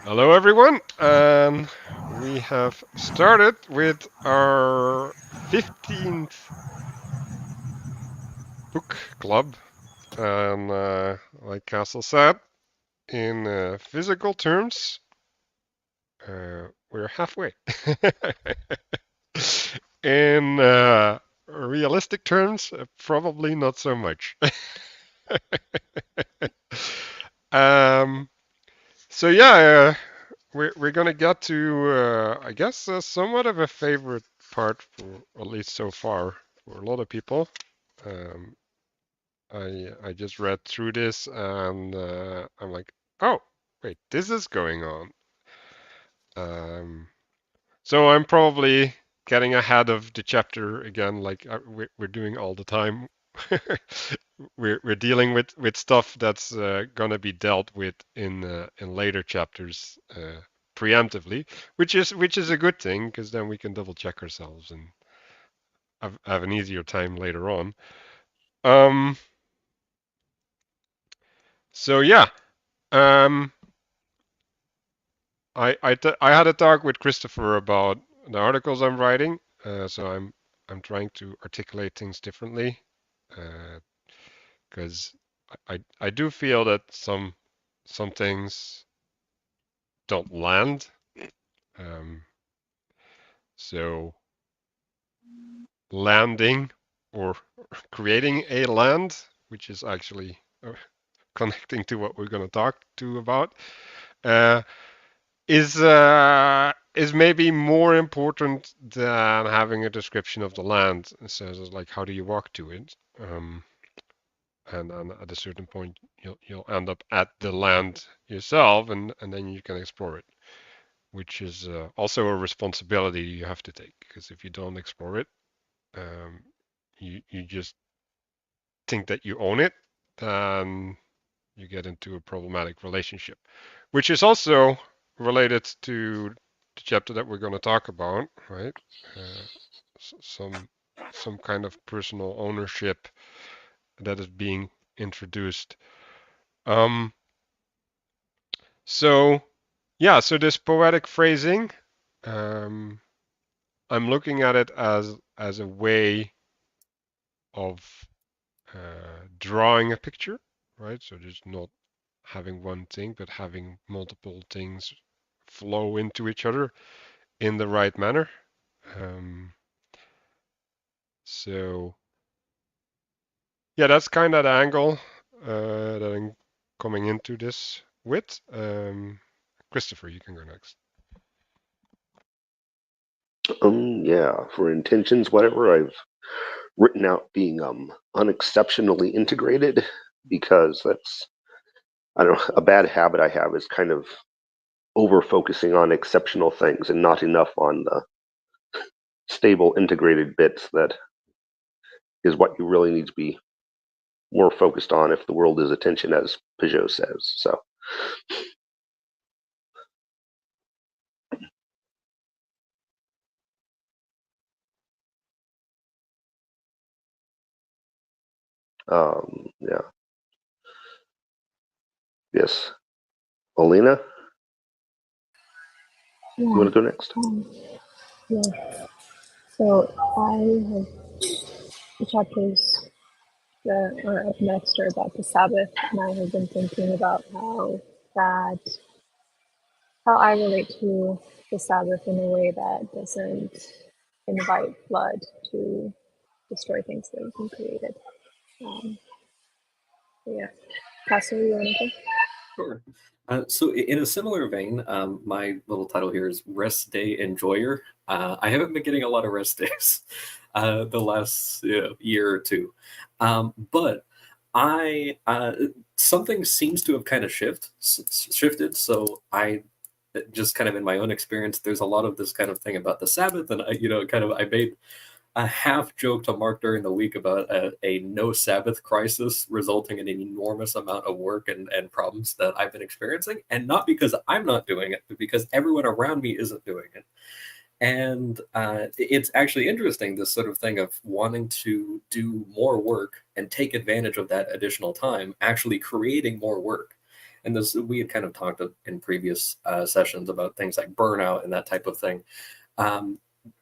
Hello, everyone, and we have started with our 15th book club. And like Castle said, in physical terms, we're halfway. In realistic terms, probably not so much. um, so yeah, we're gonna get to I guess somewhat of a favorite part for at least so far for a lot of people. Um, I just read through this and I'm like, oh wait, this is going on. Um, so I'm probably getting ahead of the chapter again, like we're doing all the time. We're dealing with stuff that's gonna be dealt with in later chapters preemptively, which is a good thing because then we can double check ourselves and have an easier time later on. Um, so yeah, um, I had a talk with Christopher about the articles I'm writing, so I'm trying to articulate things differently, because I do feel that some things don't land. Um, so landing or creating a land, which is actually connecting to what we're going to talk to about, uh, is maybe more important than having a description of the land. So it's like, how do you walk to it? And at a certain point, you'll end up at the land yourself, and then you can explore it, which is also a responsibility you have to take. Because if you don't explore it, um, you just think that you own it, then you get into a problematic relationship, which is also related to the chapter that we're going to talk about, right? Uh, some kind of personal ownership that is being introduced. Um, so yeah, so this poetic phrasing, um, I'm looking at it as a way of drawing a picture, right? So just not having one thing, but having multiple things flow into each other in the right manner. Um, so yeah, that's kind of the angle that I'm coming into this with. Christopher, you can go next. Yeah, for intentions, whatever, I've written out being unexceptionally integrated because that's, I don't know, a bad habit I have is kind of over focusing on exceptional things and not enough on the stable integrated bits that is what you really need to be more focused on if the world is attention, as Pageau says. So yeah, yes. Olena, you Yeah. want to go next? Um, yeah. So I have the chapters that are up next are about the Sabbath, and I have been thinking about that how I relate to the Sabbath in a way that doesn't invite blood to destroy things that have been created. Um, yeah. Pastor, you want to go? Sure. So in a similar vein, my little title here is Rest Day Enjoyer. I haven't been getting a lot of rest days the last year or two, but I something seems to have kind of shifted. So I just kind of in my own experience, there's a lot of this kind of thing about the Sabbath, and I made a half joke to Mark during the week about a no Sabbath crisis resulting in an enormous amount of work and problems that I've been experiencing. And not because I'm not doing it, but because everyone around me isn't doing it. And it's actually interesting, this sort of thing of wanting to do more work and take advantage of that additional time, actually creating more work. And this, we had kind of talked in previous sessions about things like burnout and that type of thing.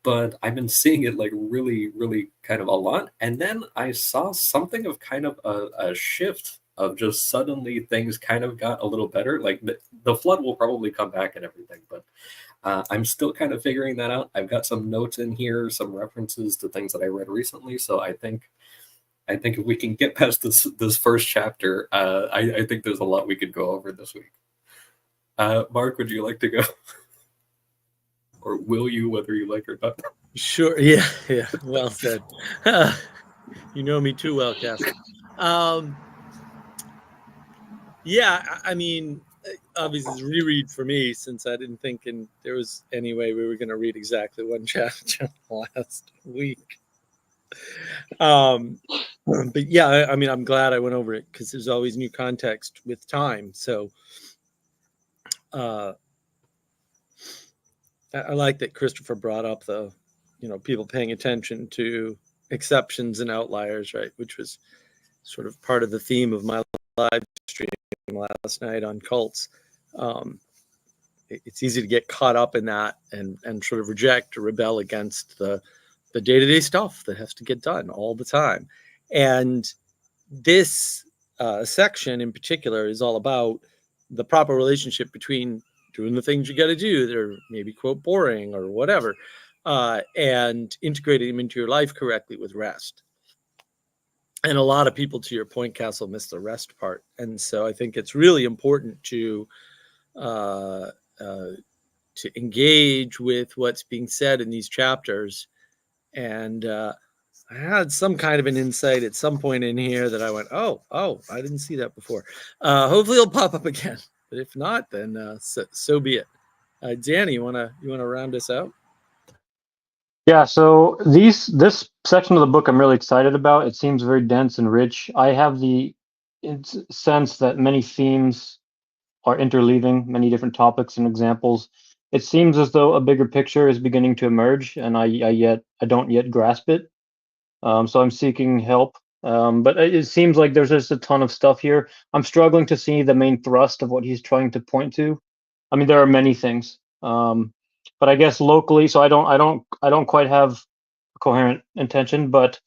But I've been seeing it like really, really kind of a lot. And then I saw something of kind of a shift of just suddenly things kind of got a little better. Like the flood will probably come back and everything, but I'm still kind of figuring that out. I've got some notes in here, some references to things that I read recently. So I think if we can get past this first chapter, I think there's a lot we could go over this week. Mark, would you like to go? Or will you, whether you like or not? Sure. Yeah. Well said. You know me too well, Castle. Yeah. I mean, obviously, it's a reread for me since I didn't think there was any way we were going to read exactly one chapter last week. But yeah, I mean, I'm glad I went over it because there's always new context with time. So I like that Christopher brought up the, people paying attention to exceptions and outliers, right? Which was sort of part of the theme of my live stream last night on cults. It's easy to get caught up in that and sort of reject or rebel against the day-to-day stuff that has to get done all the time. And this section in particular is all about the proper relationship between doing the things you got to do that are maybe, quote, boring or whatever, and integrating them into your life correctly with rest. And a lot of people, to your point, Castle, miss the rest part. And so I think it's really important to engage with what's being said in these chapters. And I had some kind of an insight at some point in here that I went, oh, I didn't see that before. Hopefully it'll pop up again. But if not, then so be it. Danny, you wanna round us out? Yeah, so this section of the book I'm really excited about. It seems very dense and rich. I have the sense that many themes are interleaving, many different topics and examples. It seems as though a bigger picture is beginning to emerge, and I don't yet grasp it. So I'm seeking help. But it seems like there's just a ton of stuff here. I'm struggling to see the main thrust of what he's trying to point to. I mean, there are many things, but I guess locally, so I don't quite have a coherent intention. But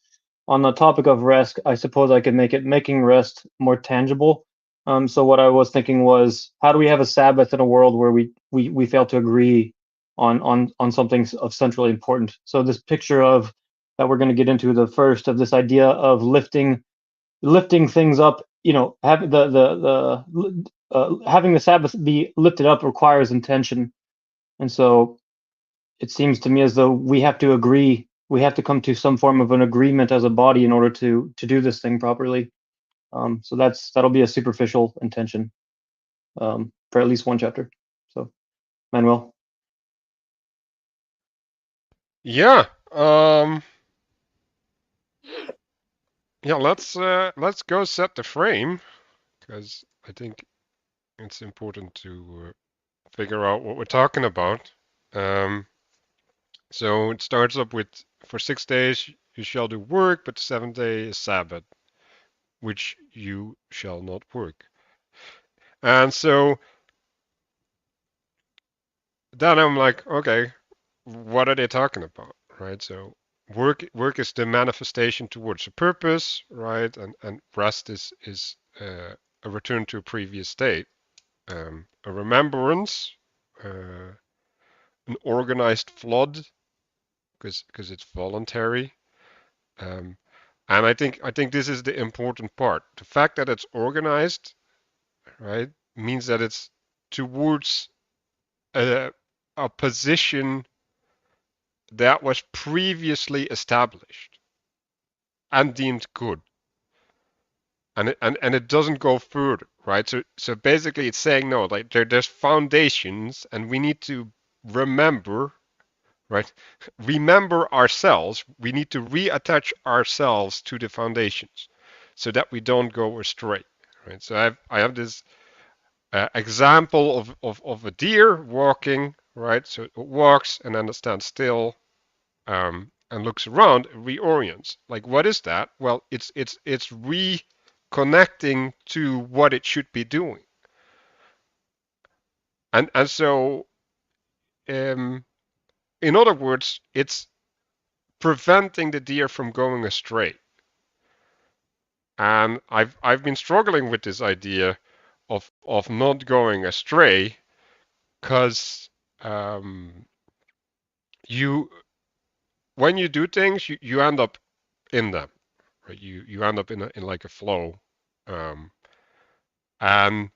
on the topic of rest, I suppose I could making rest more tangible. So what I was thinking was, how do we have a Sabbath in a world where we fail to agree on something of centrally important? So this picture of that we're going to get into the first of this idea of lifting things up, having having the Sabbath be lifted up requires intention. And so it seems to me as though we have to agree, we have to come to some form of an agreement as a body in order to do this thing properly. So that'll be a superficial intention for at least one chapter. So, Manuel. Yeah. Yeah, let's go set the frame, because I think it's important to figure out what we're talking about. So it starts up with, for 6 days you shall do work, but the 7th day is Sabbath, which you shall not work. And so then I'm like, okay, what are they talking about, right? So work is the manifestation towards a purpose, right? And rest is a return to a previous state, a remembrance, an organized flood, because it's voluntary. And I think this is the important part. The fact that it's organized, right, means that it's towards a position that was previously established and deemed good. And it doesn't go further, right? So basically it's saying, no, like there's foundations, and we need to remember, right? Remember ourselves. We need to reattach ourselves to the foundations so that we don't go astray, right? So I have this example of a deer walking, right? So it walks and then it stands still, and looks around, reorients. Like, what is that? Well, it's reconnecting to what it should be doing. And so, in other words, it's preventing the deer from going astray. And I've been struggling with this idea of not going astray, because you when you do things, you end up in them, right? You end up in like a flow, and I'm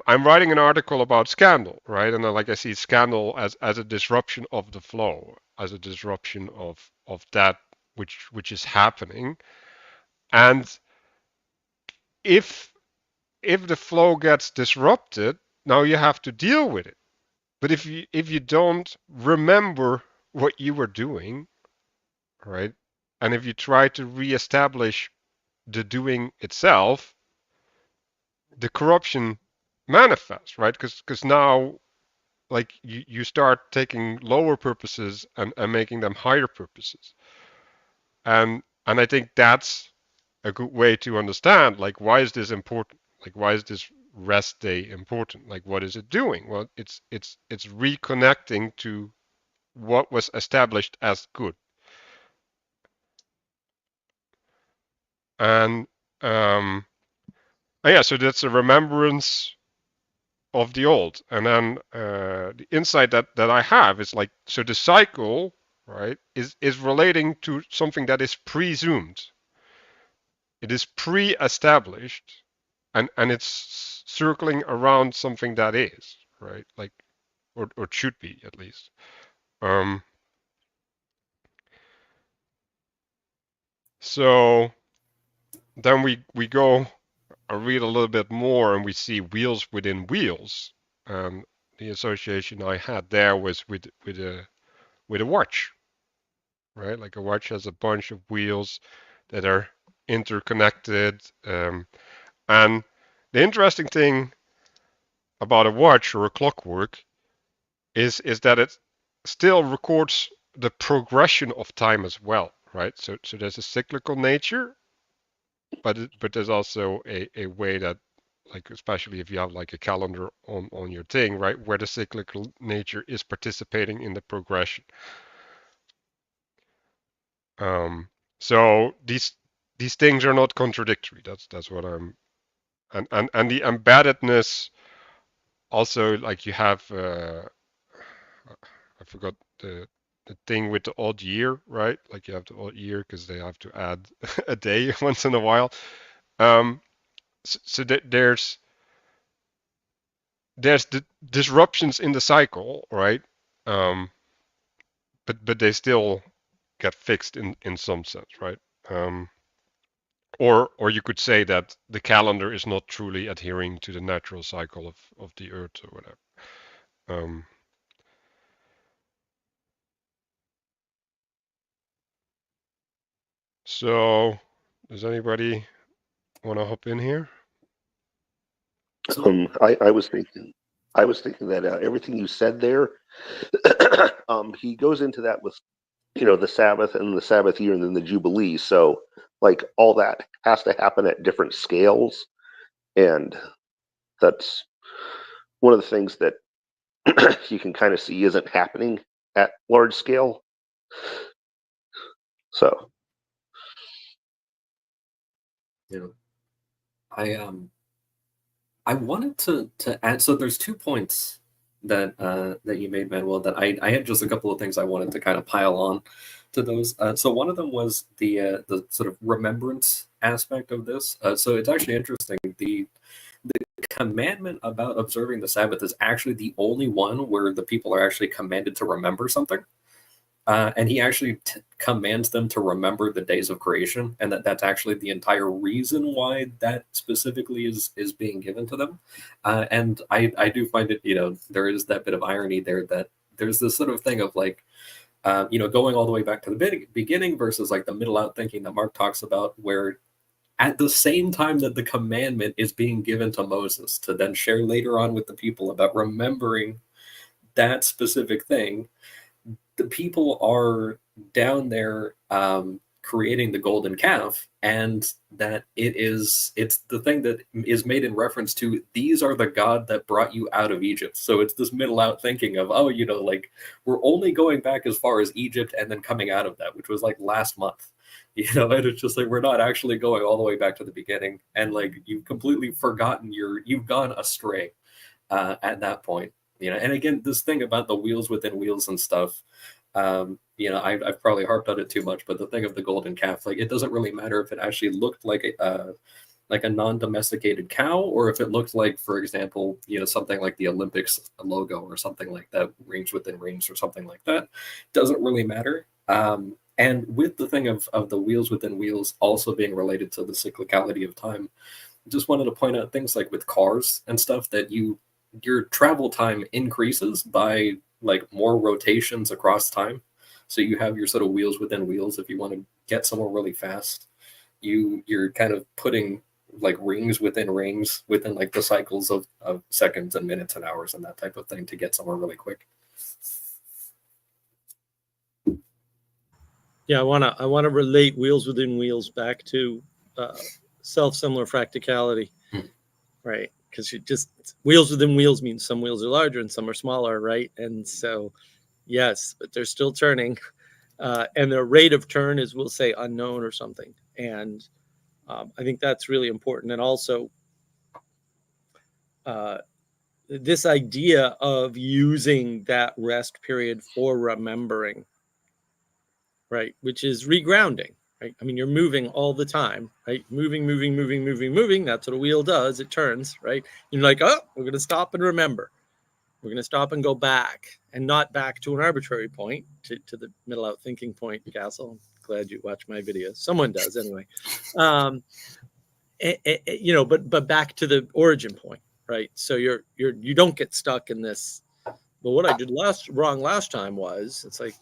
writing an article about scandal, right? And like I see scandal as a disruption of the flow, as a disruption of that which is happening. And if the flow gets disrupted, now you have to deal with it. But if you don't remember what you were doing, right? And if you try to reestablish the doing itself, the corruption manifests, right? Because now, like, you start taking lower purposes and making them higher purposes. And I think that's a good way to understand, like, why is this important? Like, why is this rest day important? Like, what is it doing? Well, it's reconnecting to what was established as good. And yeah, so that's a remembrance of the old. And then the insight that I have is like, so the cycle, right, is relating to something that is presumed. It is pre-established, and it's circling around something that is, right, like, or should be at least. So then we go and read a little bit more, and we see wheels within wheels. The association I had there was with a watch, right? Like, a watch has a bunch of wheels that are interconnected. And the interesting thing about a watch or a clockwork is that it still records the progression of time as well, right? So there's a cyclical nature, but there's also a way that, like, especially if you have like a calendar on your thing, right, where the cyclical nature is participating in the progression. So these things are not contradictory. That's what I'm, and the embeddedness also, like, you have I forgot the thing with the odd year, right? Like, you have the odd year because they have to add a day once in a while. So there's the disruptions in the cycle, right? But they still get fixed in some sense, right? Or you could say that the calendar is not truly adhering to the natural cycle of the Earth or whatever. So does anybody want to hop in here? I was thinking that everything you said there, he goes into that with, the Sabbath and the Sabbath year and then the Jubilee. So, like, all that has to happen at different scales, and that's one of the things that you can kind of see isn't happening at large scale. So, I wanted to add. So there's 2 points that that you made, Manuel. That I had just a couple of things I wanted to kind of pile on to those. So one of them was the sort of remembrance aspect of this. So it's actually interesting. The commandment about observing the Sabbath is actually the only one where the people are actually commanded to remember something. And he actually commands them to remember the days of creation, and that's actually the entire reason why that specifically is being given to them. And I do find it, there is that bit of irony there, that there's this sort of thing of like, going all the way back to the beginning versus like the middle out thinking that Mark talks about, where at the same time that the commandment is being given to Moses to then share later on with the people about remembering that specific thing, the people are down there creating the golden calf, and that it's the thing that is made in reference to these are the god that brought you out of Egypt. So it's this middle out thinking of, oh, you know, like we're only going back as far as Egypt and then coming out of that, which was like last month. You know, and it's just like we're not actually going all the way back to the beginning, and like you've completely forgotten you've gone astray at that point. You know, and again, this thing about the wheels within wheels and stuff. You know, I've probably harped on it too much, but the thing of the golden calf, like it doesn't really matter if it actually looked like a non-domesticated cow, or if it looked like, for example, you know, something like the Olympics logo or something like that, rings within rings or something like that. Doesn't really matter. And with the thing of the wheels within wheels also being related to the cyclicality of time, just wanted to point out things like with cars and stuff that your travel time increases by like more rotations across time. So you have your sort of wheels within wheels. If you want to get somewhere really fast, you're kind of putting like rings within like the cycles of seconds and minutes and hours and that type of thing to get somewhere really quick. Yeah, I wanna relate wheels within wheels back to self-similar fracticality, right? Because you just wheels within wheels means some wheels are larger and some are smaller, right? And so, yes, but they're still turning, and their rate of turn is, we'll say, unknown or something. And I think that's really important. And also, this idea of using that rest period for remembering, right? Which is regrounding, right? I mean, you're moving all the time, right? Moving. That's what a wheel does. It turns, right? You're like, oh, we're going to stop and remember. We're going to stop and go back, and not back to an arbitrary point, to the middle out thinking point, Castle. Glad you watch my videos. Someone does anyway. You know, but back to the origin point, right? So you don't get stuck in this. Well, what I did wrong last time was, it's like,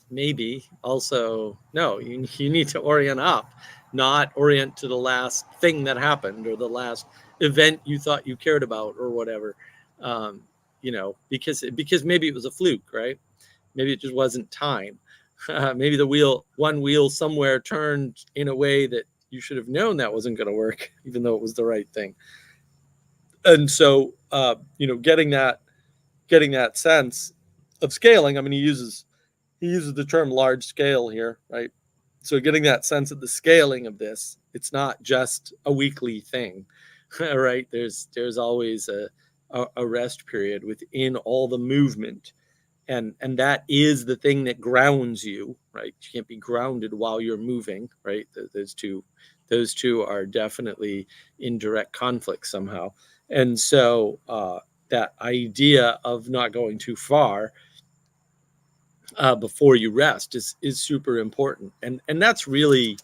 maybe also, no, you need to orient up, not orient to the last thing that happened or the last event you thought you cared about or whatever. You know, because maybe it was a fluke, right? Maybe it just wasn't time. Maybe one wheel somewhere turned in a way that you should have known that wasn't going to work, even though it was the right thing. And so, you know, getting that sense of scaling. I mean, he uses the term large scale here, right? So getting that sense of the scaling of this, it's not just a weekly thing, right? There's always a rest period within all the movement, and that is the thing that grounds you, right? You can't be grounded while you're moving, right? Those two are definitely in direct conflict somehow. And so that idea of not going too far before you rest is super important, and that's really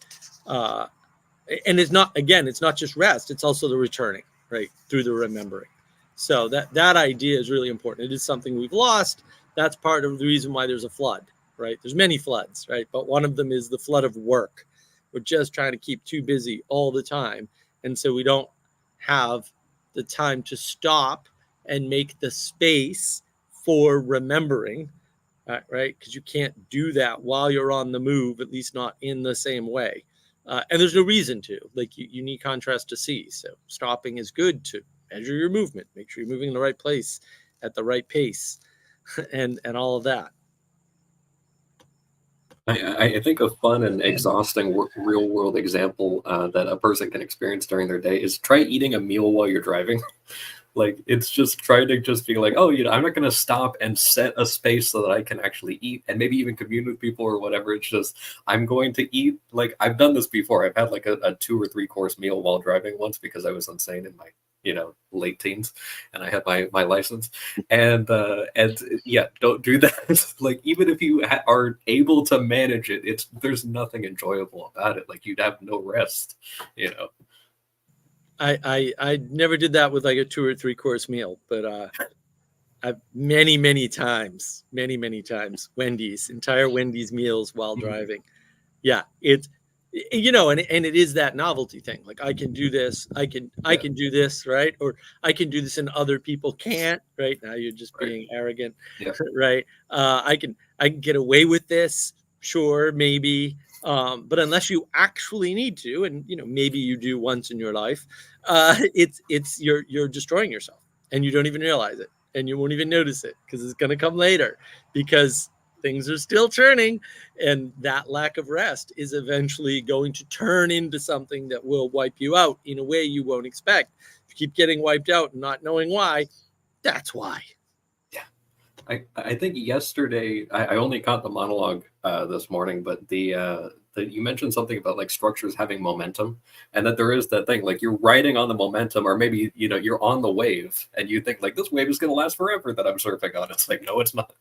and it's not just rest, it's also the returning, right, through the remembering. So that idea is really important. It is something we've lost. That's part of the reason why there's a flood, right? There's many floods, right? But one of them is the flood of work. We're just trying to keep too busy all the time, and so we don't have the time to stop and make the space for remembering, right? Because you can't do that while you're on the move, at least not in the same way. And there's no reason to. Like, you need contrast to see. So stopping is good to measure your movement, make sure you're moving in the right place at the right pace, and all of that. I think a fun and exhausting real world example that a person can experience during their day is try eating a meal while you're driving. Like, it's just trying to just be like, oh, you know, I'm not going to stop and set a space so that I can actually eat and maybe even commune with people or whatever. It's just, I'm going to eat. Like, I've done this before. I've had like a 2 or 3 course meal while driving once because I was insane in my, you know, late teens, and I had my license. And yeah, don't do that. Like, even if you are able to manage it, there's nothing enjoyable about it. Like, you'd have no rest, you know. I never did that with like a 2 or 3 course meal, but I've many times, entire Wendy's meals while driving. Yeah, it's, you know, and it is that novelty thing. Like, I can do this, I can do this, right? Or I can do this and other people can't, right? Now you're just being arrogant, right? I can get away with this, sure, maybe, But unless you actually need to, and maybe you do once in your life, you're destroying yourself, and you don't even realize it, and you won't even notice it because it's going to come later, because things are still turning, and that lack of rest is eventually going to turn into something that will wipe you out in a way you won't expect. If you keep getting wiped out and not knowing why, that's why. I think yesterday I only caught the monologue this morning, but you mentioned something about like structures having momentum, and that there is that thing like you're riding on the momentum, or maybe you're on the wave, and you think like this wave is going to last forever that I'm surfing on. It's like, no, it's not.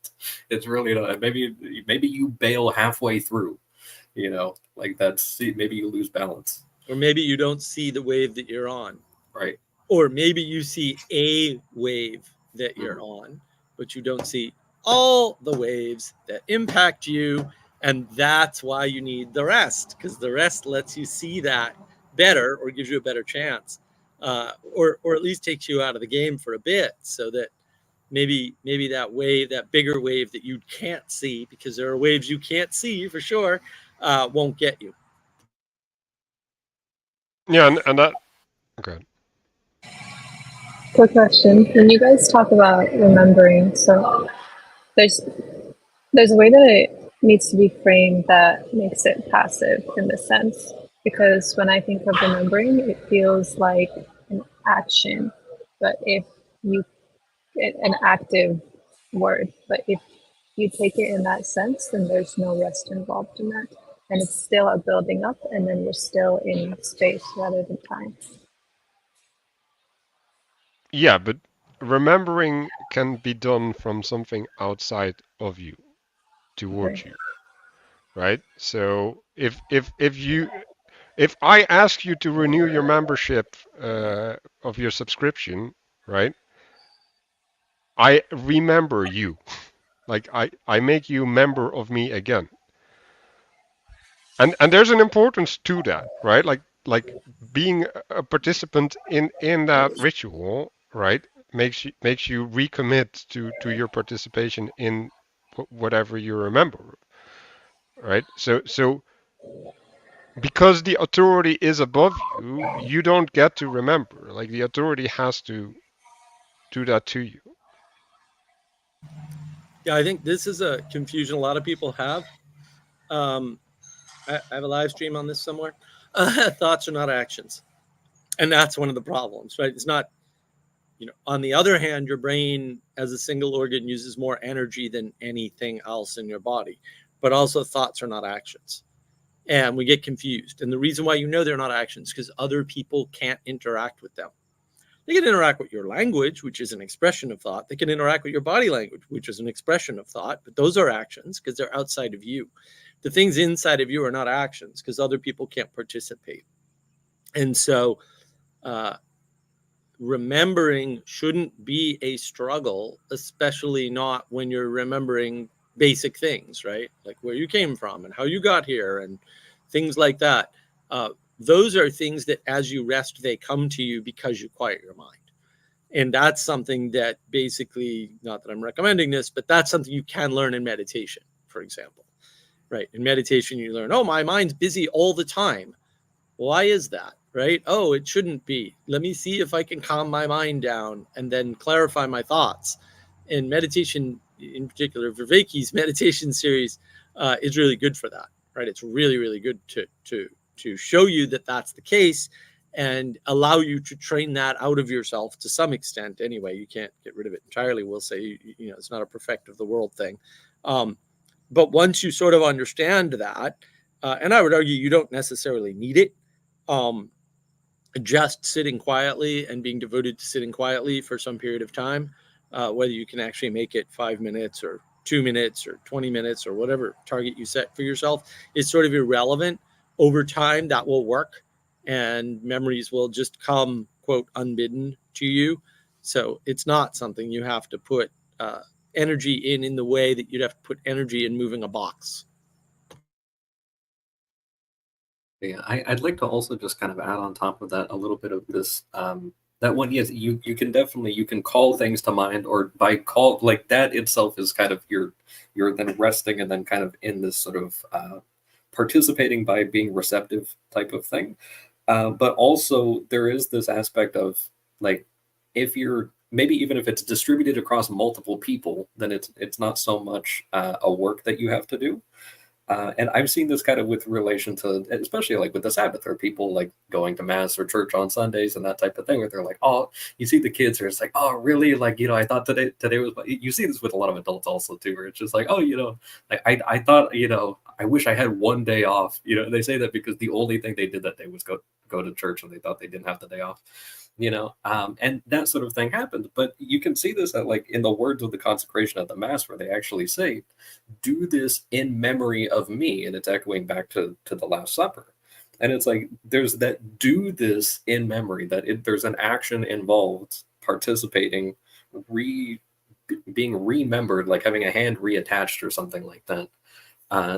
It's really not. Maybe you bail halfway through. Like maybe you lose balance, or maybe you don't see the wave that you're on, right? Or maybe you see a wave that you're on, but you don't see all the waves that impact you. And that's why you need the rest, because the rest lets you see that better, or gives you a better chance, or at least takes you out of the game for a bit, so that maybe that wave, that bigger wave that you can't see, because there are waves you can't see for sure, won't get you. Yeah, and that. Okay. Quick question. When you guys talk about remembering, so there's a way that it needs to be framed that makes it passive in this sense. Because when I think of remembering, it feels like an action, but if you an active word. But if you take it in that sense, then there's no rest involved in that, and it's still a building up, and then you're still in space rather than time. Yeah, but remembering can be done from something outside of you towards Okay. you, right? So if I ask you to renew your membership of your subscription, right? I remember you. Like I make you member of me again. And there's an importance to that, right? Like being a participant in that ritual, right? Makes you recommit to your participation in whatever you remember, right? So because the authority is above you, you don't get to remember. Like the authority has to do that to you. Yeah, I think this is a confusion a lot of people have. I have a live stream on this somewhere. Thoughts are not actions, and that's one of the problems, right? It's not. On the other hand, your brain as a single organ uses more energy than anything else in your body, but also thoughts are not actions, and we get confused. And the reason why they're not actions, because other people can't interact with them. They can interact with your language, which is an expression of thought. They can interact with your body language, which is an expression of thought, but those are actions because they're outside of you. The things inside of you are not actions because other people can't participate. And so remembering shouldn't be a struggle, especially not when you're remembering basic things, right? Like where you came from and how you got here and things like that. Those are things that as you rest, they come to you because you quiet your mind. And that's something that basically, not that I'm recommending this, but that's something you can learn in meditation, for example, right? In meditation, you learn, oh, my mind's busy all the time. Why is that, right? Oh, it shouldn't be. Let me see if I can calm my mind down and then clarify my thoughts. And meditation, in particular, Viveki's meditation series is really good for that, right? It's really, really good to show you that that's the case and allow you to train that out of yourself to some extent. Anyway, you can't get rid of it entirely. We'll say, it's not a perfect of the world thing. But once you sort of understand that, and I would argue you don't necessarily need it, just sitting quietly and being devoted to sitting quietly for some period of time, whether you can actually make it 5 minutes or 2 minutes or 20 minutes or whatever target you set for yourself, is sort of irrelevant. Over time, that will work and memories will just come, quote, unbidden to you. So it's not something you have to put energy in the way that you'd have to put energy in moving a box. Yeah, I'd like to also just kind of add on top of that a little bit of this. That one, yes, you can definitely, you can call things to mind, or by call, like that itself is kind of you're then resting and then kind of in this sort of participating by being receptive type of thing. But also there is this aspect of like, if you're maybe even if it's distributed across multiple people, then it's not so much a work that you have to do. And I've seen this kind of with relation to, especially like with the Sabbath, or people like going to mass or church on Sundays and that type of thing, where they're like, oh, you see the kids are just like, oh, really? Like, I thought today was, you see this with a lot of adults also too, where it's just like, oh, like I thought, I wish I had one day off. They say that because the only thing they did that day was go to church, and they thought they didn't have the day off. And that sort of thing happened. But you can see this at, like, in the words of the consecration of the Mass, where they actually say, do this in memory of me. And it's echoing back to the Last Supper. And it's like, there's that do this in memory, that there's an action involved, participating, being remembered, like having a hand reattached or something like that,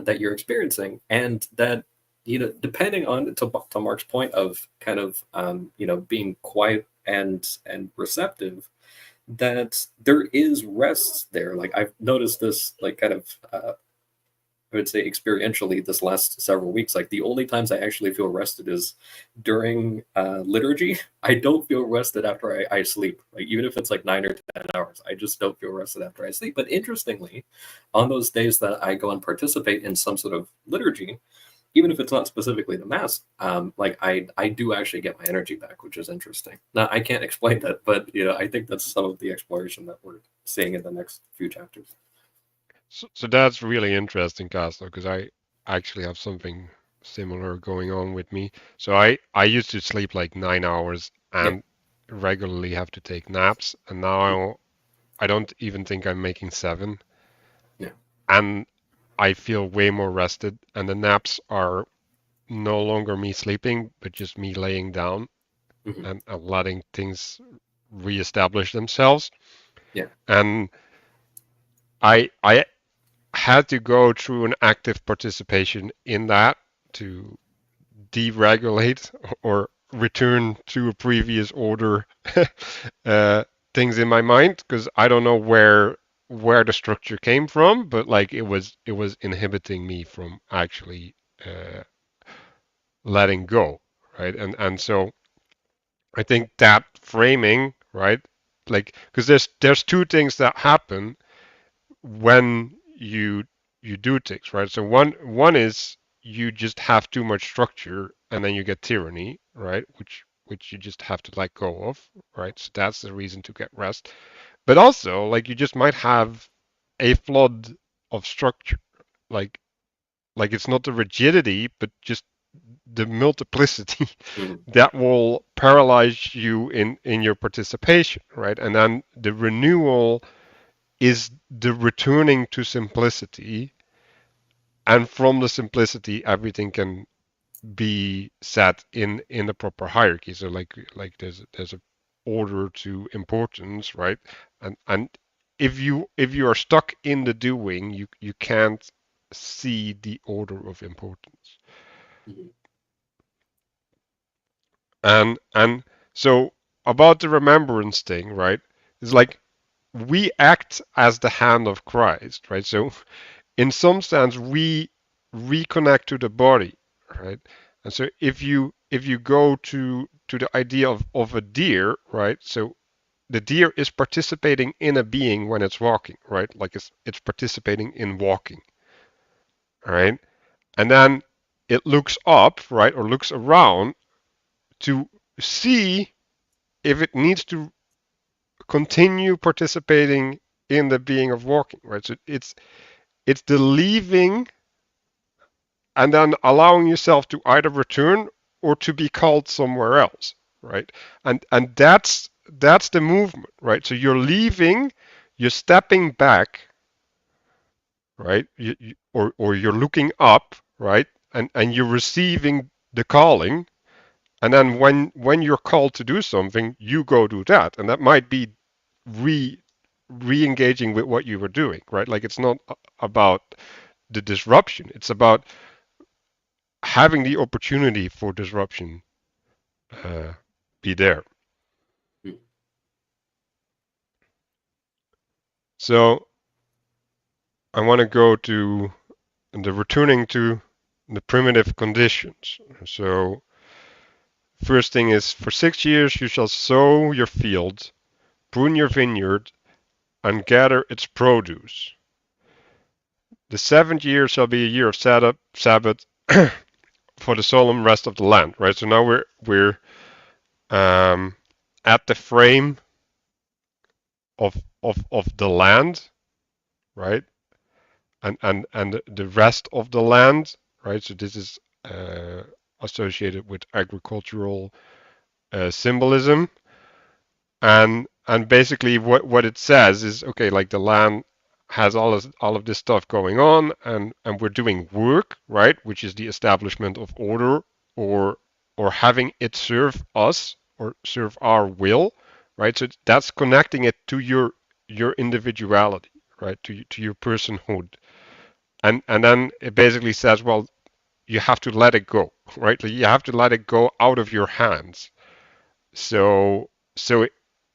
that you're experiencing. And that, depending on, to Mark's point of kind of, being quiet and receptive, that there is rest there. Like, I've noticed this, like, kind of, I would say experientially this last several weeks. Like, the only times I actually feel rested is during liturgy. I don't feel rested after I sleep. Like, even if it's like 9 or 10 hours, I just don't feel rested after I sleep. But interestingly, on those days that I go and participate in some sort of liturgy, even if it's not specifically the Mass, like I do actually get my energy back, which is interesting. Now, I can't explain that, but I think that's some of the exploration that we're seeing in the next few chapters. So that's really interesting, Castro, because I actually have something similar going on with me. So I used to sleep like 9 hours and regularly have to take naps, and now I don't even think I'm making 7. Yeah. And I feel way more rested, and the naps are no longer me sleeping, but just me laying down and letting things reestablish themselves. Yeah. And I had to go through an active participation in that to deregulate or return to a previous order things in my mind, because I don't know where the structure came from, but like it was inhibiting me from actually letting go, right? And so I think that framing, right? Like, because there's two things that happen when you do things, right? So one is you just have too much structure, and then you get tyranny, right? Which you just have to let go of, right? So that's the reason to get rest. But also, like, you just might have a flood of structure, like it's not the rigidity, but just the multiplicity that will paralyze you in your participation, right? And then the renewal is the returning to simplicity, and from the simplicity everything can be set in the proper hierarchy. So like there's a order to importance, right? And if you are stuck in the doing, you can't see the order of importance. And so about the remembrance thing, right? It's like we act as the hand of Christ, right? So in some sense we reconnect to the body, right? And so if you go to the idea of a deer, right? So the deer is participating in a being when it's walking, right? Like it's participating in walking, all right? And then it looks up, right, or looks around to see if it needs to continue participating in the being of walking, right? So it's the leaving and then allowing yourself to either return or to be called somewhere else, right? And that's the movement, right? So you're leaving, you're stepping back, right? Or you're looking up, right? And you're receiving the calling, and then when you're called to do something, you go do that, and that might be re-engaging with what you were doing, right? Like, it's not about the disruption, it's about having the opportunity for disruption be there. So I want to go to the returning to the primitive conditions. So first thing is, for 6 years you shall sow your field, prune your vineyard, and gather its produce. The 7th year shall be a year of Sabbath for the solemn rest of the land. Right. So now we're at the frame of the land, right? And the rest of the land, right? So this is associated with agricultural symbolism, and basically what it says is, okay, like the land has all of this stuff going on, and we're doing work, right, which is the establishment of order, or having it serve us or serve our will, right? So that's connecting it to your individuality, right, to your personhood, and then it basically says, well, you have to let it go, right? Like you have to let it go out of your hands. So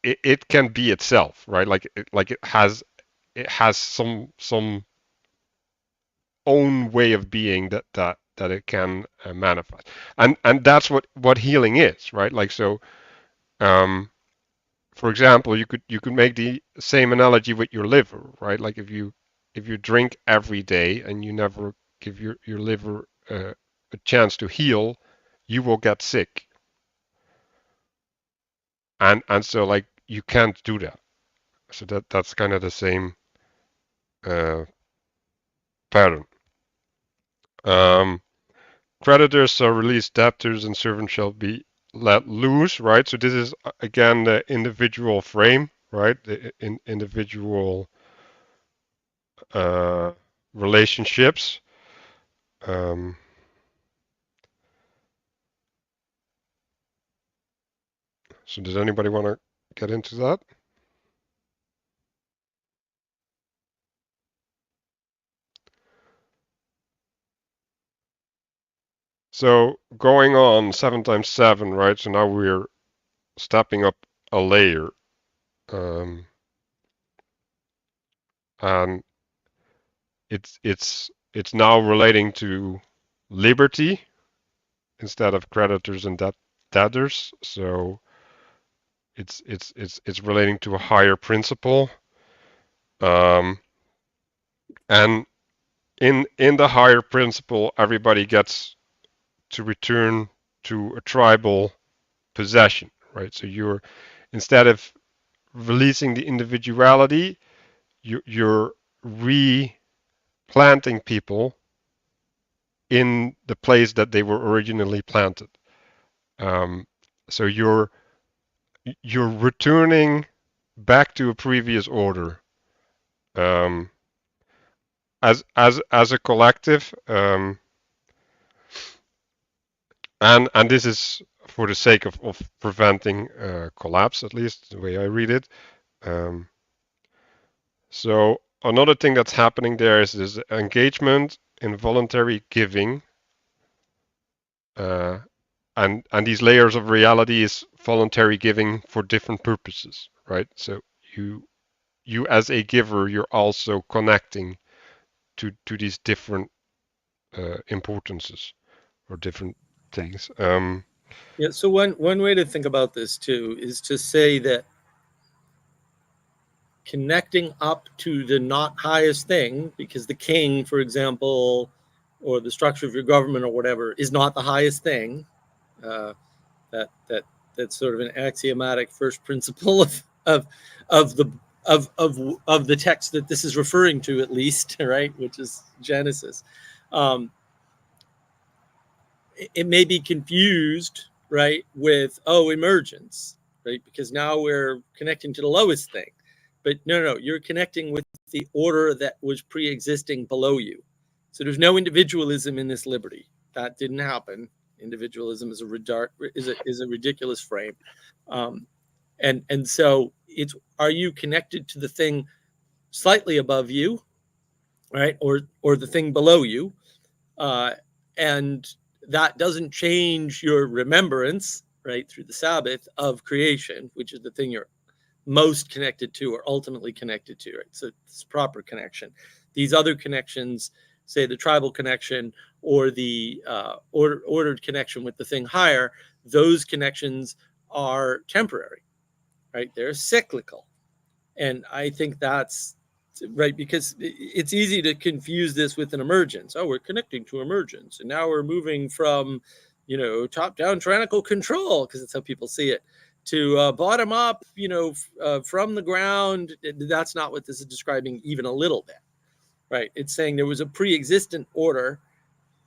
it can be itself, right? Like it has some own way of being that it can manifest, and that's what healing is, right? Like so, um, for example, you could make the same analogy with your liver, right? Like if you drink every day and you never give your liver a chance to heal, you will get sick, and so like you can't do that. So that's kind of the same uh, pattern. Um, Creditors shall release debtors, and servants shall be let loose. Right. So this is again the individual frame, right? The individual uh, relationships. Um, so does anybody want to get into that? So going on 7 times 7, right? So now we're stepping up a layer. And it's now relating to liberty instead of creditors and debtors. So it's relating to a higher principle. And in the higher principle, everybody gets to return to a tribal possession, right? So you're, instead of releasing the individuality, you're replanting people in the place that they were originally planted. Um, so you're returning back to a previous order, um, as a collective, and this is for the sake of preventing collapse, at least the way I read it. Um, so another thing that's happening there is this engagement in voluntary giving, uh, and these layers of reality is voluntary giving for different purposes, right? So you as a giver, you're also connecting to these different importances or different things. Yeah. So one way to think about this too is to say that connecting up to the not highest thing, because the king, for example, or the structure of your government or whatever, is not the highest thing. That's sort of an axiomatic first principle of the of the text that this is referring to, at least, right, which is Genesis. It may be confused, right, with emergence, right, because now we're connecting to the lowest thing. But no, you're connecting with the order that was pre-existing below you. So there's no individualism in this liberty. That didn't happen. Individualism is a ridiculous frame, and so it's, are you connected to the thing slightly above you, right, or the thing below you, and that doesn't change your remembrance, right, through the Sabbath of creation, which is the thing you're most connected to or ultimately connected to, right? So it's proper connection. These other connections say the tribal connection or the ordered connection with the thing higher, those connections are temporary, right? They're cyclical. And I think that's right, because it's easy to confuse this with an emergence. Oh, we're connecting to emergence, and now we're moving from, top-down tyrannical control, because that's how people see it, to bottom up, from the ground. That's not what this is describing even a little bit, right? It's saying there was a pre-existent order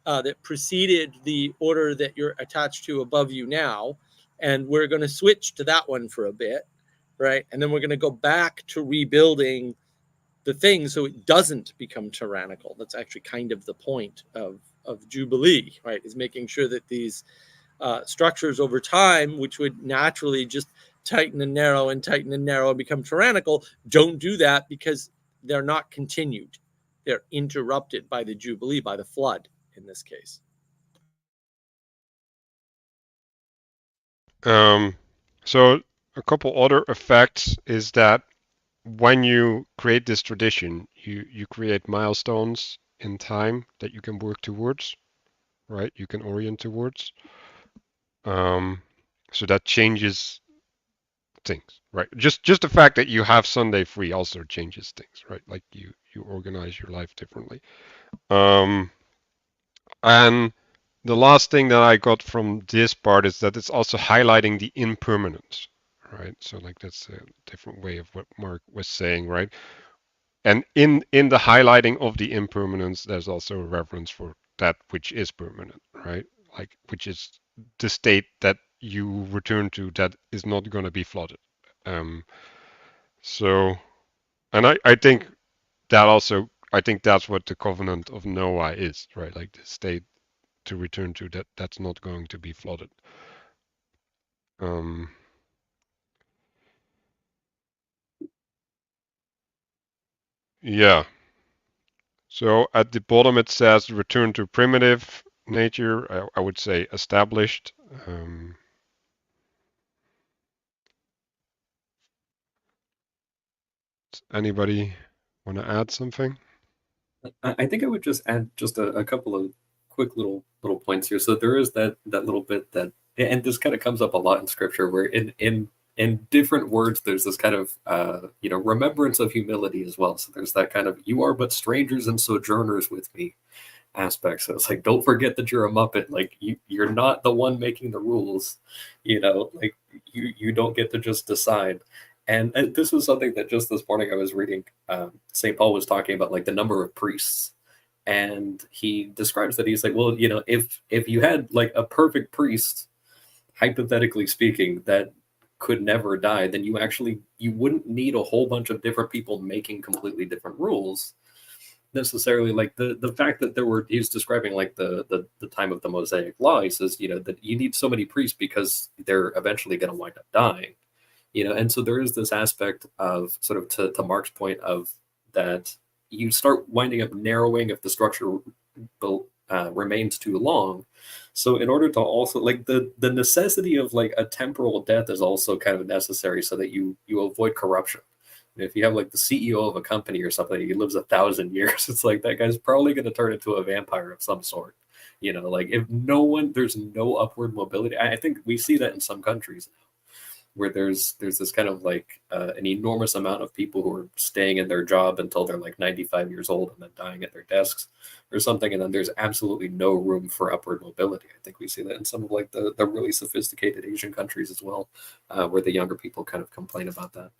that preceded the order that you're attached to above you now, and we're going to switch to that one for a bit, right? And then we're going to go back to rebuilding the thing so it doesn't become tyrannical. That's actually kind of the point of Jubilee, right? Is making sure that these structures over time, which would naturally just tighten and narrow and tighten and narrow and become tyrannical, don't do that, because they're not continued. They're interrupted by the Jubilee, by the flood in this case. So a couple other effects is that when you create this tradition, you create milestones in time that you can work towards, right? You can orient towards. So that changes things, right? Just the fact that you have Sunday free also changes things, right? Like you organize your life differently. And the last thing that I got from this part is that it's also highlighting the impermanence, right? So like that's a different way of what Mark was saying, right? And in the highlighting of the impermanence, there's also a reference for that which is permanent, right? Like which is the state that you return to that is not going to be flooded. So, and I think that also, I think that's what the covenant of Noah is, right? Like the state to return to that's not going to be flooded. Yeah. So at the bottom it says return to primitive nature. I would say established. Anybody want to add something? I think I would just add just a couple of quick little points here. So there is that little bit that, and this kind of comes up a lot in scripture, where in different words there's this kind of remembrance of humility as well. So there's that kind of "you are but strangers and sojourners with me" aspect. So it's like, don't forget that you're a Muppet. Like you're not the one making the rules. Like you don't get to just decide. And this was something that just this morning I was reading. St. Paul was talking about like the number of priests, and he describes that he's like, well, if you had like a perfect priest, hypothetically speaking, that could never die, then you wouldn't need a whole bunch of different people making completely different rules necessarily. Like the fact that he's describing like the time of the Mosaic law. He says, that you need so many priests because they're eventually going to wind up dying. And so there is this aspect of sort of to Mark's point of that you start winding up narrowing if the structure remains too long. So in order to also like the necessity of like a temporal death is also kind of necessary so that you avoid corruption. And if you have like the CEO of a company or something, he lives 1,000 years, it's like that guy's probably going to turn into a vampire of some sort. Like if there's no upward mobility. I think we see that in some countries where there's this kind of like an enormous amount of people who are staying in their job until they're like 95 years old and then dying at their desks or something, and then there's absolutely no room for upward mobility. I think we see that in some of like the really sophisticated Asian countries as well, where the younger people kind of complain about that.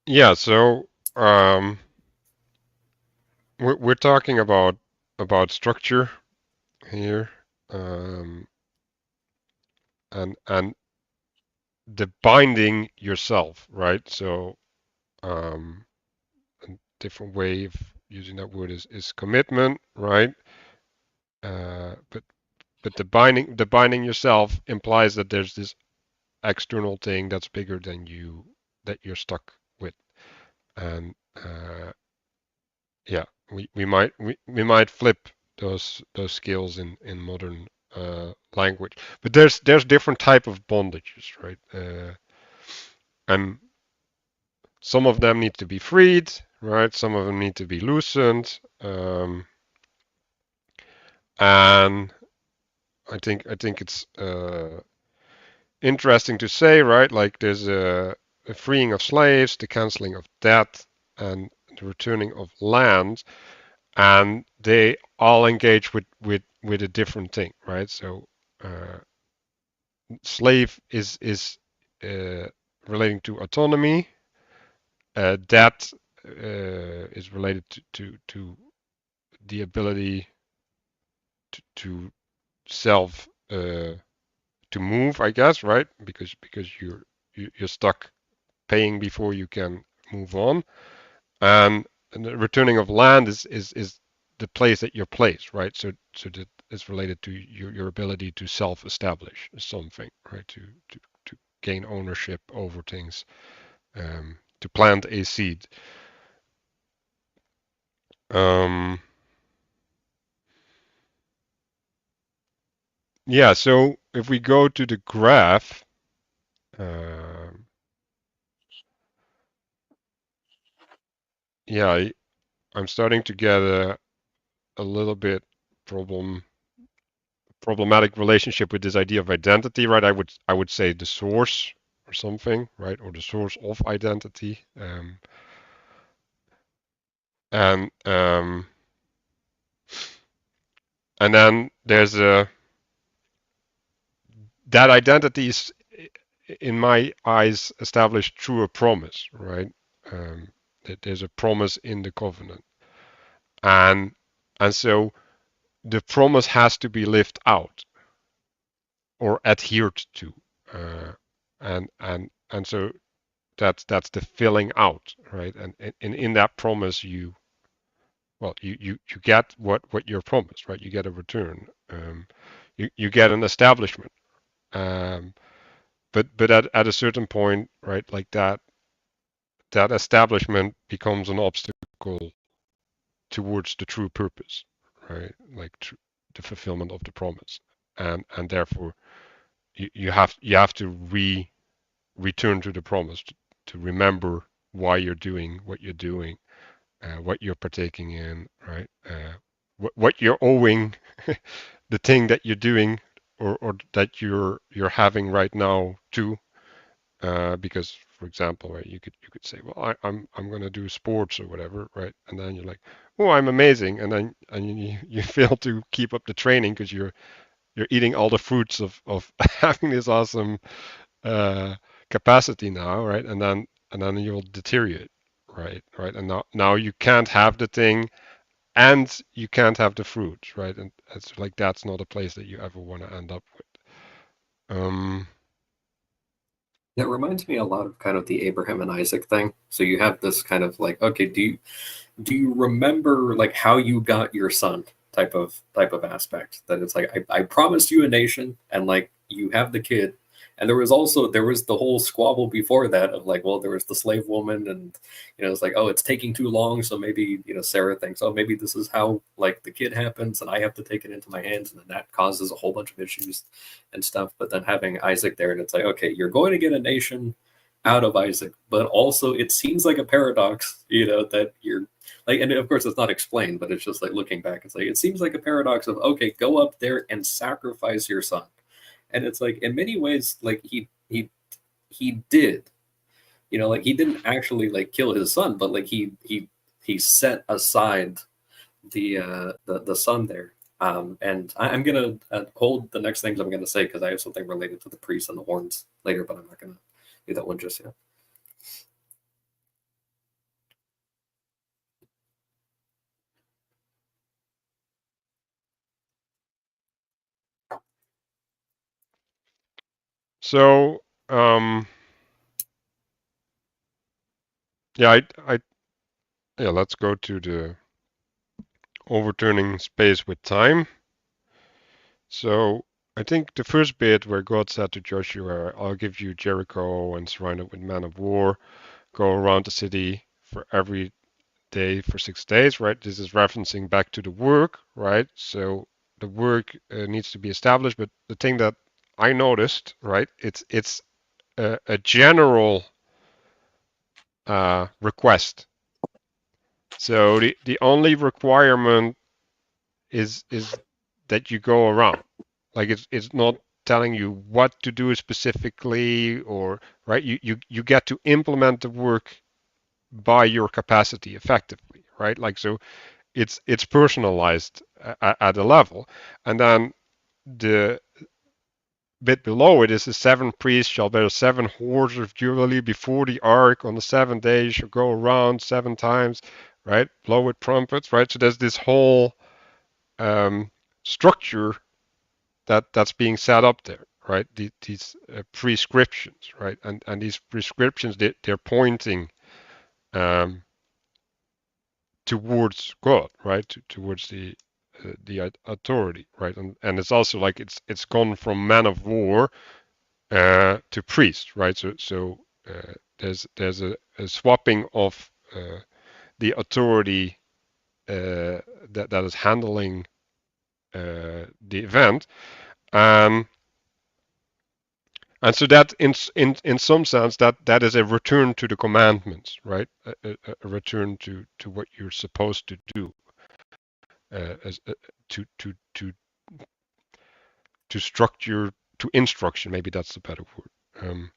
Yeah, so we're talking about structure here, and the binding yourself, right? So a different way of using that word is commitment, right? But the binding yourself implies that there's this external thing that's bigger than you that you're stuck with, and yeah, we might flip those skills in modern language, but there's different type of bondages, right? And some of them need to be freed, right? Some of them need to be loosened, and I think it's interesting to say, right? Like there's a freeing of slaves, the canceling of debt, and the returning of land, and they all engage with a different thing, right? So slave is relating to autonomy. Debt is related to the ability to self to move, I guess, right? Because you're stuck paying before you can move on, and the returning of land is the place that you're placed, right? So that is related to your ability to self-establish something, right? To gain ownership over things, to plant a seed. Yeah, so if we go to the graph, yeah, I'm starting to get a little bit problematic relationship with this idea of identity, right? I would say the source or something, right? Or the source of identity. And and then there's that identity is, in my eyes, established through a promise, right? That there's a promise in the covenant, and so the promise has to be lived out or adhered to, and so that's the filling out, right? And in that promise, you get what you're promised, right? You get a return. You get an establishment. Um, but at a certain point, right, like that establishment becomes an obstacle towards the true purpose, right? Like the fulfillment of the promise, and therefore you have to return to the promise, to remember why you're doing what you're doing, what you're partaking in, right? What you're owing, the thing that you're doing, or that you're having right now too. Because, for example, right, you could say, well, I'm going to do sports or whatever, right? And then you're like, oh, I'm amazing, and then you fail to keep up the training because you're eating all the fruits of having this awesome uh, capacity now, right? And then you'll deteriorate, right? And now you can't have the thing, and you can't have the fruit, right? And it's like that's not a place that you ever want to end up with. It reminds me a lot of kind of the Abraham and Isaac thing. So you have this kind of like, okay, do you remember like how you got your son type of aspect? That it's like I promised you a nation, and like you have the kid. And there was the whole squabble before that of like, well, there was the slave woman, and it's like, oh, it's taking too long, so maybe Sarah thinks, oh, maybe this is how like the kid happens, and I have to take it into my hands, and then that causes a whole bunch of issues and stuff. But then having Isaac there, and it's like, okay, you're going to get a nation out of Isaac, but also it seems like a paradox, that you're like, and of course it's not explained, but it's just like looking back, it's like it seems like a paradox of, okay, go up there and sacrifice your son. And it's like in many ways, like he did, like he didn't actually like kill his son, but like he set aside the son there. And I'm gonna hold the next things I'm gonna say because I have something related to the priest and the horns later, but I'm not gonna do that one just yet. So, yeah, yeah, let's go to the overturning space with time. So I think the first bit where God said to Joshua, I'll give you Jericho and surround it with men of war, go around the city for every day for 6 days, right? This is referencing back to the work, right? So the work needs to be established, but the thing that I noticed, right, it's a general request. So the only requirement is that you go around. Like it's not telling you what to do specifically, or right, you get to implement the work by your capacity effectively, right? Like so it's personalized at a level. And then the bit below it is the 7 priests shall bear 7 horns of jubilee before the ark on the 7th day, shall go around 7 times, right? Blow with trumpets, right? So there's this whole structure that's being set up there, right? These prescriptions, right? And these prescriptions, they're pointing towards God, right? Towards the authority, right? And it's also like it's gone from man of war to priest, right? So there's a swapping of the authority that is handling the event, um, and so that in some sense that is a return to the commandments, right? A return to what you're supposed to do, as to to to to structure, to instruction. Maybe that's the better word.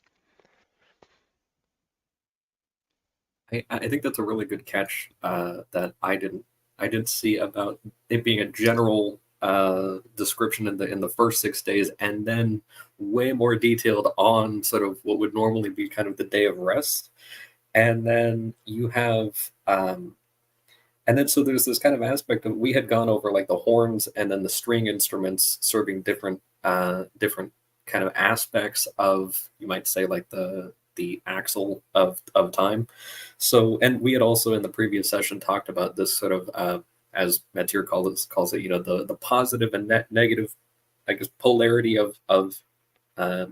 I think that's a really good catch that I didn't see about it being a general description in the first 6 days, and then way more detailed on sort of what would normally be kind of the day of rest, and then you have and then so there's this kind of aspect of, we had gone over like the horns and then the string instruments serving different kind of aspects of, you might say, like the axle of time. So, and we had also in the previous session talked about this sort of as Matthieu calls it, you know, the positive and negative, I guess, polarity of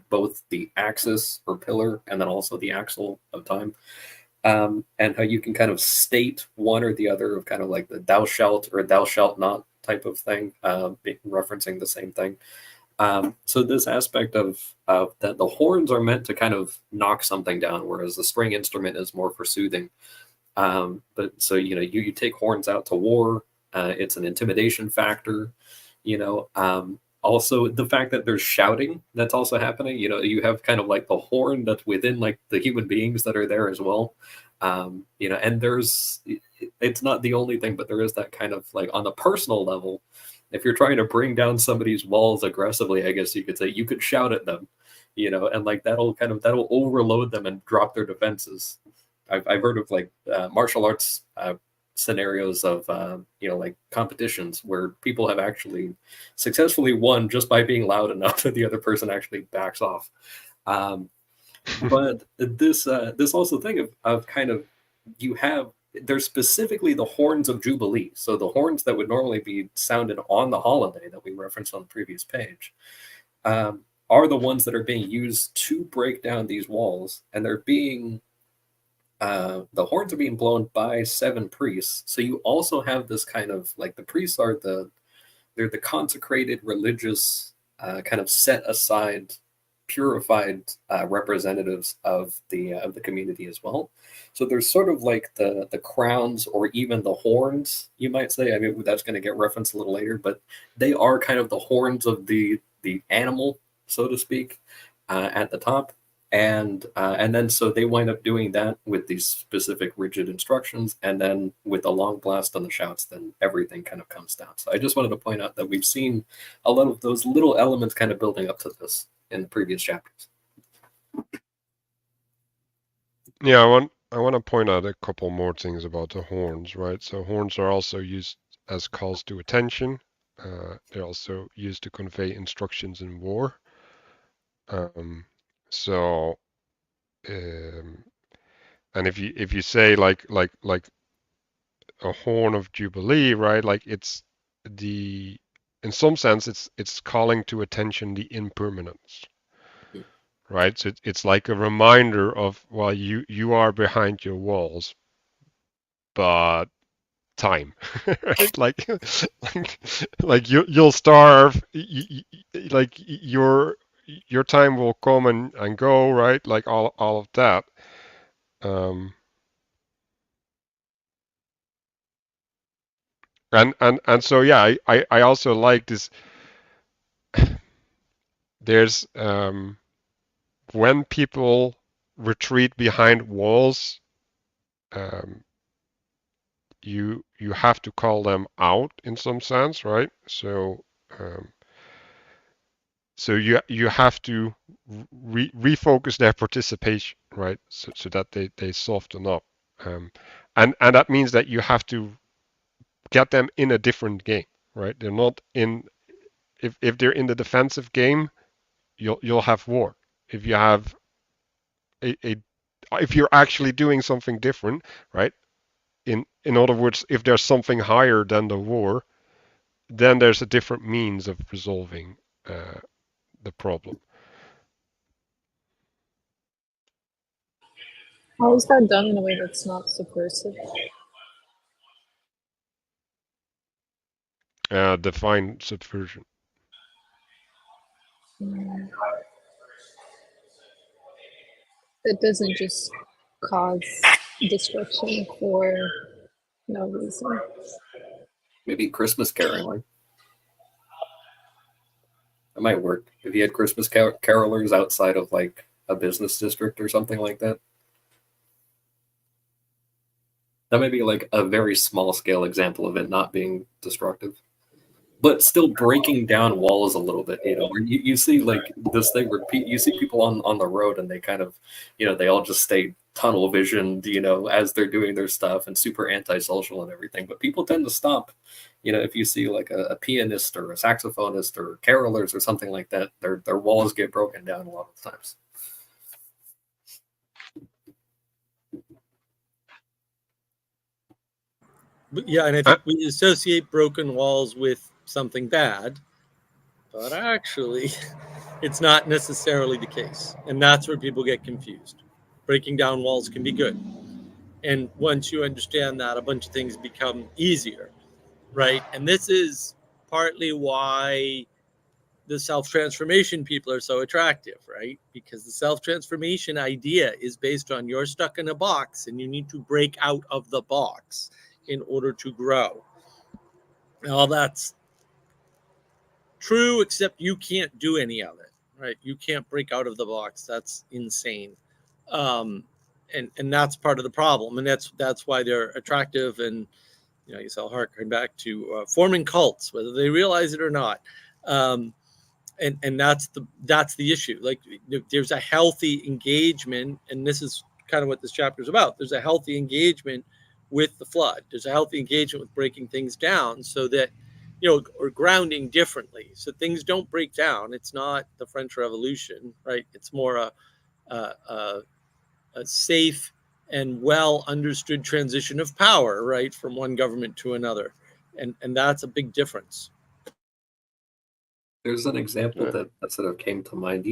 both the axis or pillar and then also the axle of time. And how you can kind of state one or the other of kind of like the thou shalt or thou shalt not type of thing, referencing the same thing. So this aspect of that the horns are meant to kind of knock something down, whereas the string instrument is more for soothing. But so, you know, you take horns out to war, it's an intimidation factor, you know. Also the fact that there's shouting that's also happening, you know, you have kind of like the horn that's within like the human beings that are there as well. You know, and it's not the only thing, but there is that kind of like on the personal level, if you're trying to bring down somebody's walls aggressively, I guess you could say, you could shout at them, you know, and like that'll overload them and drop their defenses. I've heard of like martial arts scenarios of you know, like competitions where people have actually successfully won just by being loud enough that the other person actually backs off. But this also thing of kind of, you have, there's specifically the horns of Jubilee. So the horns that would normally be sounded on the holiday that we referenced on the previous page are the ones that are being used to break down these walls, and they're being the horns are being blown by 7 priests. So you also have this kind of like, the priests are they're the consecrated religious kind of set aside, purified representatives of the community as well. So there's sort of like the crowns or even the horns, you might say. I mean, that's going to get referenced a little later, but they are kind of the horns of the animal, so to speak, at the top. And then so they wind up doing that with these specific rigid instructions, and then with the long blast on the shouts, then everything kind of comes down. So I just wanted to point out that we've seen a lot of those little elements kind of building up to this in the previous chapters. Yeah, I want to point out a couple more things about the horns, right? So horns are also used as calls to attention. They're also used to convey instructions in war. So, and if you say like a horn of Jubilee, right? Like it's in some sense it's calling to attention the impermanence, right? So it's like a reminder of, well, you are behind your walls, but time, right? Like you'll starve. Like your time will come and go, right? Like all of that. Um, and so yeah, I also like this. There's when people retreat behind walls, um, you have to call them out in some sense, right? Um, so you have to refocus their participation, right? So that they soften up, and that means that you have to get them in a different game, right? They're not in. If they're in the defensive game, you'll have war. If you have a if you're actually doing something different, right? In other words, if there's something higher than the war, then there's a different means of resolving the problem. How is that done in a way that's not subversive? Define subversion. It doesn't just cause destruction for no reason. Maybe Christmas caroling. That might work. If you had Christmas carolers outside of like a business district or something like that. That may be like a very small scale example of it not being destructive, but still breaking down walls a little bit. Where you see like this thing where you see people on the road and they kind of, they all just stay tunnel visioned, as they're doing their stuff and super antisocial and everything. But people tend to stop, if you see like a pianist or a saxophonist or carolers or something like that, their walls get broken down a lot of times. Yeah, and I think we associate broken walls with something bad, but actually, it's not necessarily the case. And that's where people get confused. Breaking down walls can be good. And once you understand that, a bunch of things become easier, right? And this is partly why the self-transformation people are so attractive, right? Because the self-transformation idea is based on you're stuck in a box and you need to break out of the box in order to grow. All that's true, except you can't do any of it, right? You can't break out of the box. That's insane. And that's part of the problem. And that's why they're attractive. And, you saw harken back to forming cults, whether they realize it or not. And that's the issue. Like there's a healthy engagement, and this is kind of what this chapter is about. There's a healthy engagement with the flood. There's a healthy engagement with breaking things down so that, or grounding differently. So things don't break down. It's not the French Revolution, right? It's more a safe and well understood transition of power, right, from one government to another. And that's a big difference. There's an example that sort of came to mind.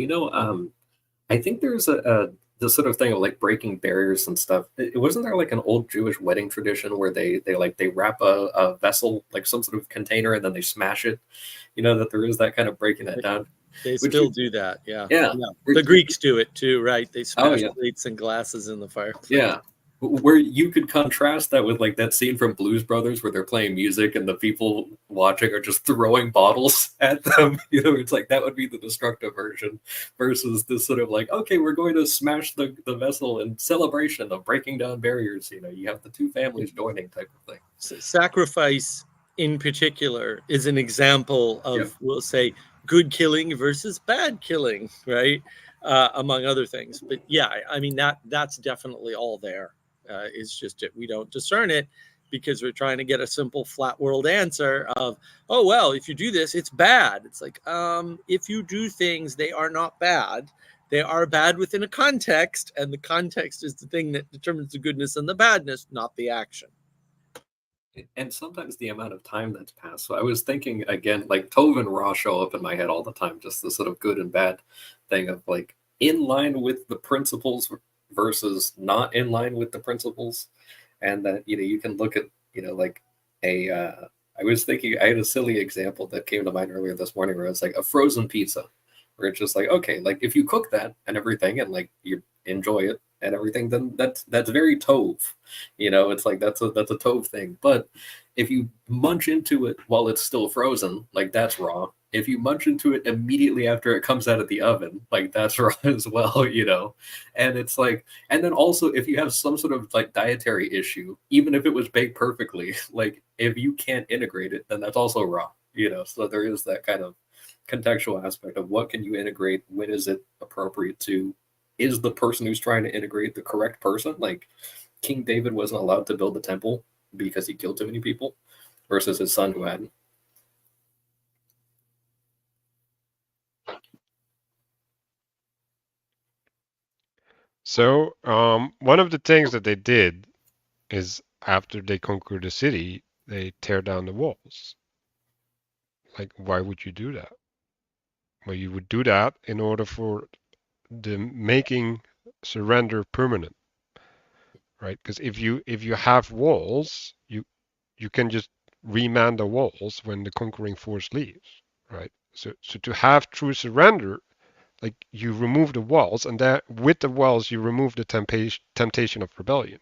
I think there's the sort of thing of like breaking barriers and stuff. It wasn't there like an old Jewish wedding tradition where they wrap a vessel, like some sort of container, and then they smash it. That there is that kind of breaking that down. They still do that, yeah. Yeah. The Greeks do it too, right? They smash plates and glasses in the fireplace. Yeah. Where you could contrast that with like that scene from Blues Brothers where they're playing music and the people watching are just throwing bottles at them. It's like that would be the destructive version versus this sort of like, okay, we're going to smash the vessel in celebration of breaking down barriers. You have the two families joining type of thing. Sacrifice in particular is an example of, we'll say, good killing versus bad killing, right? Among other things. But yeah, I mean, that's definitely all there. It's just that we don't discern it because we're trying to get a simple flat world answer of, oh, well, if you do this, it's bad. It's like, if you do things, they are not bad. They are bad within a context, and the context is the thing that determines the goodness and the badness, not the action. And sometimes the amount of time that's passed. So I was thinking again, like Tove and Ra show up in my head all the time, just the sort of good and bad thing of like in line with the principles versus not in line with the principles. and that you can look at like a I was thinking, I had a silly example that came to mind earlier this morning where it's like a frozen pizza, where it's just like, okay, like if you cook that and everything and like you enjoy it and everything, then that's very tove. It's like that's a tove thing. But if you munch into it while it's still frozen, like that's raw. If you munch into it immediately after it comes out of the oven, like that's raw as well. And it's like, and then also if you have some sort of like dietary issue, even if it was baked perfectly, like if you can't integrate it, then that's also raw. So there is that kind of contextual aspect of what can you integrate, when is it appropriate to, is the person who's trying to integrate the correct person? Like King David wasn't allowed to build the temple because he killed too many people, versus his son who hadn't. So one of the things that they did is after they conquer the city, they tear down the walls. Like, why would you do that? Well, you would do that in order for the making surrender permanent, right? Because if you have walls, you can just remand the walls when the conquering force leaves, right? So to have true surrender, like you remove the walls, and that with the walls you remove the temptation of rebellion.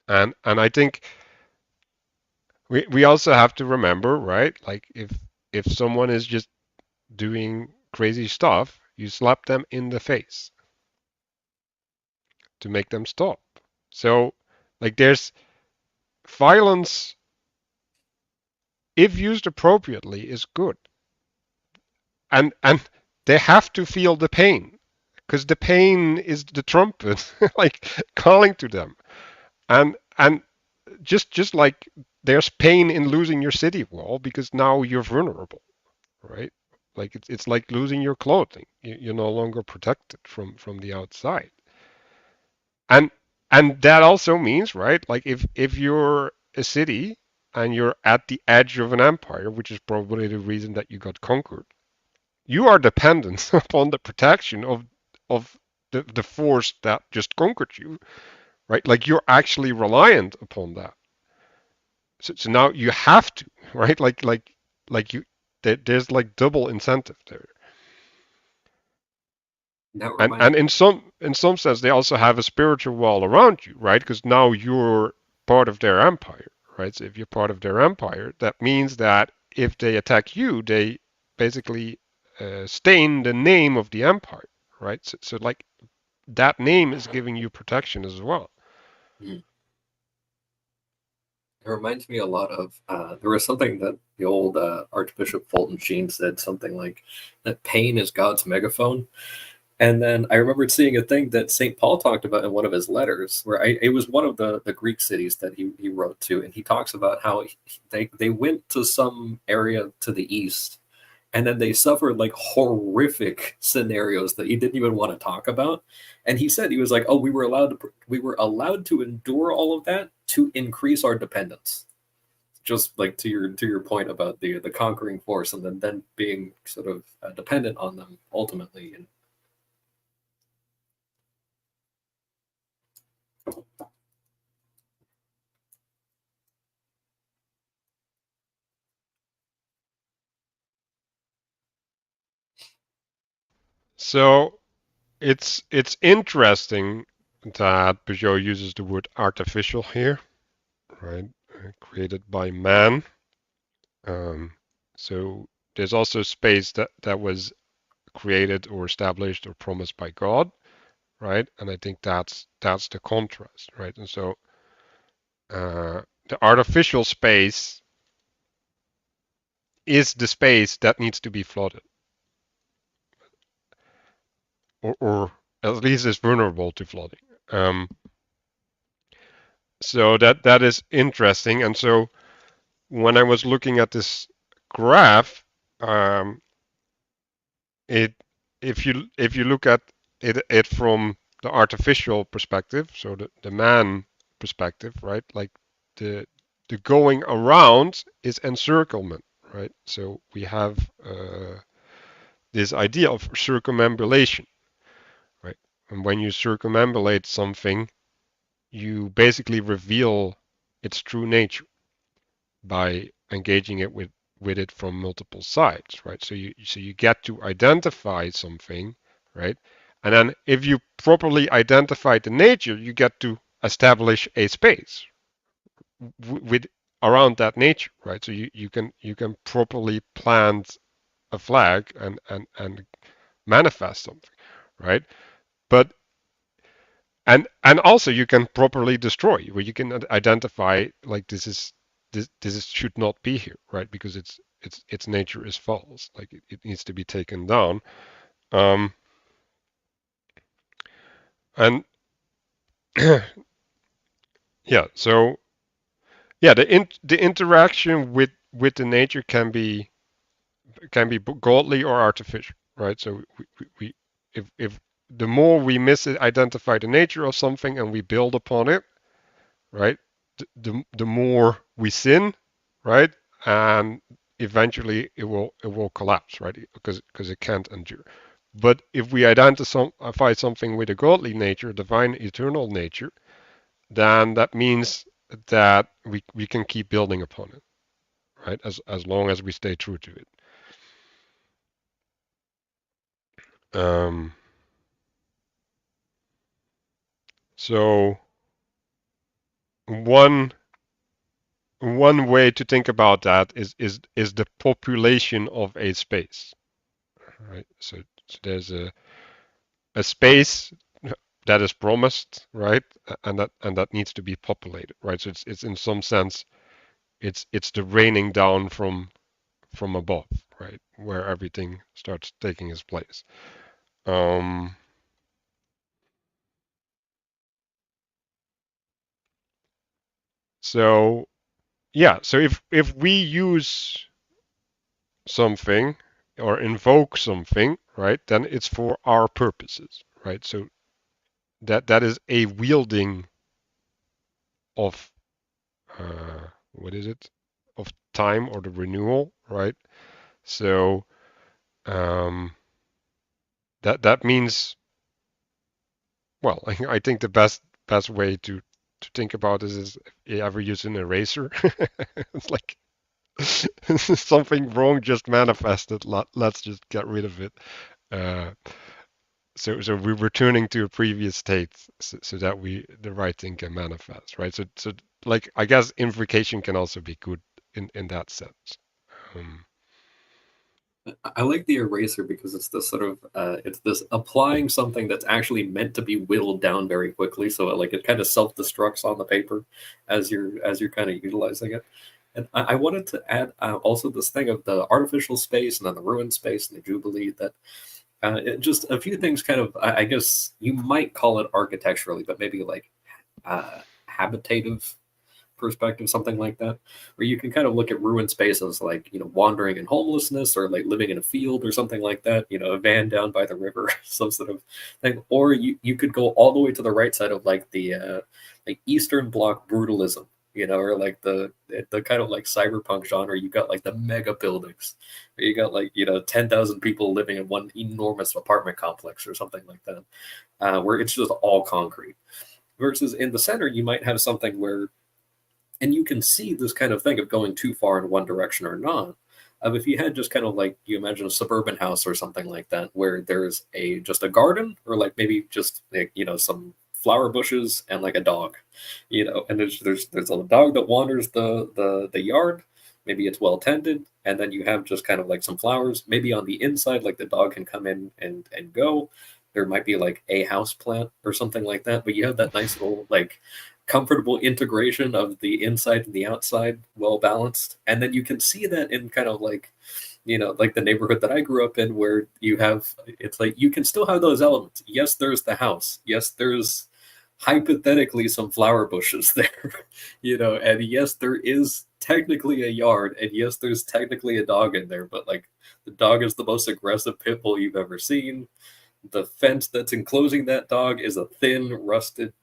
And I think we also have to remember, right? Like if someone is just doing crazy stuff, you slap them in the face to make them stop. So like there's violence, if used appropriately, is good. And they have to feel the pain, because the pain is the trumpet like calling to them. And just like there's pain in losing your city wall because now you're vulnerable, right? Like it's like losing your clothing. You're no longer protected from the outside. And and that also means, right? Like if you're a city and you're at the edge of an empire, which is probably the reason that you got conquered, you are dependent upon the protection of the force that just conquered you, right? Like you're actually reliant upon that. So now you have to, right? Like you there's like double incentive there. That And reminds in some sense they also have a spiritual wall around you, right? Because now you're part of their empire, right? So if you're part of their empire, that means that if they attack you, they basically stain the name of the empire, right? So like that name is giving you protection as well. it reminds me a lot of there was something that the old Archbishop Fulton Sheen said, something like that pain is God's megaphone. And then I remembered seeing a thing that St. Paul talked about in one of his letters, where it was one of the Greek cities that he wrote to, and he talks about how they went to some area to the east, and then they suffered like horrific scenarios that he didn't even want to talk about. And he said, he was like, "Oh, we were allowed to endure all of that to increase our dependence." Just like to your point about the conquering force, and then being sort of dependent on them ultimately. And So it's interesting that Pageau uses the word artificial here, right? Created by man. So there's also space that was created or established or promised by God, right? And I think that's the contrast, right? And so the artificial space is the space that needs to be flooded, or at least is vulnerable to flooding. So that is interesting. And so when I was looking at this graph, um, it if you look at it from the artificial perspective, so the man perspective, right? Like the the going around is encirclement, right? So we have this idea of circumambulation, And when you circumambulate something, you basically reveal its true nature by engaging it with it from multiple sides, right? So you get to identify something, right? And then if you properly identify the nature, you get to establish a space with around that nature, right? So you can properly plant a flag and manifest something, right? But and also you can properly destroy, where you can identify like this is should not be here, right? Because its nature is false, like it needs to be taken down. Um, and yeah, so yeah, the interaction with the nature can be godly or artificial, right? So we if the more we misidentify the nature of something and we build upon it, right? The more we sin, right? And eventually it will collapse, right? Because it can't endure. But if we identify something with a godly nature, divine eternal nature, then that means that we can keep building upon it, right? As long as we stay true to it. Um, so one one way to think about that is the population of a space, right? So there's a space that is promised, right? And that needs to be populated, right? So it's in some sense it's the raining down from above, right? Where everything starts taking its place. Um, so yeah, so if we use something or invoke something, right, then it's for our purposes, right? So that is a wielding of what is it? Of time or the renewal, right? So um, that means, well, I think the best way to think about this is if you ever use an eraser. It's like something wrong just manifested. Let's just get rid of it. Uh, so we're returning to a previous state so that the right thing can manifest, right? So like I guess invocation can also be good in that sense. Um, I like the eraser because it's this sort of it's this applying something that's actually meant to be whittled down very quickly, so it kind of self destructs on the paper as you're kind of utilizing it. And I wanted to add also this thing of the artificial space and then the ruined space and the jubilee that just a few things kind of I guess you might call it architecturally, but maybe like habitative perspective, something like that, where you can kind of look at ruined spaces like, wandering in homelessness or like living in a field or something like that, a van down by the river, some sort of thing. Or you could go all the way to the right side of like the like Eastern Bloc brutalism, or like the kind of like cyberpunk genre. You got like the mega buildings, where you got like 10,000 people living in one enormous apartment complex or something like that, where it's just all concrete. Versus in the center, you might have something where, and you can see this kind of thing of going too far in one direction or not. If you had just kind of like, you imagine a suburban house or something like that, where there's just a garden or like maybe just like, some flower bushes and like a dog, and there's a dog that wanders the yard. Maybe it's well tended, and then you have just kind of like some flowers. Maybe on the inside, like the dog can come in and go. There might be like a house plant or something like that, but you have that nice little like comfortable integration of the inside and the outside, well balanced. And then you can see that in kind of like, like the neighborhood that I grew up in, where it's like you can still have those elements. Yes, there's the house. Yes, there's hypothetically some flower bushes there, and yes, there is technically a yard, and yes, there's technically a dog in there, but like the dog is the most aggressive pit bull you've ever seen. The fence that's enclosing that dog is a thin, rusted,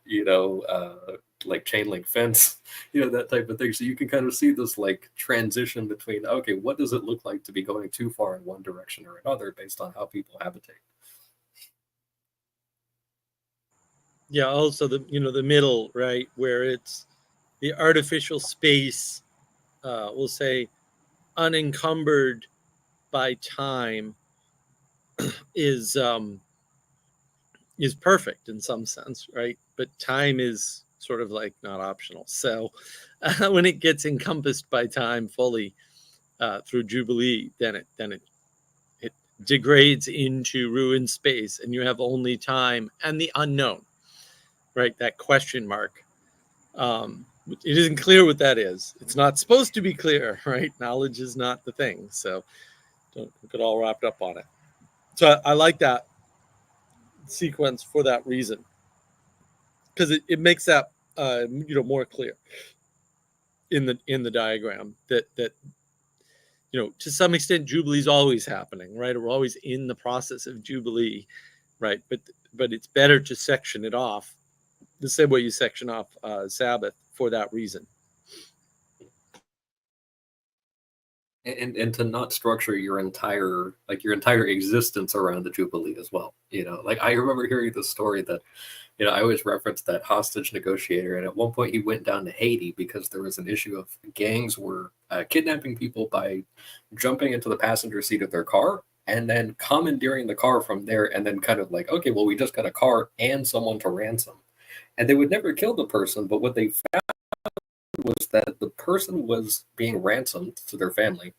like chain link fence, that type of thing. So you can kind of see this like transition between, okay, what does it look like to be going too far in one direction or another based on how people habitate? Yeah, also the middle, right, where it's the artificial space, we'll say unencumbered by time, is perfect in some sense, right? But time is sort of like not optional. So when it gets encompassed by time fully through Jubilee, then it degrades into ruined space, and you have only time and the unknown, right? That question mark. It isn't clear what that is. It's not supposed to be clear, right? Knowledge is not the thing. So don't get all wrapped up on it. So I like that sequence for that reason, because it makes that more clear in the diagram that to some extent Jubilee is always happening, right? We're always in the process of Jubilee, right? But it's better to section it off the same way you section off Sabbath for that reason. And to not structure your entire existence around the Jubilee as well. Like I remember hearing the story that, I always reference that hostage negotiator, and at one point he went down to Haiti because there was an issue of gangs were kidnapping people by jumping into the passenger seat of their car and then commandeering the car from there, and then kind of like, okay, well, we just got a car and someone to ransom. And they would never kill the person, but what they found was that the person was being ransomed to their family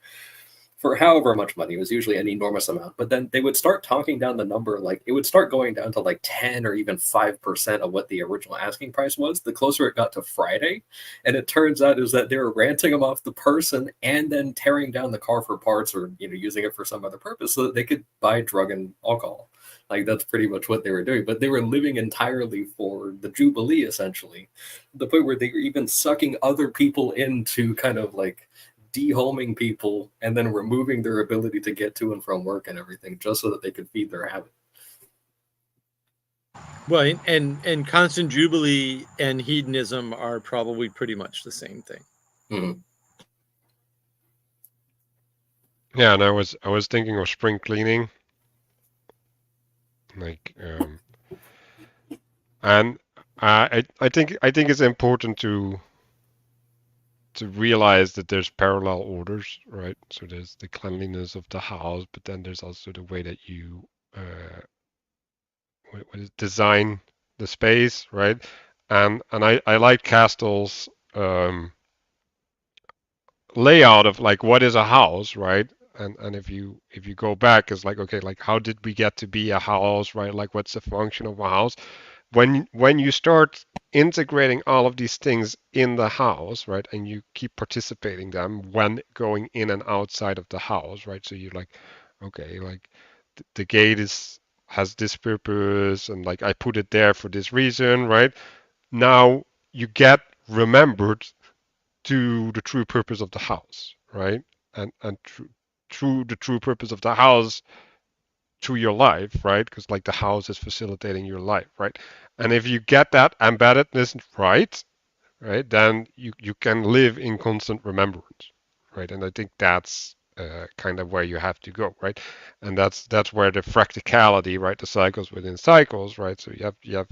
for however much money. It was usually an enormous amount, but then they would start talking down the number. Like it would start going down to like 10 or even 5% of what the original asking price was the closer it got to Friday. And it turns out is that they were ranting them off the person and then tearing down the car for parts, or using it for some other purpose so that they could buy drug and alcohol. Like that's pretty much what they were doing, but they were living entirely for the Jubilee, essentially, the point where they were even sucking other people into kind of like dehoming people and then removing their ability to get to and from work and everything just so that they could feed their habit. Well, and constant Jubilee and hedonism are probably pretty much the same thing. Mm-hmm. Yeah, and I was thinking of spring cleaning, like, and I think it's important to realize that there's parallel orders, right? So there's the cleanliness of the house, but then there's also the way that you design the space, right? And I like Castle's layout of like what is a house, right? And if you go back, it's like, okay, like how did we get to be a house, right? Like what's the function of a house? When you start integrating all of these things in the house, right, and you keep participating them when going in and outside of the house, right? So you're like, okay, like the gate has this purpose, and like I put it there for this reason, right? Now you get remembered to the true purpose of the house, right? And through the true purpose of the house to your life, right? Because like the house is facilitating your life, right? And if you get that embeddedness right, then you can live in constant remembrance, right? And I think that's kind of where you have to go, right? And that's where the fractality, right? The cycles within cycles, right? So you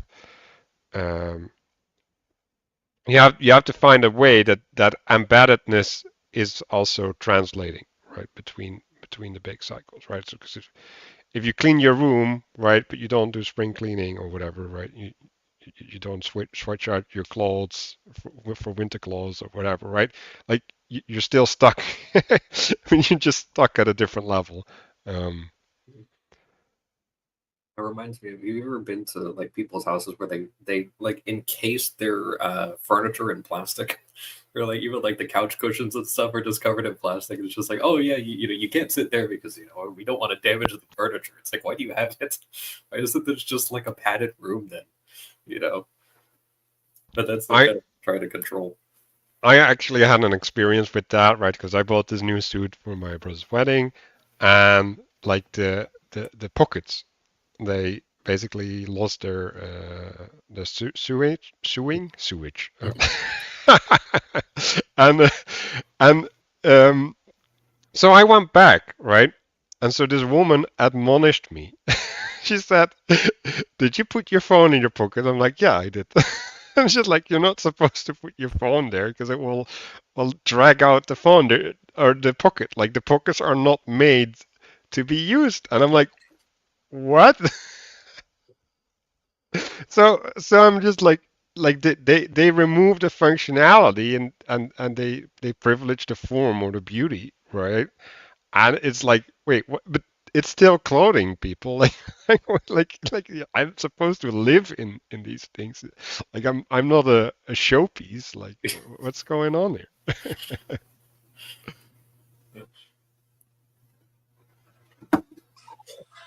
have to find a way that embeddedness is also translating, right, between the big cycles, right? So because if you clean your room, right, but you don't do spring cleaning or whatever, right, you don't switch out your clothes for winter clothes or whatever, right? Like you're still stuck. You're just stuck at a different level. It reminds me of, have you ever been to like people's houses where they like encase their furniture in plastic? Or like even like the couch cushions and stuff are just covered in plastic. It's just like, oh yeah, you can't sit there because we don't want to damage the furniture. It's like, why do you have it? Why isn't this just like a padded room then? But that's the kind of try to control. I actually had an experience with that, right? Because I bought this new suit for my brother's wedding, and like the pockets, they basically lost their sewage, and so I went back, right? And so this woman admonished me she said, "Did you put your phone in your pocket?" I'm like, "Yeah, I did." And she's like, "You're not supposed to put your phone there because it will drag out the phone there, or the pocket. Like the pockets are not made to be used." And I'm like, "What?" So I'm just like they remove the functionality and they privilege the form or the beauty, right? And it's like, wait, what? But it's still clothing, people. Like yeah, I'm supposed to live in these things. Like I'm not a showpiece. Like what's going on here?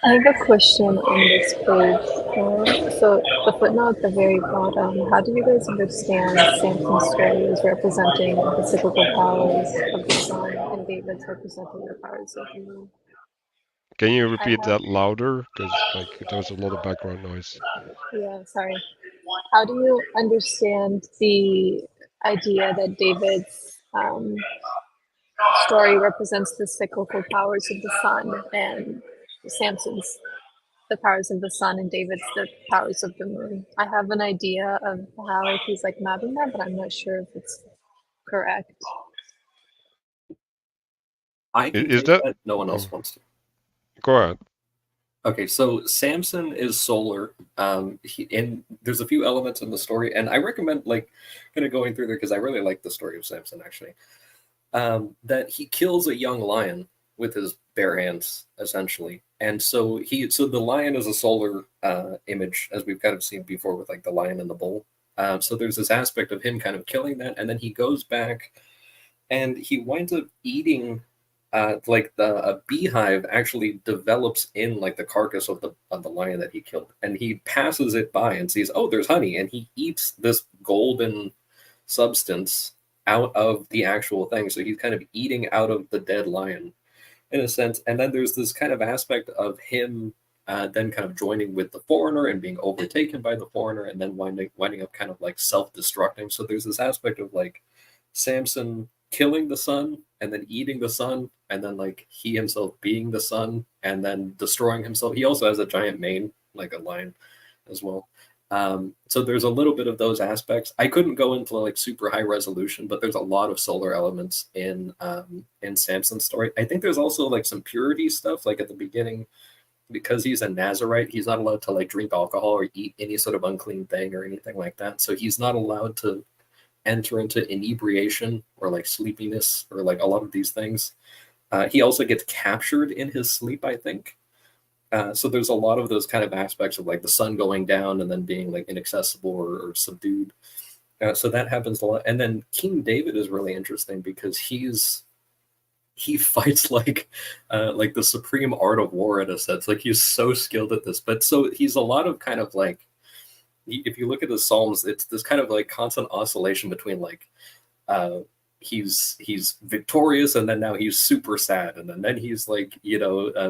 I have a question on this page. So the footnote at the very bottom, how do you guys understand Samson's story as representing the cyclical powers of the sun and David's representing the powers of the moon? Can you I repeat have, that louder? Because like there was a lot of background noise. yeah, sorry. How do you understand the idea that David's story represents the cyclical powers of the sun and Samson's the powers of the sun and David's the powers of the moon? I have an idea of how he's like mapping that, but I'm not sure if it's correct. I can Is take that? that. No one Oh, else wants to. go ahead. Okay, so Samson is solar. And there's a few elements in the story, and I recommend like kind of going through there because I really like the story of Samson actually. That he kills a young lion with his bare hands, essentially, and so the lion is a solar image, as we've kind of seen before with like the lion and the bull. So there's this aspect of him kind of killing that, and then he goes back and he winds up eating like a beehive actually develops in like the carcass of the lion that he killed, and he passes it by and sees, oh, there's honey, and he eats this golden substance out of the actual thing. So he's kind of eating out of the dead lion in a sense. And then there's this kind of aspect of him then kind of joining with the foreigner and being overtaken by the foreigner, and then winding up kind of like self-destructing. So there's this aspect of like Samson killing the sun and then eating the sun, and then like he himself being the sun and then destroying himself. He also has a giant mane like a lion as well. So there's a little bit of those aspects. I couldn't go into like super high resolution, but there's a lot of solar elements in Samson's story. I think there's also like some purity stuff, like at the beginning, because he's a Nazarite, he's not allowed to like drink alcohol or eat any sort of unclean thing or anything like that. So he's not allowed to enter into inebriation or like sleepiness or like a lot of these things. He also gets captured in his sleep, I think. So there's a lot of those kind of aspects of like the sun going down and then being like inaccessible or subdued. So that happens a lot. And then King David is really interesting because he fights like the supreme art of war in a sense. Like he's so skilled at this, but so he's a lot of kind of like, if you look at the Psalms, it's this kind of like constant oscillation between like he's victorious and then now he's super sad, and then he's like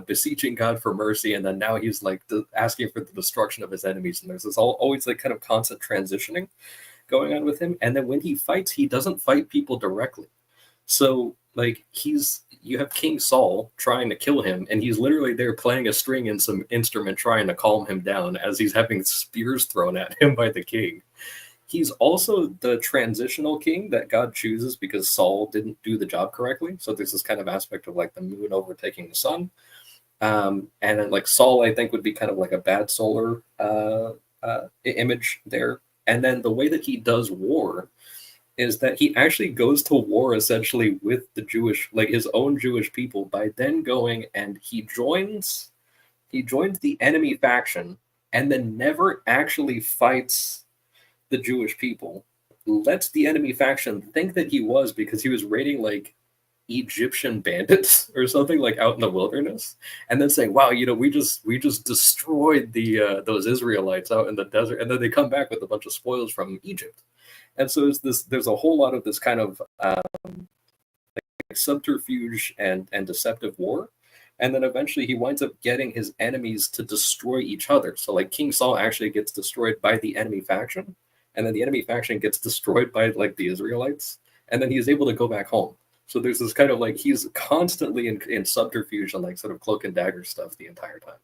beseeching God for mercy, and then now he's like asking for the destruction of his enemies, and there's this always like kind of constant transitioning going on with him. And then when he fights, he doesn't fight people directly. So like you have King Saul trying to kill him, and he's literally there playing a string and some instrument trying to calm him down as he's having spears thrown at him by the king. He's also the transitional king that God chooses because Saul didn't do the job correctly. So there's this kind of aspect of like the moon overtaking the sun. And then like Saul, I think, would be kind of like a bad solar image there. And then the way that he does war is that he actually goes to war essentially with the Jewish, like his own Jewish people, by then going and he joins the enemy faction and then never actually fights the Jewish people, lets the enemy faction think that he was, because he was raiding like Egyptian bandits or something like out in the wilderness, and then saying, wow, we just destroyed the those Israelites out in the desert, and then they come back with a bunch of spoils from Egypt. And so there's a whole lot of this kind of subterfuge and deceptive war. And then eventually he winds up getting his enemies to destroy each other. So like King Saul actually gets destroyed by the enemy faction, and then the enemy faction gets destroyed by like the Israelites, and then he's able to go back home. So there's this kind of like he's constantly in subterfuge and like sort of cloak and dagger stuff the entire time.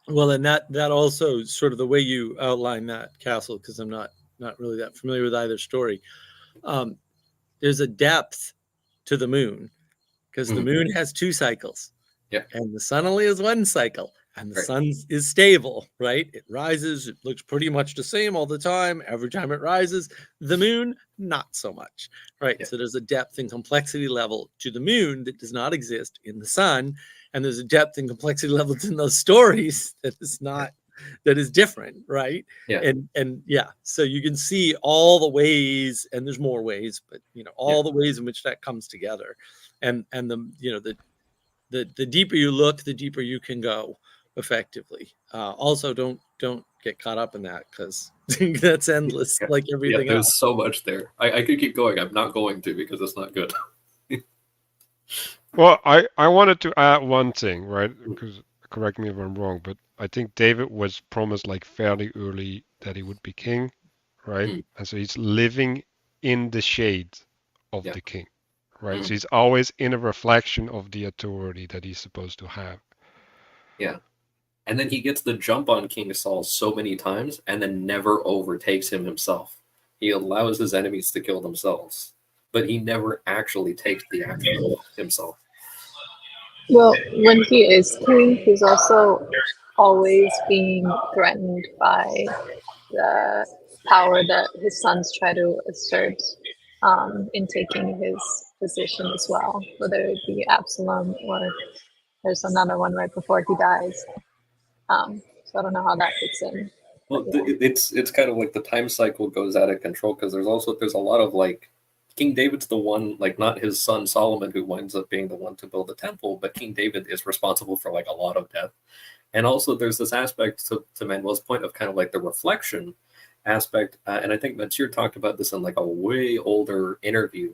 Well, and that also sort of the way you outline that, Castle, because I'm not really that familiar with either story. There's a depth to the moon because the moon has 2 cycles. Yeah. And the sun only has 1 cycle. And the Right. sun is stable, right? It rises. It looks pretty much the same all the time. Every time it rises, the moon, not so much, right? Yeah. So there's a depth and complexity level to the moon that does not exist in the sun. And there's a depth and complexity levels in those stories that is not, that is different, right? Yeah. And yeah, so you can see all the ways, and there's more ways, but all the ways in which that comes together. And the deeper you look, the deeper you can go effectively. Also, don't get caught up in that because that's endless, like everything there's else. so much there. I could keep going. I'm not going to because it's not good. Well, I wanted to add one thing, right? Because correct me if I'm wrong, but I think David was promised like fairly early that he would be king, right? And so he's living in the shade of the king, right? So he's always in a reflection of the authority that he's supposed to have. Yeah. And then he gets the jump on King Saul so many times and then never overtakes him himself. He allows his enemies to kill themselves, but he never actually takes the action himself. Well, when he is king, he's also always being threatened by the power that his sons try to assert in taking his position as well, whether it be Absalom or there's another one right before he dies. So I don't know how that fits in. Well, it's kind of like the time cycle goes out of control because there's a lot of like King David's the one, like not his son Solomon who winds up being the one to build the temple, but King David is responsible for like a lot of death. And also there's this aspect to Manuel's point of kind of like the reflection aspect. And I think Matthieu talked about this in like a way older interview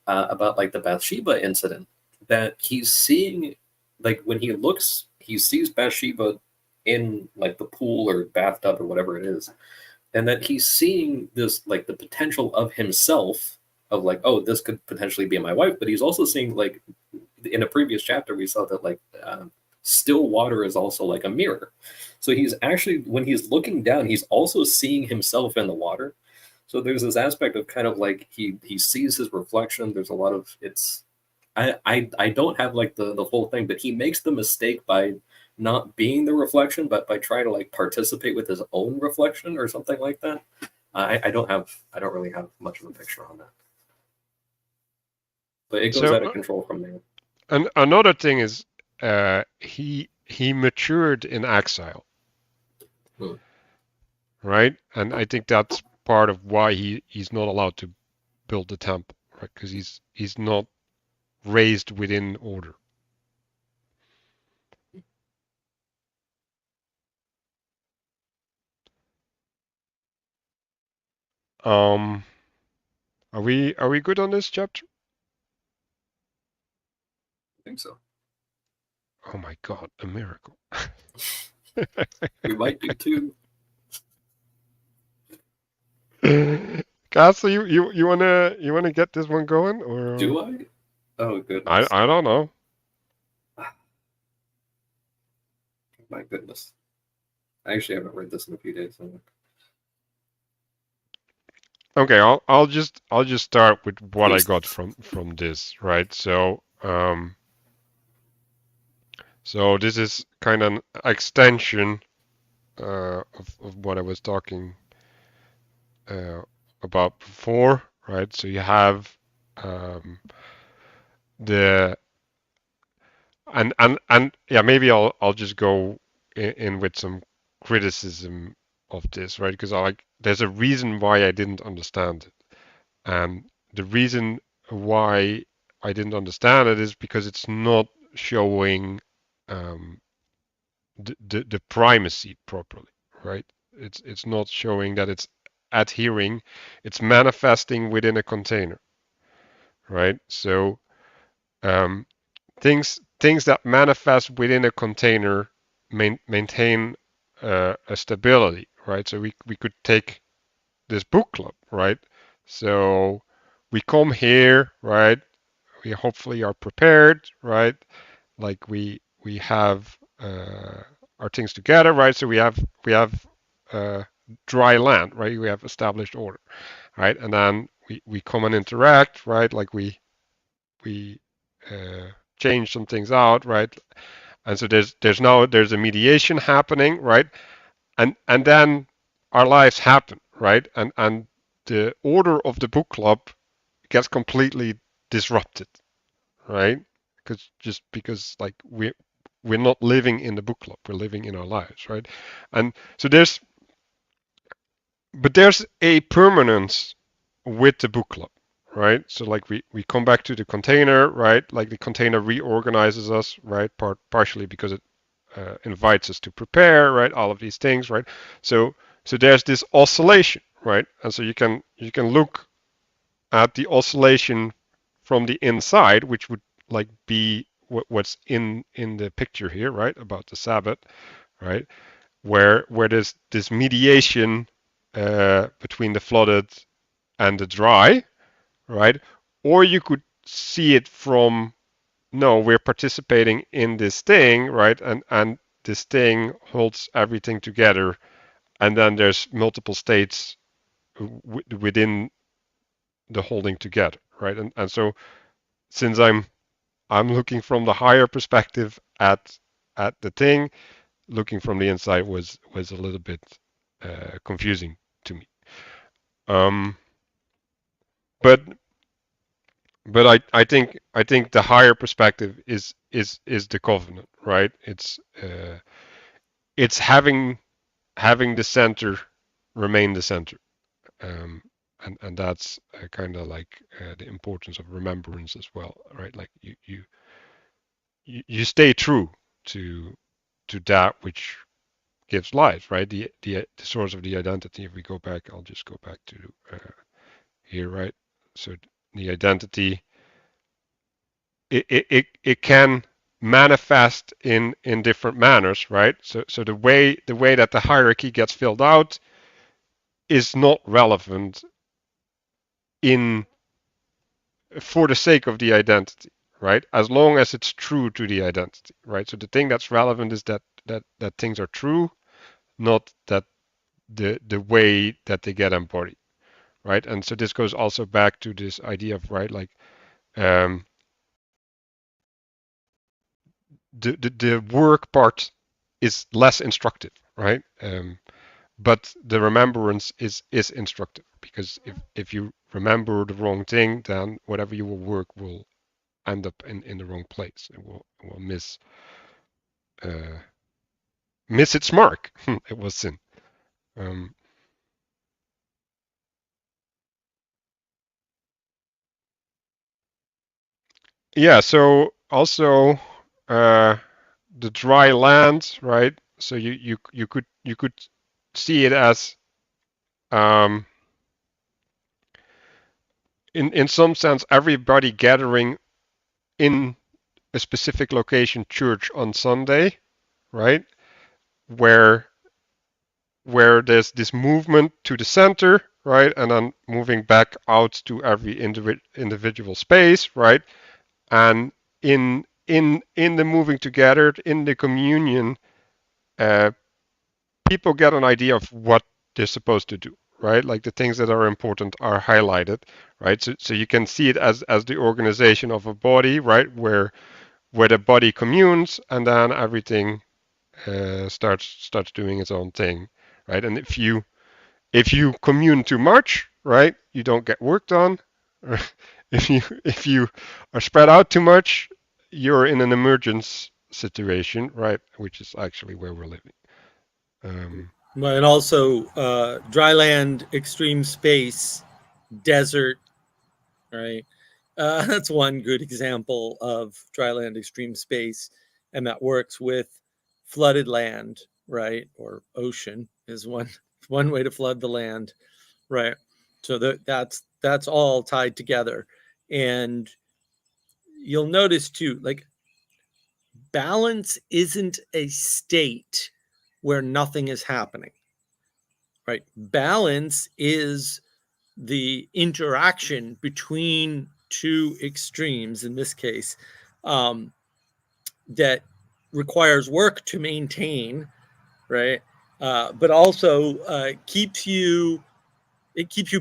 about like the Bathsheba incident, that he's seeing, like when he looks, he sees Bathsheba in like the pool or bathtub or whatever it is, and that he's seeing this like the potential of himself of like, oh, this could potentially be my wife, but he's also seeing like in a previous chapter we saw that like still water is also like a mirror. So he's actually, when he's looking down, he's also seeing himself in the water. So there's this aspect of kind of like he sees his reflection. There's a lot of I don't have like the whole thing, but he makes the mistake by not being the reflection, but by trying to like participate with his own reflection or something like that. I don't really have much of a picture on that. But it goes out of control from there. And another thing is he matured in exile. Right? And I think that's part of why he's not allowed to build the temple, right? Because he's not raised within order. Are we good on this chapter? I think so. Oh my God, a miracle. We might be too. Castle, you wanna get this one going, or do I? Oh goodness. I don't know. My goodness. I actually haven't read this in a few days. So. Okay, I'll just start with what I got from this, right? So so this is kind of an extension of what I was talking about before, right? So you have the and yeah, maybe I'll just go in with some criticism of this, right? Because there's a reason why I didn't understand it, and the reason why I didn't understand it is because it's not showing the primacy properly, right? It's not showing that it's adhering, it's manifesting within a container, right? So things that manifest within a container maintain a stability, right? So we could take this book club, right? So we come here, right? We hopefully are prepared, right? Like we have our things together, right? So we have dry land, right? We have established order, right? And then we come and interact, right? Like we change some things out, right? And so there's a mediation happening, right? And then our lives happen, right? And the order of the book club gets completely disrupted, right? Because like we're not living in the book club, we're living in our lives, right? And so there's a permanence with the book club, right? So like we come back to the container, right? Like the container reorganizes us, right? Partially because it invites us to prepare, right? All of these things, right? So there's this oscillation, right? And so you can look at the oscillation from the inside, which would like be what's in the picture here, right? About the Sabbath, right? Where there's this mediation between the flooded and the dry, right? Or you could see it from, no, we're participating in this thing, right? And this thing holds everything together, and then there's multiple states within the holding together, right? And so since I'm looking from the higher perspective at the thing, looking from the inside was a little bit confusing to me. But I think the higher perspective is the covenant, right? It's having the center remain the center, and that's kind of like the importance of remembrance as well, right? Like you stay true to that which gives life, right? The source of the identity. If we go back, I'll just go back to here, right? So the identity, it can manifest in different manners, right? So the way that the hierarchy gets filled out is not relevant in for the sake of the identity, right? As long as it's true to the identity, right? So the thing that's relevant is that things are true, not that the way that they get embodied, right? And so this goes also back to this idea of, right, like the work part is less instructive, right? But the remembrance is instructive, because if you remember the wrong thing, then whatever you will work will end up in the wrong place. It will miss its mark. It was sin. Yeah. So also the dry land, right? So you could see it as in some sense everybody gathering in a specific location, church on Sunday, right? Where there's this movement to the center, right? And then moving back out to every individual space, right? And in the moving together, in the communion, uh, people get an idea of what they're supposed to do, right? Like the things that are important are highlighted, right? So you can see it as the organization of a body, right? Where the body communes, and then everything starts doing its own thing, right? And if you commune too much, right, you don't get work done. If you are spread out too much, you're in an emergence situation, right? Which is actually where we're living. Well, and also dry land, extreme space, desert, right? That's one good example of dry land, extreme space, and that works with flooded land, right? Or ocean is one way to flood the land, right? So that's all tied together, and you'll notice too, like balance isn't a state where nothing is happening, right? Balance is the interaction between two extremes, in this case, that requires work to maintain, right? But also keeps you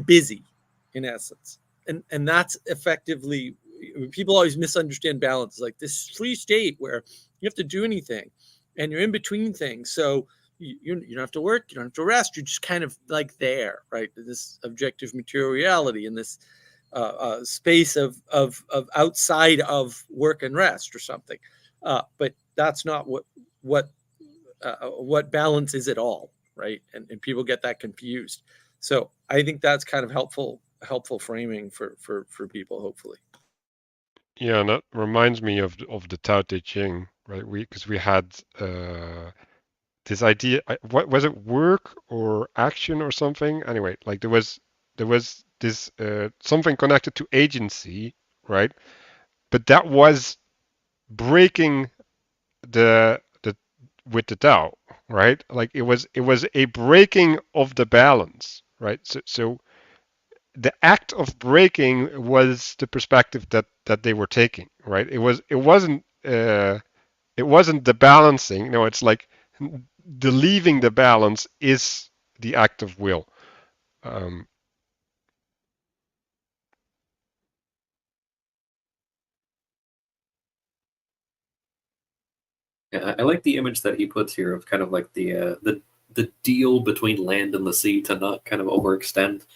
busy, in essence, and that's effectively, people always misunderstand balance. Like this free state where you have to do anything, and you're in between things, so you don't have to work, you don't have to rest, you're just kind of like there, right? This objective material reality in this space of outside of work and rest or something. But that's not what balance is at all, right? And people get that confused. So I think that's kind of helpful framing for people, hopefully. Yeah, and that reminds me of the Tao Te Ching, right? Because we had this idea. What was it? Work or action or something? Anyway, like there was this something connected to agency, right? But that was breaking the with the Tao, right? Like it was a breaking of the balance, right? So the act of breaking was the perspective that they were taking, right? It wasn't the balancing. No, it's like the leaving the balance is the act of will. Um, Yeah, I like the image that he puts here of kind of like the deal between land and the sea to not kind of overextend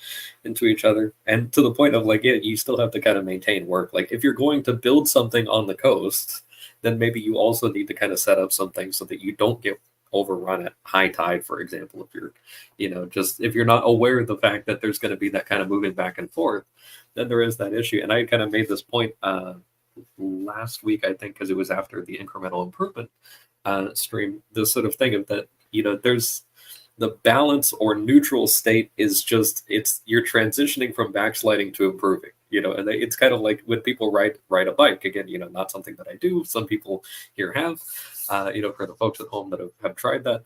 into each other, and to the point of like, yeah, you still have to kind of maintain work. Like if you're going to build something on the coast, then maybe you also need to kind of set up something so that you don't get overrun at high tide, for example. If you're, just if you're not aware of the fact that there's going to be that kind of moving back and forth, then there is that issue. And I kind of made this point last week, I think, because it was after the incremental improvement stream, this sort of thing of that, there's the balance or neutral state is just, you're transitioning from backsliding to improving, and it's kind of like when people ride a bike. Again, not something that I do. Some people here have, for the folks at home that have tried that.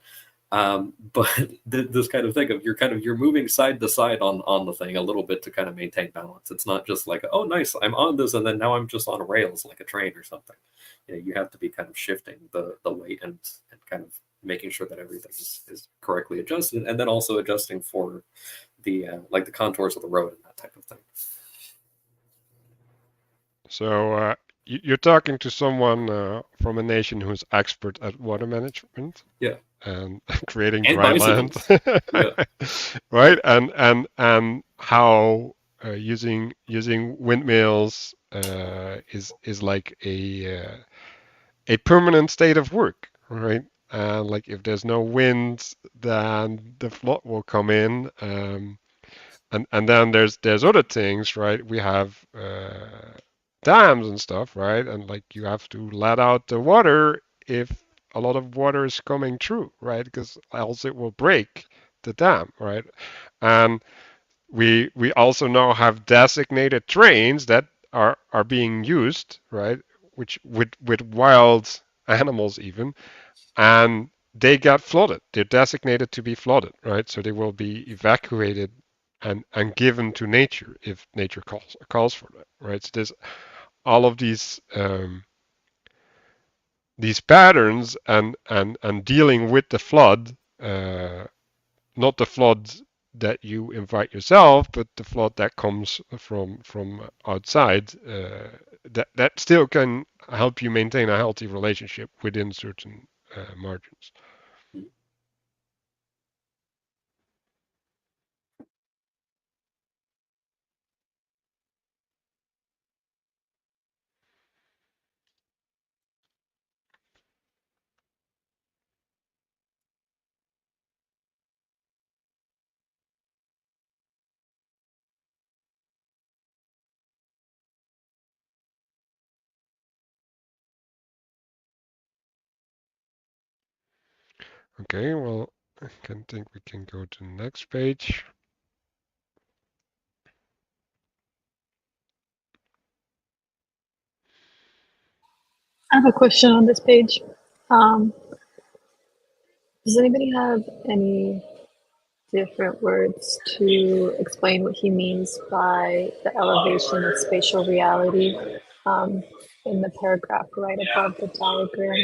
But this kind of thing of you're moving side to side on the thing a little bit to kind of maintain balance. It's not just like, oh nice, I'm on this and then now I'm just on rails like a train or something. You have to be kind of shifting the weight and kind of making sure that everything is correctly adjusted, and then also adjusting for the like the contours of the road and that type of thing. so you're talking to someone from a nation who's expert at water management. Yeah. And creating and dry land, yeah. Right? And how using windmills is like a permanent state of work, right? And like if there's no wind, then the flood will come in. And then there's other things, right? We have dams and stuff, right? And like you have to let out the water if a lot of water is coming through, right? Because else it will break the dam, right? And we also now have designated trains that are being used, right? Which with wild animals even, and they got flooded. They're designated to be flooded, right? So they will be evacuated and given to nature if nature calls for that, right? So there's all of these patterns and dealing with the flood, not the flood that you invite yourself, but the flood that comes from outside. That still can help you maintain a healthy relationship within certain margins. Okay, well, I can think we can go to the next page. I have a question on this page. Does anybody have any different words to explain what he means by the elevation of spatial reality in the paragraph right above the diagram?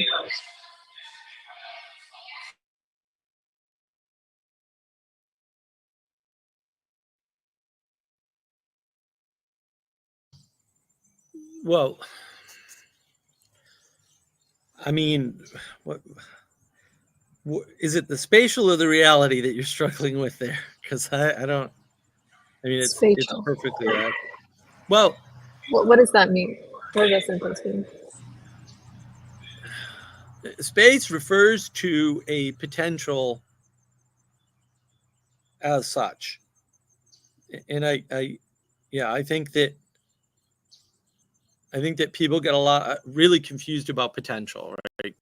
Well, I mean, what is it, the spatial or the reality that you're struggling with there? Because I don't. I mean, it's Spatial. perfectly logical. Well, What does that mean? What does that sentence mean? space refers to a potential as such, and I think that people get a lot really confused about potential, right?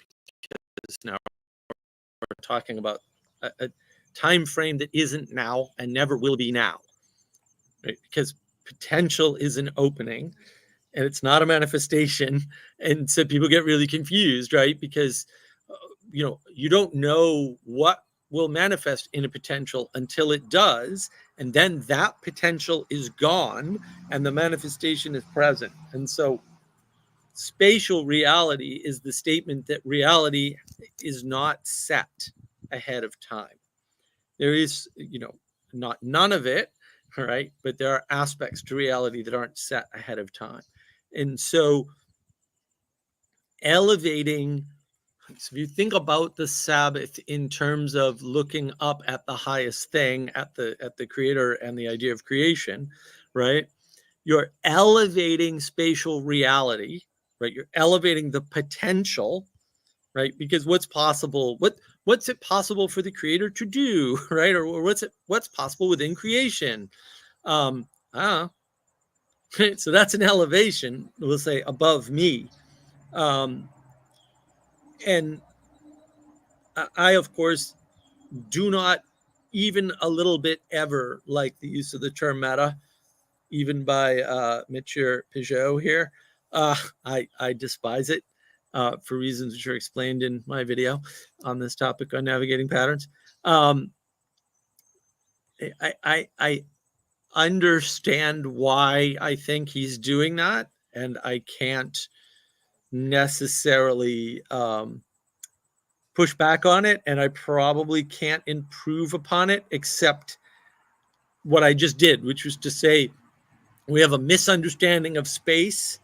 Because now we're talking about a time frame that isn't now and never will be now, right? Because potential is an opening and it's not a manifestation, and so people get really confused, right? Because you don't know what will manifest in a potential until it does, and then that potential is gone and the manifestation is present. And so spatial reality is the statement that reality is not set ahead of time. There is, not none of it, all right, but there are aspects to reality that aren't set ahead of time. And so elevating, so if you think about the Sabbath in terms of looking up at the highest thing, at the creator and the idea of creation, right? You're elevating spatial reality, right? You're elevating the potential, right? Because what's possible, what's it possible for the creator to do, right? Or what's possible within creation? I don't know. So that's an elevation, we'll say, above me. And I, of course, do not even a little bit ever like the use of the term meta, even by Matthieu Pageau here. I despise it for reasons which are explained in my video on this topic on navigating patterns. I understand why I think he's doing that, and I can't necessarily push back on it, and I probably can't improve upon it except what I just did, which was to say we have a misunderstanding of space.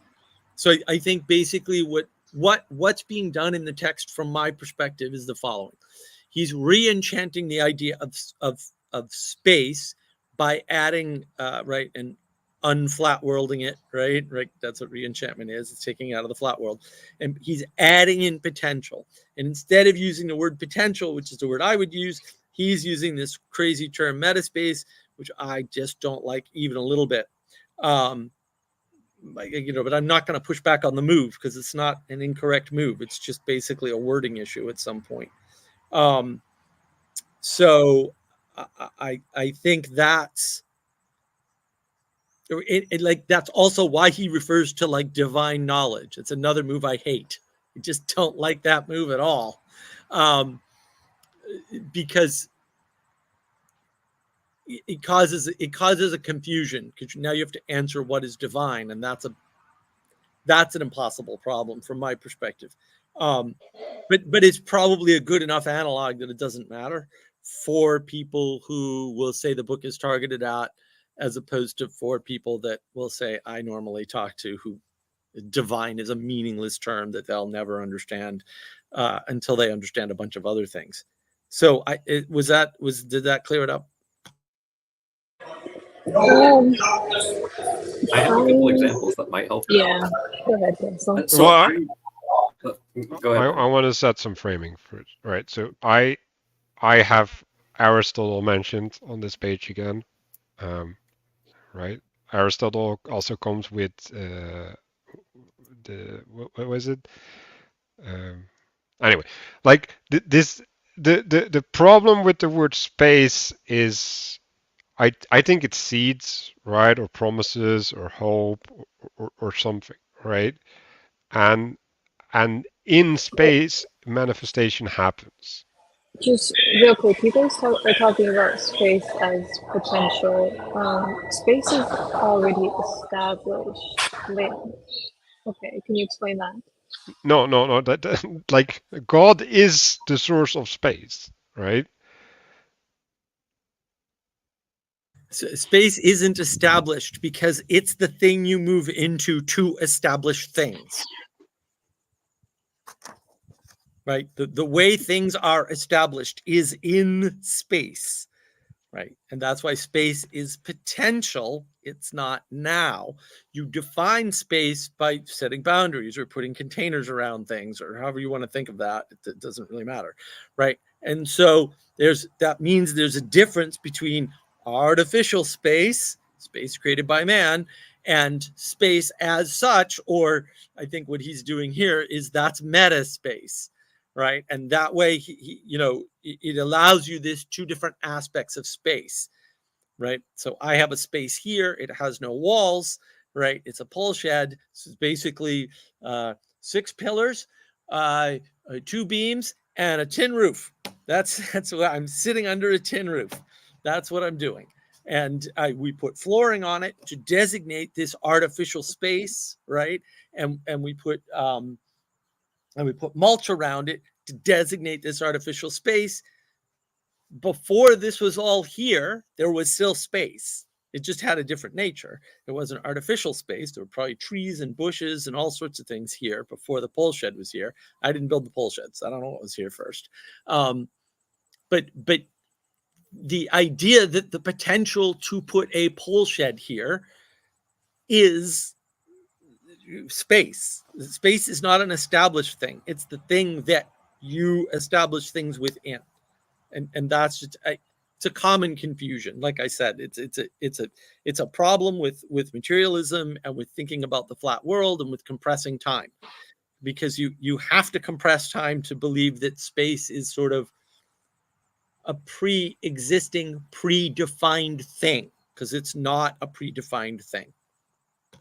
So I think basically what's being done in the text from my perspective is the following. He's re-enchanting the idea of space by adding right, and unflat worlding it, right? That's what re-enchantment is. It's taking out of the flat world, and he's adding in potential. And instead of using the word potential, which is the word I would use, he's using this crazy term metaspace, which I just don't like even a little bit. But I'm not going to push back on the move because it's not an incorrect move. It's just basically a wording issue at some point. So I think that's that's also why he refers to like divine knowledge. It's another move I hate. I just don't like that move at all, because it causes a confusion, because now you have to answer what is divine, and that's an impossible problem from my perspective. But it's probably a good enough analog that it doesn't matter for people who will say the book is targeted at, as opposed to for people that will say I normally talk to, who divine is a meaningless term that they'll never understand until they understand a bunch of other things. So did that clear it up? I have a couple examples that might help. Yeah, go ahead, Russell. So go ahead. I want to set some framing for it, right? So I have Aristotle mentioned on this page again, right? Aristotle also comes with what was it? Anyway, like the problem with the word space is I think it seeds, right, or promises, or hope, or something, right? And in space, manifestation happens. Just real quick, you guys are talking about space as potential. Space is already established land. Okay, can you explain that? No. That like God is the source of space, right? Space isn't established because it's the thing you move into to establish things. Right? The way things are established is in space. Right? And that's why space is potential. It's not now. You define space by setting boundaries or putting containers around things, or however you want to think of that. It doesn't really matter. Right? And so that means there's a difference between artificial space, space created by man, and space as such, or I think what he's doing here is that's meta space. Right. And that way, it allows you this two different aspects of space. Right. So I have a space here. It has no walls. Right. It's a pole shed. So it's basically 6 pillars, 2 beams, and a tin roof. That's what I'm sitting under, a tin roof. That's what I'm doing. And we put flooring on it to designate this artificial space. Right. And we put mulch around it to designate this artificial space. Before this was all here, there was still space. It just had a different nature. It was an artificial space. There were probably trees and bushes and all sorts of things here before the pole shed was here. I didn't build the pole sheds. I don't know what was here first. But the idea that the potential to put a pole shed here is space. Space is not an established thing. It's the thing that you establish things within, and that's just it's a common confusion. Like I said, it's a problem with materialism and with thinking about the flat world and with compressing time, because you have to compress time to believe that space is sort of a pre-existing, predefined thing, because it's not a predefined thing.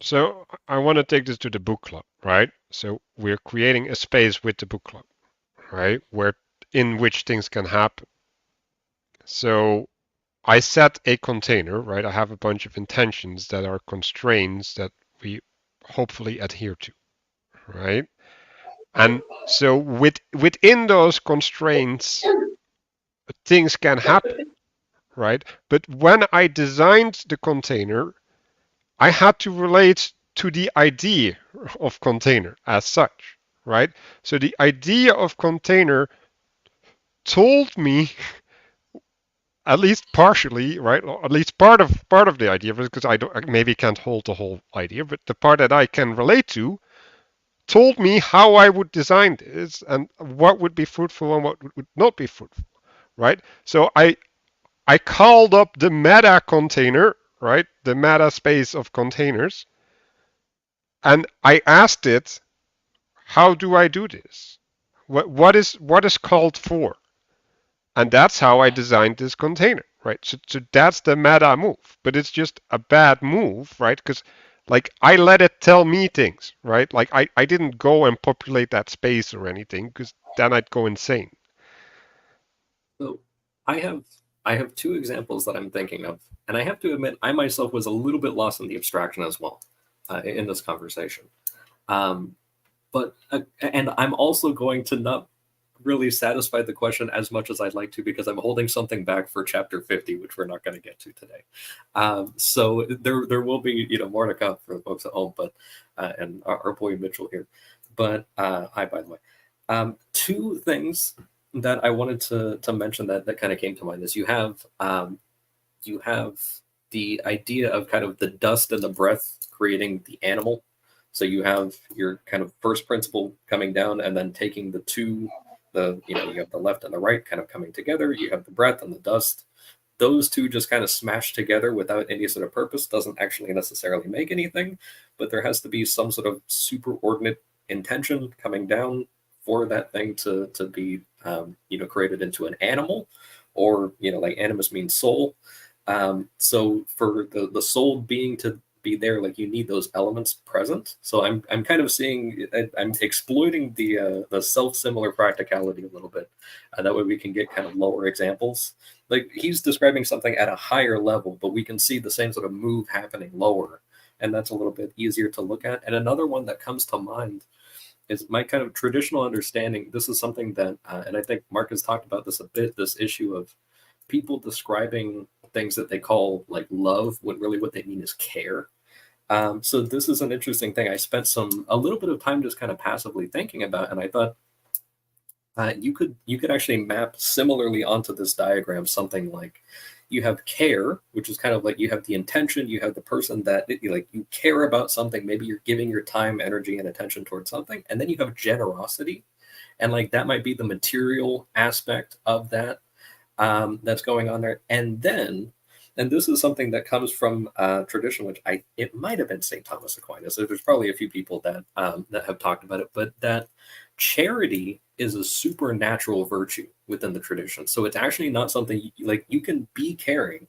So I want to take this to the book club, right? So we're creating a space with the book club, right? In which things can happen. So I set a container, right? I have a bunch of intentions that are constraints that we hopefully adhere to, right? And so within those constraints, things can happen, right? But when I designed the container, I had to relate to the idea of container as such, right? So the idea of container told me, at least partially, right? Or at least part of the idea, because I maybe can't hold the whole idea, but the part that I can relate to told me how I would design this and what would be fruitful and what would not be fruitful, right? So I called up the meta container, right? The meta space of containers. And I asked it, how do I do this? What is called for? And that's how I designed this container, right? So that's the meta move, but it's just a bad move, right? Because like I let it tell me things, right? Like I didn't go and populate that space or anything, because then I'd go insane. So I have 2 examples that I'm thinking of, and I have to admit I myself was a little bit lost in the abstraction as well in this conversation. But I'm also going to not really satisfy the question as much as I'd like to, because I'm holding something back for chapter 50, which we're not going to get to today. So there will be more to come for the folks at home, but and our boy Mitchell here. But hi, by the way. 2 things that I wanted to mention that kind of came to mind is you have the idea of kind of the dust and the breath creating the animal. So you have your kind of first principle coming down, and then taking the 2, you have the left and the right kind of coming together. You have the breath and the dust. Those 2 just kind of smashed together without any sort of purpose doesn't actually necessarily make anything, but there has to be some sort of superordinate intention coming down for that thing to be created into an animal, or like animus means soul. So for the soul being to be there, like you need those elements present. So I'm kind of seeing, I'm exploiting the self-similar practicality a little bit. That way we can get kind of lower examples. Like he's describing something at a higher level, but we can see the same sort of move happening lower, and that's a little bit easier to look at. And another one that comes to mind is my kind of traditional understanding. This is something that, and I think Mark has talked about this a bit, this issue of people describing things that they call like love, when really what they mean is care. So this is an interesting thing. I spent a little bit of time just kind of passively thinking about, and I thought you could actually map similarly onto this diagram something like you have care, which is kind of like you have the intention, you have the person that you care about something, maybe you're giving your time, energy, and attention towards something, and then you have generosity, and like that might be the material aspect of that that's going on there, and this is something that comes from tradition, which it might have been St. Thomas Aquinas. So there's probably a few people that have talked about it, but that charity is a supernatural virtue within the tradition. So it's actually not something like you can be caring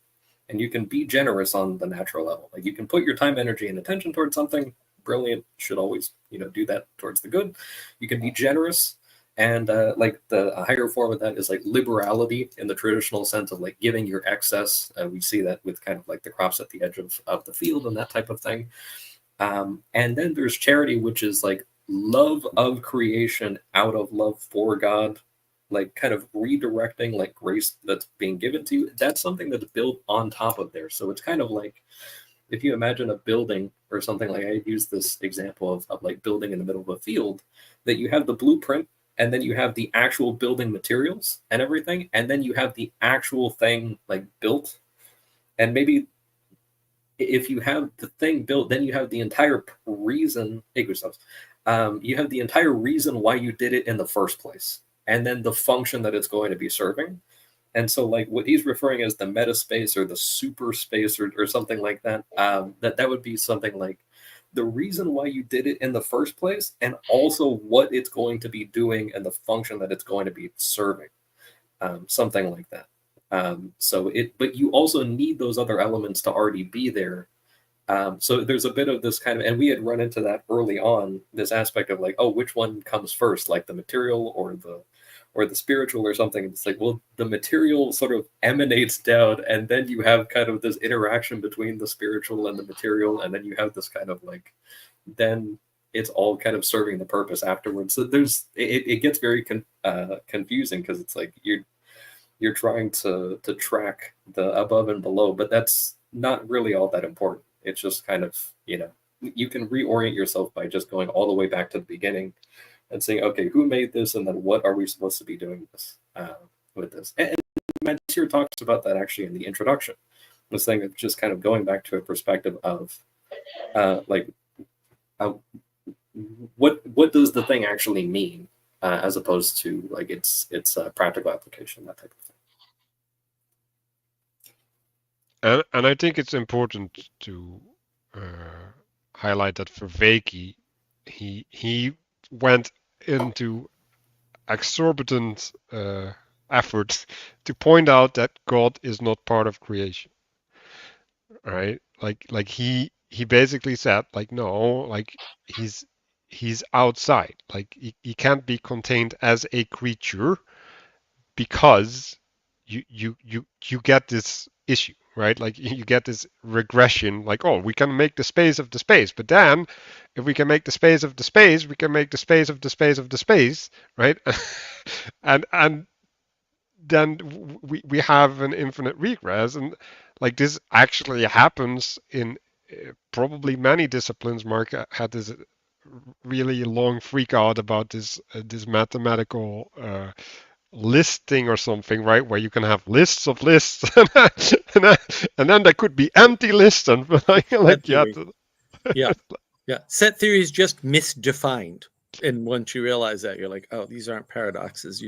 and you can be generous on the natural level. Like you can put your time, energy, and attention towards something. Brilliant. Should always, do that towards the good. You can be generous. And like a higher form of that is like liberality in the traditional sense of like giving your excess. We see that with kind of like the crops at the edge of the field and that type of thing. And then there's charity, which is like love of creation out of love for God, like kind of redirecting like grace that's being given to you. That's something that's built on top of there. So it's kind of like if you imagine a building or something, like I use this example of like building in the middle of a field, that you have the blueprint, and then you have the actual building materials and everything, and then you have the actual thing like built. And maybe if you have the thing built, then you have the entire reason, you have the entire reason why you did it in the first place, and then the function that it's going to be serving. And so like what he's referring as the meta space or the super space or something like that, that would be something like the reason why you did it in the first place, and also what it's going to be doing and the function that it's going to be serving, something like that. But you also need those other elements to already be there. So there's a bit of this kind of, and we had run into that early on, this aspect of like, oh, which one comes first, like the material or the spiritual or something. It's like, well, the material sort of emanates down, and then you have kind of this interaction between the spiritual and the material, and then you have this kind of like, then it's all kind of serving the purpose afterwards. So it gets very confusing, because it's like you're trying to track the above and below, but that's not really all that important. It's just kind of, you can reorient yourself by just going all the way back to the beginning and saying, okay, who made this, and then what are we supposed to be doing with this? And Matthieu talks about that actually in the introduction, this thing of just kind of going back to a perspective of what does the thing actually mean, as opposed to like its practical application, that type of thing. And I think it's important to highlight that for Veki, he went into exorbitant efforts to point out that God is not part of creation, right? Like he basically said, like, no, like he's outside, like he can't be contained as a creature, because you get this issue, right? Like you get this regression, like, oh, we can make the space of the space, but then if we can make the space of the space, we can make the space of the space of the space, right? and then we have an infinite regress, and like this actually happens in probably many disciplines. Mark had this really long freak out about this mathematical listing or something, right? Where you can have lists of lists, and then there could be empty lists, and like yeah. Set theory is just misdefined, and once you realize that, you're like, oh, these aren't paradoxes.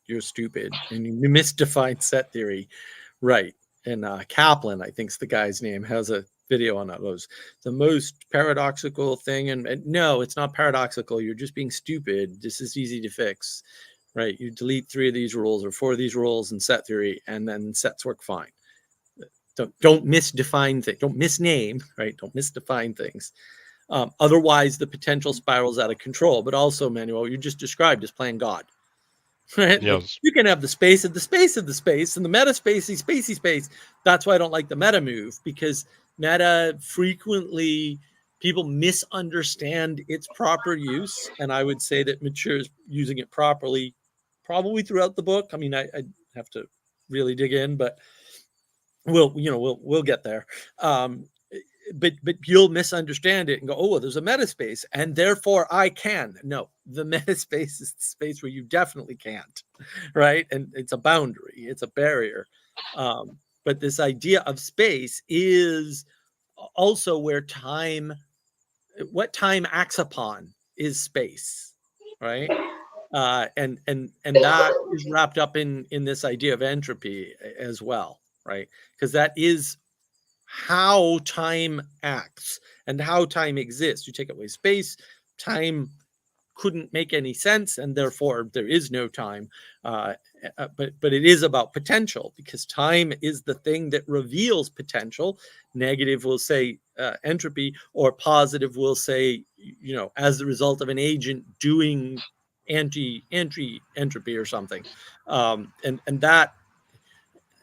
You're stupid, and you misdefined set theory, right? And Kaplan, I think's the guy's name, has a video on that. Was the most paradoxical thing, and no, it's not paradoxical. You're just being stupid. This is easy to fix. Right, you delete 3 of these rules or 4 of these rules in set theory, and then sets work fine. Don't misdefine things. Don't misname. Right, don't misdefine things. Otherwise, the potential spirals out of control. But also, Manuel, you just described as playing God. Right? Yes. Like, you can have the space of the space of the space and the meta spacey space. That's why I don't like the meta move, because meta frequently people misunderstand its proper use, and I would say that Matthieu is using it properly probably throughout the book. I mean, I have to really dig in, but we'll get there. But you'll misunderstand it and go, oh, well, there's a metaspace and therefore I can. No, the metaspace is the space where you definitely can't, right? And it's a boundary, it's a barrier. But this idea of space is also where what time acts upon is space, right? And that is wrapped up in this idea of entropy as well, right? Because that is how time acts and how time exists. You take away space, time couldn't make any sense, and therefore there is no time. But it is about potential, because time is the thing that reveals potential. Negative will say entropy, or positive will say, as the result of an agent doing entropy or something. And that,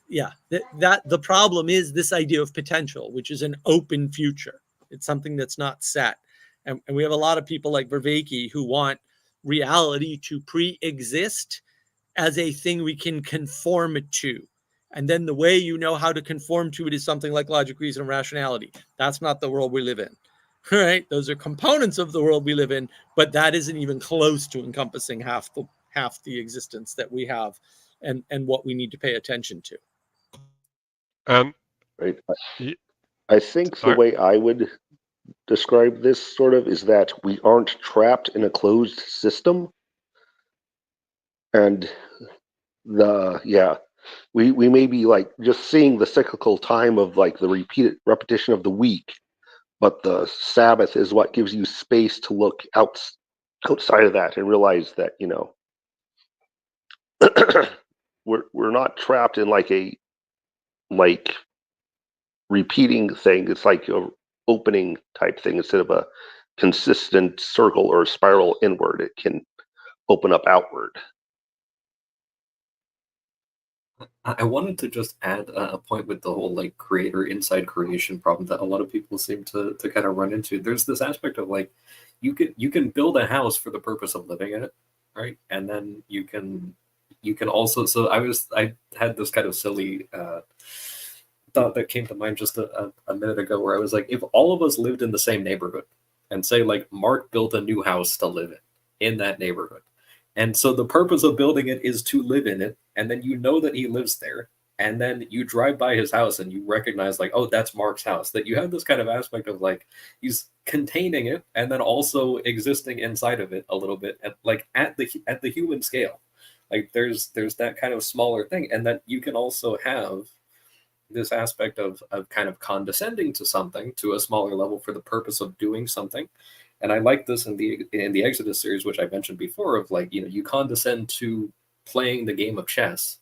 yeah, that the problem is this idea of potential, which is an open future. It's something that's not set. And we have a lot of people like Vervaeke who want reality to pre-exist as a thing we can conform to. And then the way you know how to conform to it is something like logic, reason, and rationality. That's not the world we live in, right? Those are components of the world we live in, but that isn't even close to encompassing half the existence that we have and what we need to pay attention to. Right. y- I think the sorry. way I would describe this sort of is that we aren't trapped in a closed system, and we may be like just seeing the cyclical time of like the repetition of the week, but the Sabbath is what gives you space to look outside of that and realize that we're not trapped in like a repeating thing. It's like a opening type thing instead of a consistent circle or spiral inward. It can open up outward. I wanted to just add a point with the whole like creator inside creation problem that a lot of people seem to kind of run into. There's this aspect of like you can build a house for the purpose of living in it, right? And then you can also, so I had this kind of silly thought that came to mind just a minute ago, where I was like, if all of us lived in the same neighborhood, and say like Mark built a new house to live in that neighborhood, and so the purpose of building it is to live in it, and then you know that he lives there, and then you drive by his house and you recognize like, oh, that's Mark's house. That you have this kind of aspect of like he's containing it and then also existing inside of it a little bit, at the human scale. Like there's that kind of smaller thing, and that you can also have this aspect of kind of condescending to something to a smaller level for the purpose of doing something. And I like this in the Exodus series, which I mentioned before, of like, you condescend to playing the game of chess.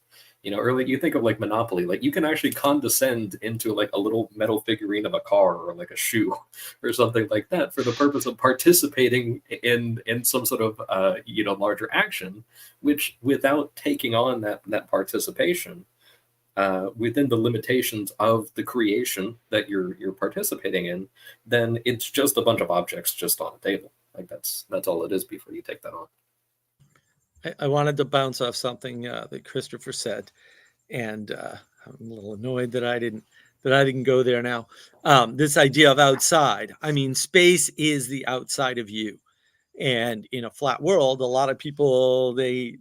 Or like you think of like Monopoly, like you can actually condescend into like a little metal figurine of a car or like a shoe or something like that for the purpose of participating in some sort of larger action, which without taking on that participation within the limitations of the creation that you're participating in, then it's just a bunch of objects just on a table. Like that's all it is before you take that on. I wanted to bounce off something that Christopher said, and I'm a little annoyed that I didn't go there now. This idea of outside. I mean, space is the outside of you, and in a flat world, a lot of people they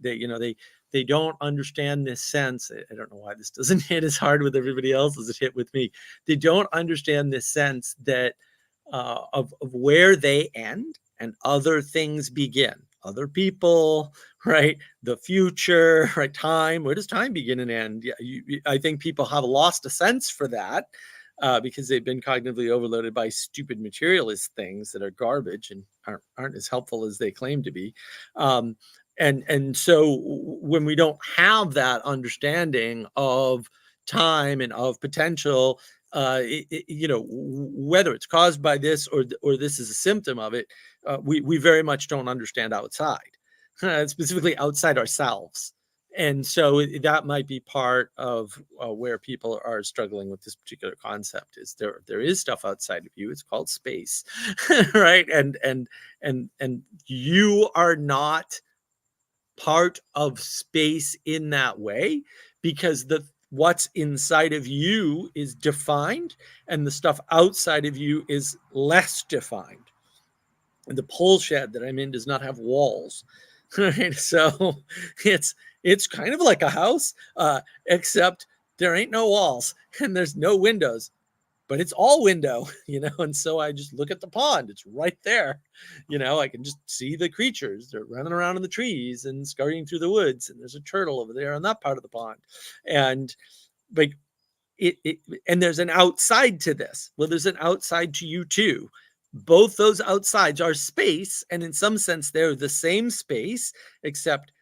don't understand this sense. I don't know why this doesn't hit as hard with everybody else as it hit with me. They don't understand this sense that of where they end and other things begin. Other people, right? The future, right? Time. Where does time begin and end? Yeah, I think people have lost a sense for that because they've been cognitively overloaded by stupid materialist things that are garbage and aren't as helpful as they claim to be. And so when we don't have that understanding of time and of potential, whether it's caused by this or this is a symptom of it, we very much don't understand outside, specifically outside ourselves. And so that might be part of where people are struggling with this particular concept. Is there is stuff outside of you. It's called space, right? And you are not part of space in that way, because what's inside of you is defined and the stuff outside of you is less defined. And the pole shed that I'm in does not have walls. Right? So it's kind of like a house, except there ain't no walls and there's no windows, but it's all window, and so I just look at the pond. It's right there. I can just see the creatures. They're running around in the trees and scurrying through the woods, and there's a turtle over there on that part of the pond. And like and there's an outside to this. Well, there's an outside to you too. Both those outsides are space, and in some sense they're the same space, except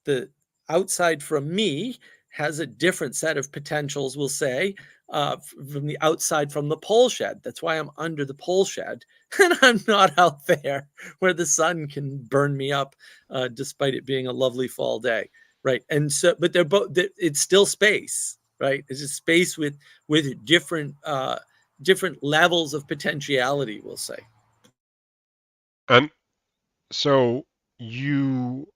the outside from me has a different set of potentials, we'll say, from the outside from the pole shed. That's why I'm under the pole shed, and I'm not out there where the sun can burn me up, despite it being a lovely fall day, right? And so, but they're both. It's still space, right? It's a space with different levels of potentiality, we'll say. And so you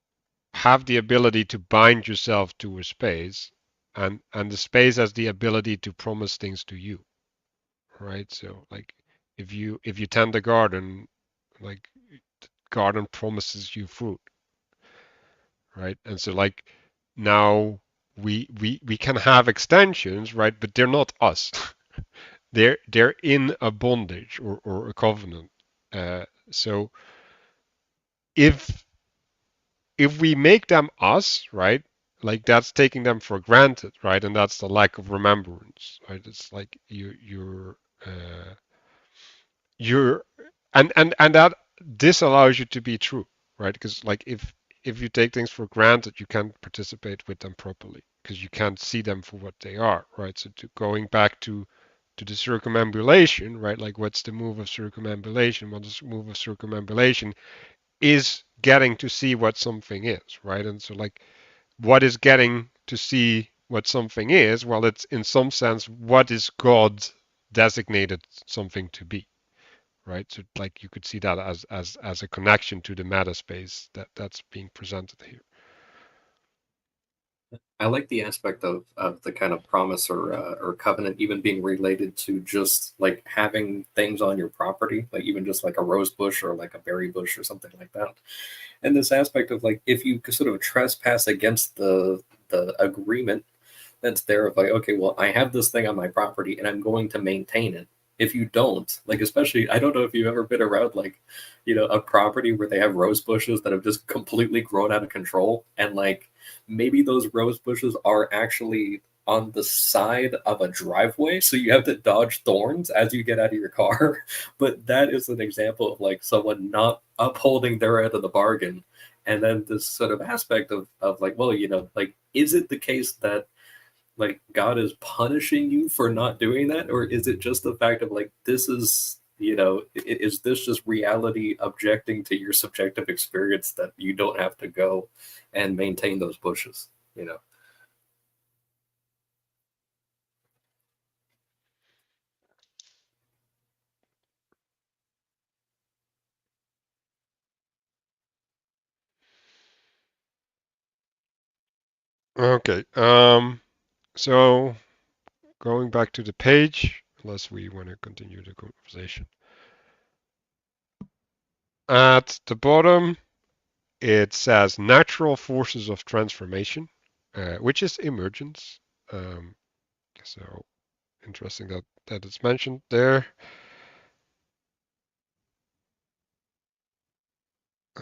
have the ability to bind yourself to a space, and the space has the ability to promise things to you, right? So like if you tend the garden, like the garden promises you fruit, right? And so like now we can have extensions, right? But they're not us. they're in a bondage or a covenant. So if we make them us, right? Like that's taking them for granted, right? And that's the lack of remembrance, right? It's like you're and that this allows you to be true, right? Because like if you take things for granted, you can't participate with them properly because you can't see them for what they are, right? So going back to the circumambulation, right? Like what's the move of circumambulation? What is the move of circumambulation? Is getting to see what something is, right? And so like what is getting to see what something is? Well, it's in some sense what is God designated something to be, right? So like you could see that as a connection to the meta space that's being presented here. I like the aspect of the kind of promise or covenant even being related to just like having things on your property, like even just like a rose bush or like a berry bush or something like that. And this aspect of like if you sort of trespass against the agreement that's there of like, okay, well, I have this thing on my property and I'm going to maintain it. If you don't, like, especially, I don't know if you've ever been around like, a property where they have rose bushes that have just completely grown out of control, and like maybe those rose bushes are actually on the side of a driveway, so you have to dodge thorns as you get out of your car. But that is an example of like someone not upholding their end of the bargain. And then this sort of aspect of like, well, like, is it the case that like God is punishing you for not doing that, or is it just the fact of like this is is this just reality objecting to your subjective experience that you don't have to go and maintain those bushes? Okay. So going back to the page, unless we want to continue the conversation. At the bottom, it says natural forces of transformation, which is emergence. So interesting that it's mentioned there.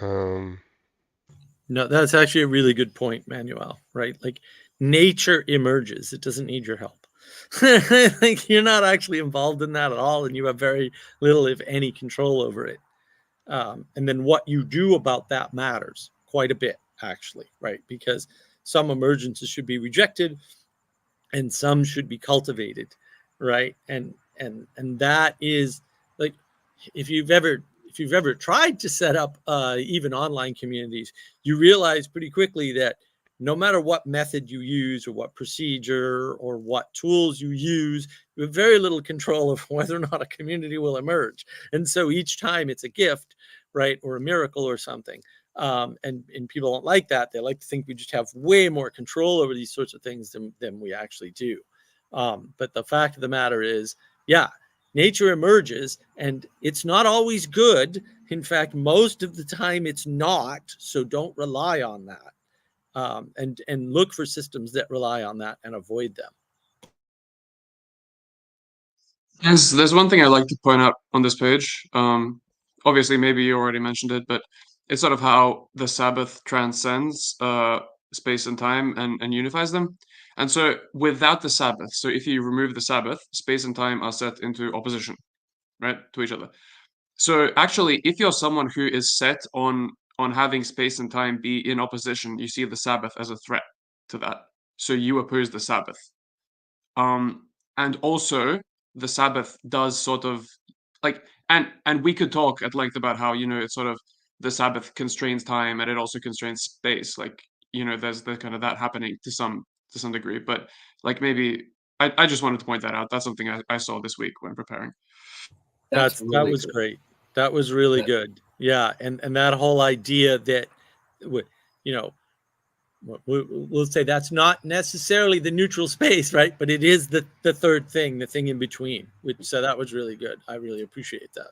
No, that's actually a really good point, Manuel, right? Like nature emerges. It doesn't need your help. Like you're not actually involved in that at all, and you have very little, if any, control over it. And then what you do about that matters quite a bit, actually, right? Because some emergences should be rejected and some should be cultivated, right? And that is like if you've ever tried to set up even online communities, you realize pretty quickly that no matter what method you use or what procedure or what tools you use, you have very little control of whether or not a community will emerge. And so each time it's a gift, right, or a miracle or something. And people don't like that. They like to think we just have way more control over these sorts of things than we actually do. But the fact of the matter is, yeah, nature emerges, and it's not always good. In fact, most of the time it's not. So don't rely on that, and look for systems that rely on that and avoid them. There's one thing I'd like to point out on this page. Obviously, maybe you already mentioned it, but it's sort of how the Sabbath transcends space and time and unifies them. And so, without the Sabbath, so if you remove the Sabbath, space and time are set into opposition, right, to each other. So, actually, if you're someone who is set on having space and time be in opposition, you see the Sabbath as a threat to that. So you oppose the Sabbath. And also the Sabbath does sort of like, and we could talk at length about how, it's sort of the Sabbath constrains time and it also constrains space. Like, there's the kind of that happening to some degree. But like maybe I just wanted to point that out. That's something I saw this week when preparing. That was good. great. That was really good. Yeah, and that whole idea that, we'll say that's not necessarily the neutral space, right? But it is the third thing, the thing in between. So that was really good. I really appreciate that.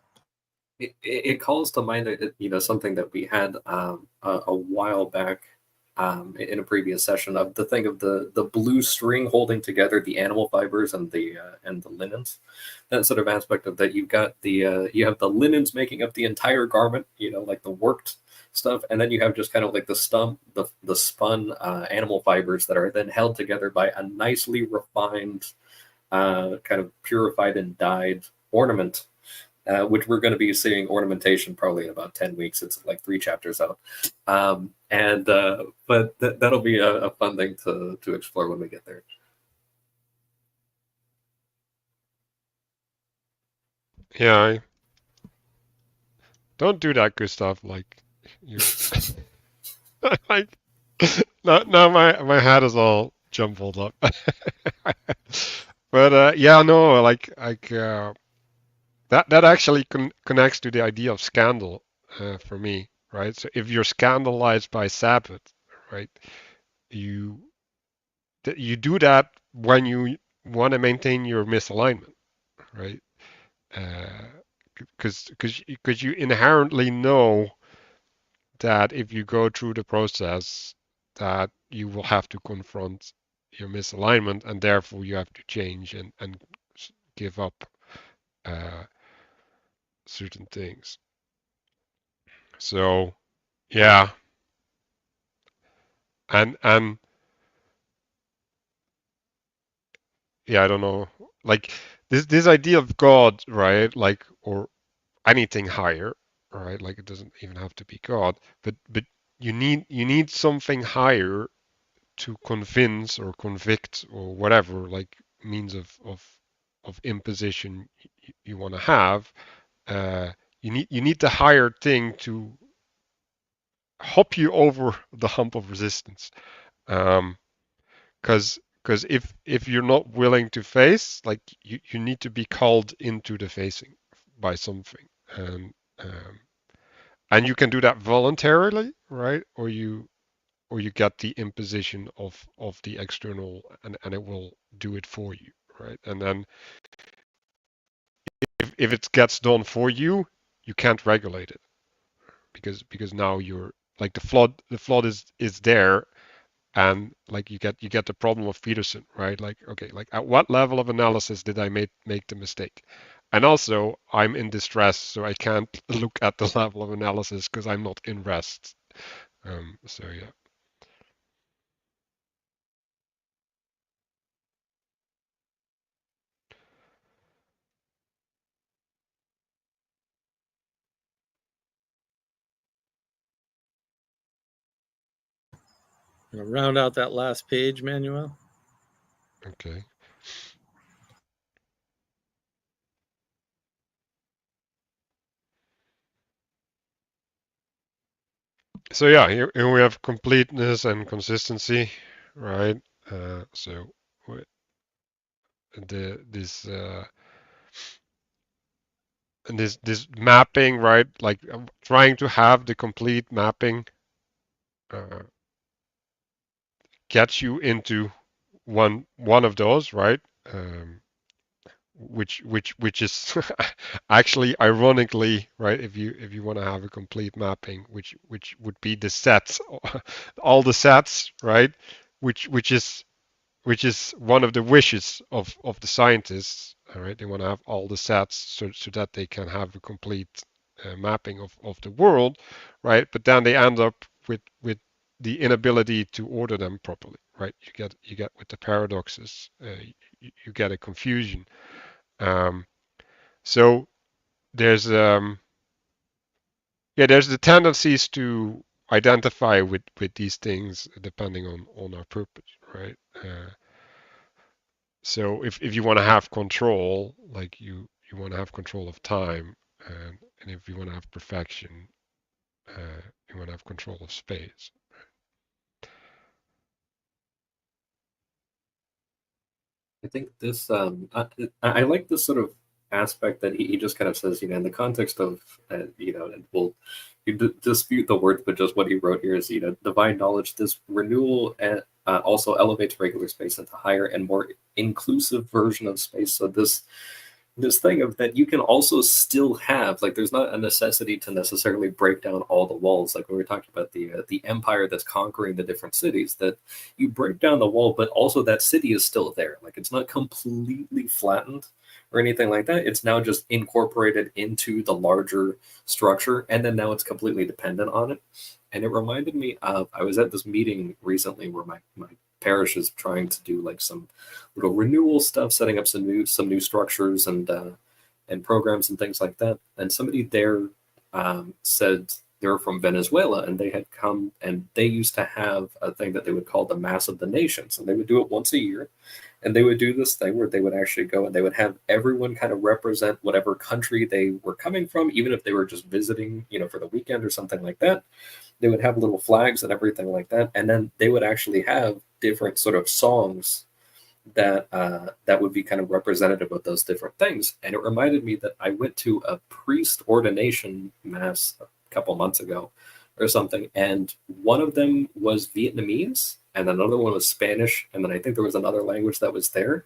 It calls to mind something that we had a while back in a previous session, of the thing of the blue string holding together the animal fibers and the linens. That sort of aspect of that, you've got you have the linens making up the entire garment, like the worked stuff, and then you have just kind of like the spun animal fibers that are then held together by a nicely refined, kind of purified and dyed ornament. Which we're going to be seeing ornamentation probably in about 10 weeks. It's like 3 chapters out. But that'll be a fun thing to explore when we get there. Yeah, don't do that, Gustav. Like, you, like, now my head is all jumbled up. But yeah, no, like that actually connects to the idea of scandal for me, right? So if you're scandalized by Sabbath, right, you do that when you want to maintain your misalignment, right? Because you inherently know that if you go through the process, that you will have to confront your misalignment, and therefore you have to change and give up certain things. So yeah, and yeah, I don't know, like this idea of God, right? Like, or anything higher, right? Like it doesn't even have to be God, but you need something higher to convince or convict or whatever, like means of imposition you want to have. You need the higher thing to hop you over the hump of resistance. Because if you're not willing to face, like you need to be called into the facing by something, and um, and you can do that voluntarily, right? Or you get the imposition of the external, and it will do it for you, right? And then if it gets done for you, you can't regulate it, because now you're like the flood is there. And like you get the problem of Peterson, right? Like, okay, like at what level of analysis did I make the mistake? And also I'm in distress, so I can't look at the level of analysis because I'm not in rest. So yeah. Round out that last page, Manuel. Okay. So yeah, here we have completeness and consistency, right? So this and this mapping, right? Like trying to have the complete mapping gets you into one of those, right? Which is actually ironically, right? If you want to have a complete mapping, which would be the sets, all the sets, right? Which is one of the wishes of the scientists, all right? They want to have all the sets so that they can have a complete mapping of the world, right? But then they end up with the inability to order them properly, right? You get with the paradoxes, you get a confusion. Um, so there's there's the tendencies to identify with these things depending on our purpose, right? So if you want to have control, like you want to have control of time, and if you want to have perfection, you want to have control of space. I think this I like this sort of aspect that he just kind of says, in the context of and we'll dispute the words, but just what he wrote here is, divine knowledge, this renewal also elevates regular space into higher and more inclusive version of space. So this thing of that you can also still have, like, there's not a necessity to necessarily break down all the walls, like when we were talking about the empire that's conquering the different cities, that you break down the wall, but also that city is still there, like it's not completely flattened or anything like that. It's now just incorporated into the larger structure, and then now it's completely dependent on it. And it reminded me of, I was at this meeting recently where my parish is trying to do like some little renewal stuff, setting up some new structures and programs and things like that. And somebody there said they were from Venezuela, and they had come, and they used to have a thing that they would call the Mass of the Nations, and they would do it once a year. And they would do this thing where they would actually go and they would have everyone kind of represent whatever country they were coming from, even if they were just visiting, for the weekend or something like that. They would have little flags and everything like that, and then they would actually have different sort of songs that would be kind of representative of those different things. And it reminded me that I went to a priest ordination mass a couple months ago or something, and one of them was Vietnamese, and another one was Spanish, and then I think there was another language that was there.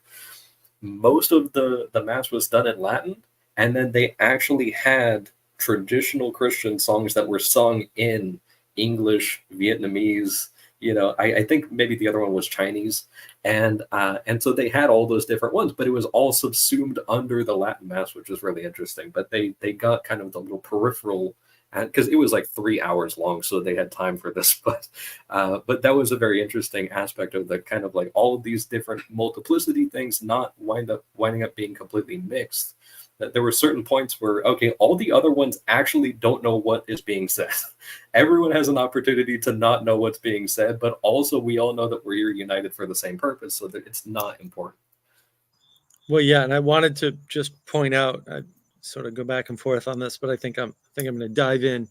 Most of the mass was done in Latin, and then they actually had traditional Christian songs that were sung in English, Vietnamese. I think maybe the other one was Chinese, and so they had all those different ones, but it was all subsumed under the Latin Mass, which was really interesting. But they got kind of the little peripheral, because it was like 3 hours long, so they had time for this. But that was a very interesting aspect of the kind of like all of these different multiplicity things not winding up being completely mixed. That there were certain points where, okay, all the other ones actually don't know what is being said. Everyone has an opportunity to not know what's being said, but also we all know that we're united for the same purpose, so that it's not important. Well, yeah, and I wanted to just point out, I sort of go back and forth on this, but I think I'm going to dive in.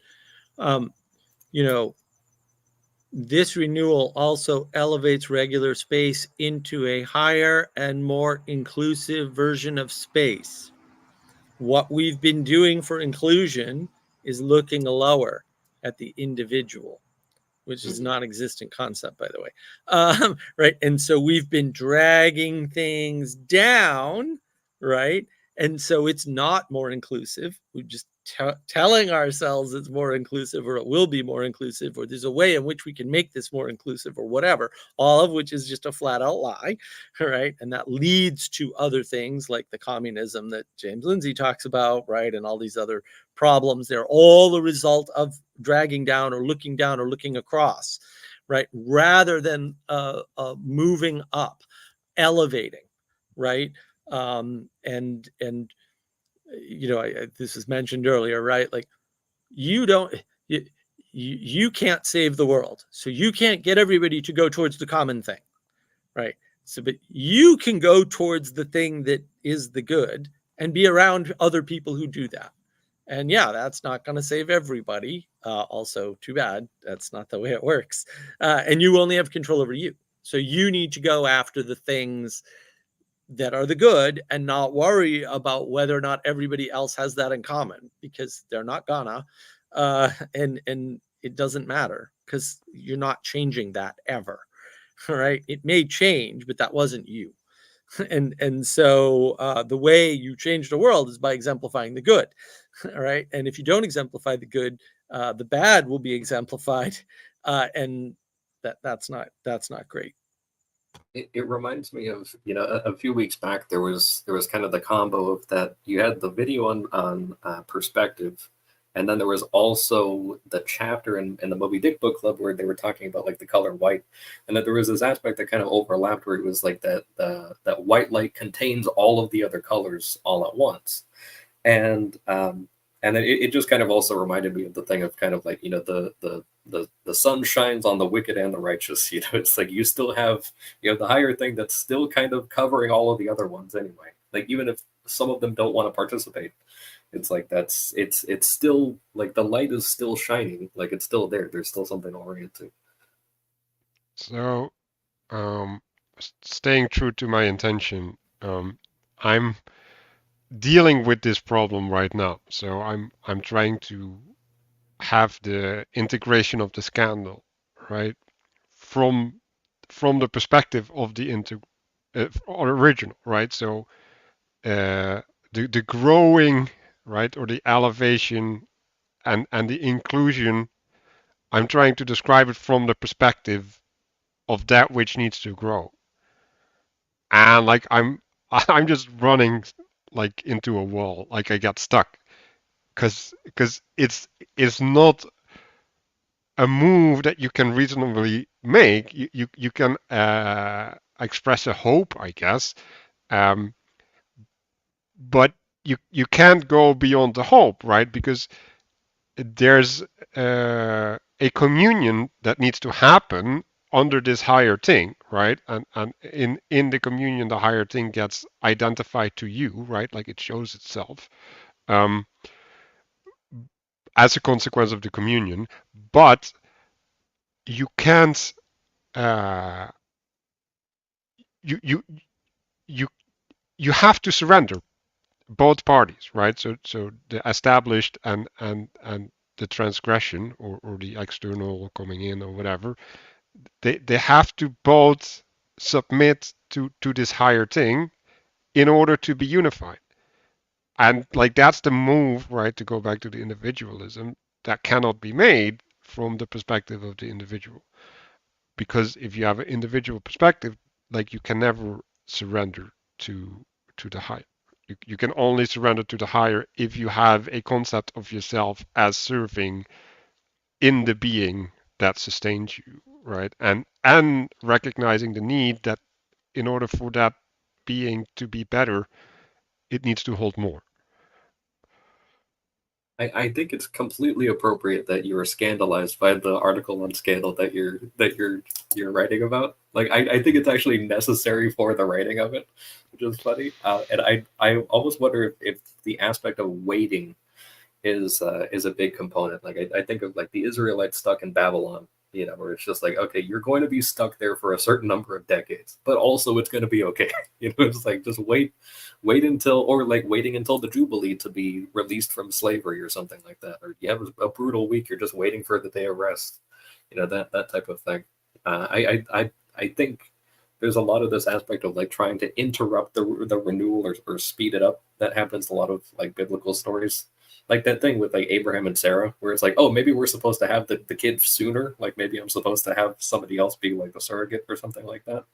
This renewal also elevates regular space into a higher and more inclusive version of space. What we've been doing for inclusion is looking lower at the individual, which is a non-existent concept, by the way. Right. And so we've been dragging things down, right? And so it's not more inclusive. We're just telling ourselves it's more inclusive, or it will be more inclusive, or there's a way in which we can make this more inclusive, or whatever, all of which is just a flat out lie, right? And that leads to other things like the communism that James Lindsay talks about, right? And all these other problems. They're all the result of dragging down or looking across, right? Rather than moving up, elevating, right? This was mentioned earlier, right? Like you can't save the world, so you can't get everybody to go towards the common thing, right? So, but you can go towards the thing that is the good and be around other people who do that. And yeah, that's not going to save everybody. Also, too bad. That's not the way it works. And you only have control over you. So you need to go after the things that are the good and not worry about whether or not everybody else has that in common, because they're not gonna, and it doesn't matter because you're not changing that ever. All right, it may change, but that wasn't you. And so the way you change the world is by exemplifying the good. All right, and if you don't exemplify the good, the bad will be exemplified, and that's not great. It reminds me of, you know, a few weeks back there was kind of the combo of that. You had the video on perspective, and then there was also the chapter in the Moby Dick book club where they were talking about like the color white, and that there was this aspect that kind of overlapped where it was like that white light contains all of the other colors all at once. And then it just kind of also reminded me of the thing of kind of like, you know, the sun shines on the wicked and the righteous. You know, it's like you still have, you know, the higher thing that's still kind of covering all of the other ones anyway. Like even if some of them don't want to participate, it's like it's still like the light is still shining, like it's still there. There's still something to orient to. So, staying true to my intention, I'm dealing with this problem right now. So I'm trying to have the integration of the scandal, right, from the perspective of the original, right? So the growing, right, or the elevation and the inclusion, I'm trying to describe it from the perspective of that which needs to grow. And like I'm just running like into a wall, like I got stuck because it's not a move that you can reasonably make. You can express a hope, I guess, um, but you can't go beyond the hope, right? Because there's a communion that needs to happen under this higher thing, right? And in the communion, the higher thing gets identified to you, right? Like it shows itself um, as a consequence of the communion, but you can't. Uh, you you you you have to surrender both parties, right? So the established and the transgression or the external coming in or whatever, they have to both submit to this higher thing in order to be unified. And like that's the move, right? To go back to the individualism that cannot be made from the perspective of the individual. Because if you have an individual perspective, like you can never surrender to the higher. You can only surrender to the higher if you have a concept of yourself as serving in the being that sustains you, right? And recognizing the need that in order for that being to be better, it needs to hold more. I think it's completely appropriate that you were scandalized by the article on Scandal that you're writing about. Like I think it's actually necessary for the writing of it, which is funny. And I almost wonder if the aspect of waiting is a big component. Like I think of like the Israelites stuck in Babylon, you know, where it's just like, okay, you're going to be stuck there for a certain number of decades, but also it's going to be okay. You know, it's like just wait until, or like waiting until the Jubilee to be released from slavery or something like that. Or you have a brutal week, you're just waiting for the day of rest. You know, that type of thing. I think there's a lot of this aspect of like trying to interrupt the renewal or speed it up that happens in a lot of like biblical stories, like that thing with like Abraham and Sarah, where it's like, oh, maybe we're supposed to have the kid sooner. Like maybe I'm supposed to have somebody else be like the surrogate or something like that.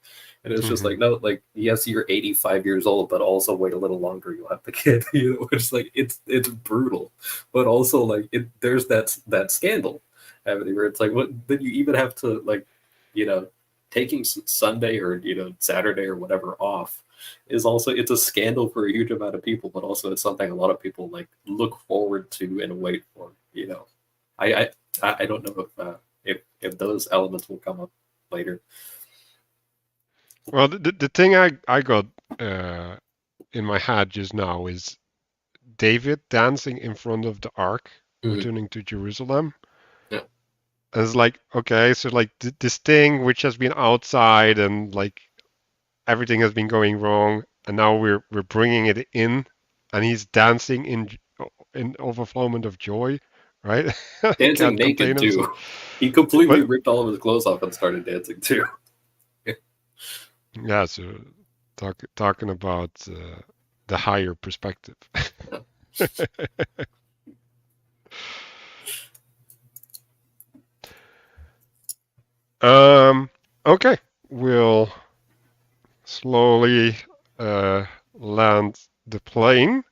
And it's just like, no, like, yes, you're 85 years old, but also wait a little longer, you'll have the kid. You know, it's like it's brutal, but also like there's that scandal happening where it's like, what did you even have to like, you know, taking Sunday or, you know, Saturday or whatever off is also, it's a scandal for a huge amount of people, but also it's something a lot of people like look forward to and wait for. You know, I don't know if those elements will come up later. Well, the thing I got in my head just now is David dancing in front of the ark, returning to Jerusalem. Yeah. And it's like, okay, so like this thing which has been outside and like everything has been going wrong, and now we're bringing it in, and he's dancing in overflowment of joy, right? He Dancing can't contain naked himself. too. He completely But ripped all of his clothes off and started dancing too. yeah, so talking about the higher perspective. Okay, we'll slowly land the plane.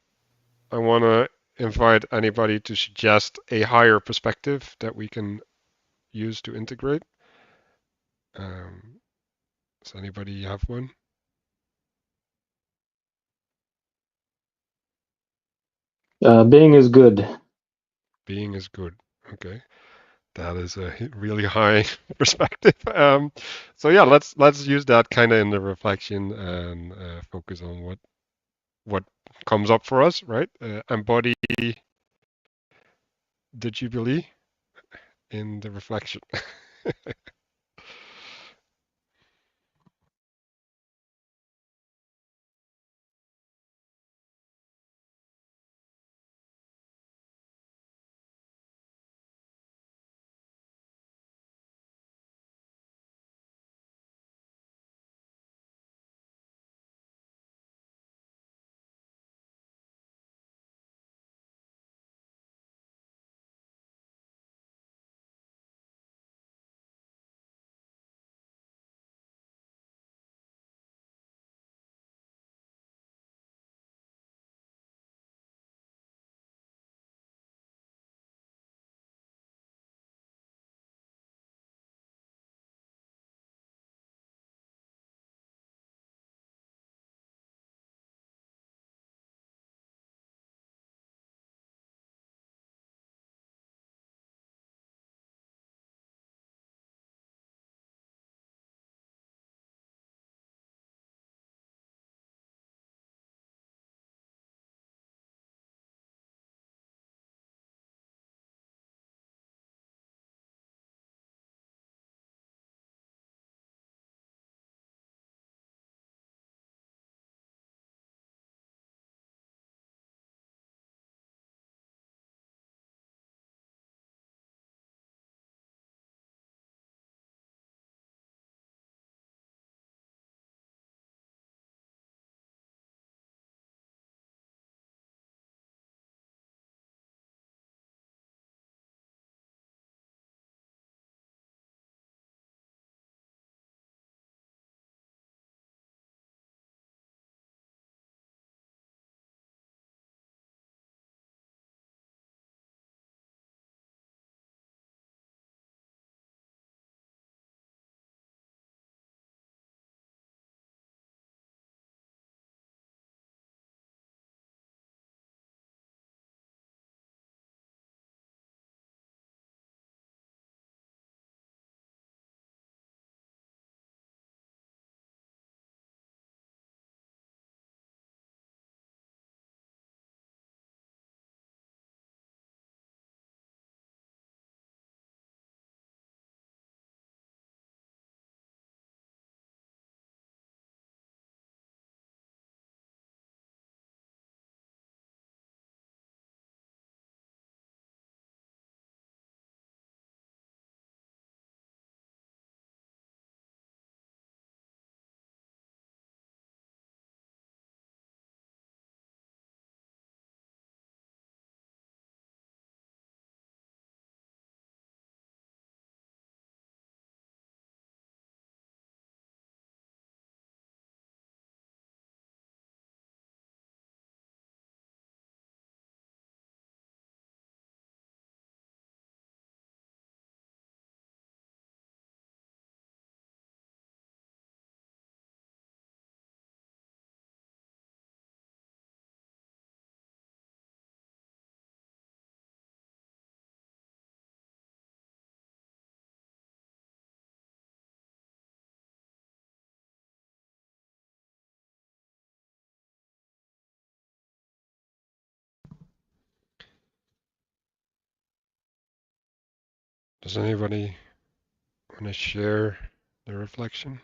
I want to invite anybody to suggest a higher perspective that we can use to integrate. Does anybody have one? Being is good. Being is good. Okay, that is a really high perspective. So yeah, let's use that kind of in the reflection and focus on what comes up for us, right? Embody the Jubilee in the reflection. Does anybody want to share the reflection?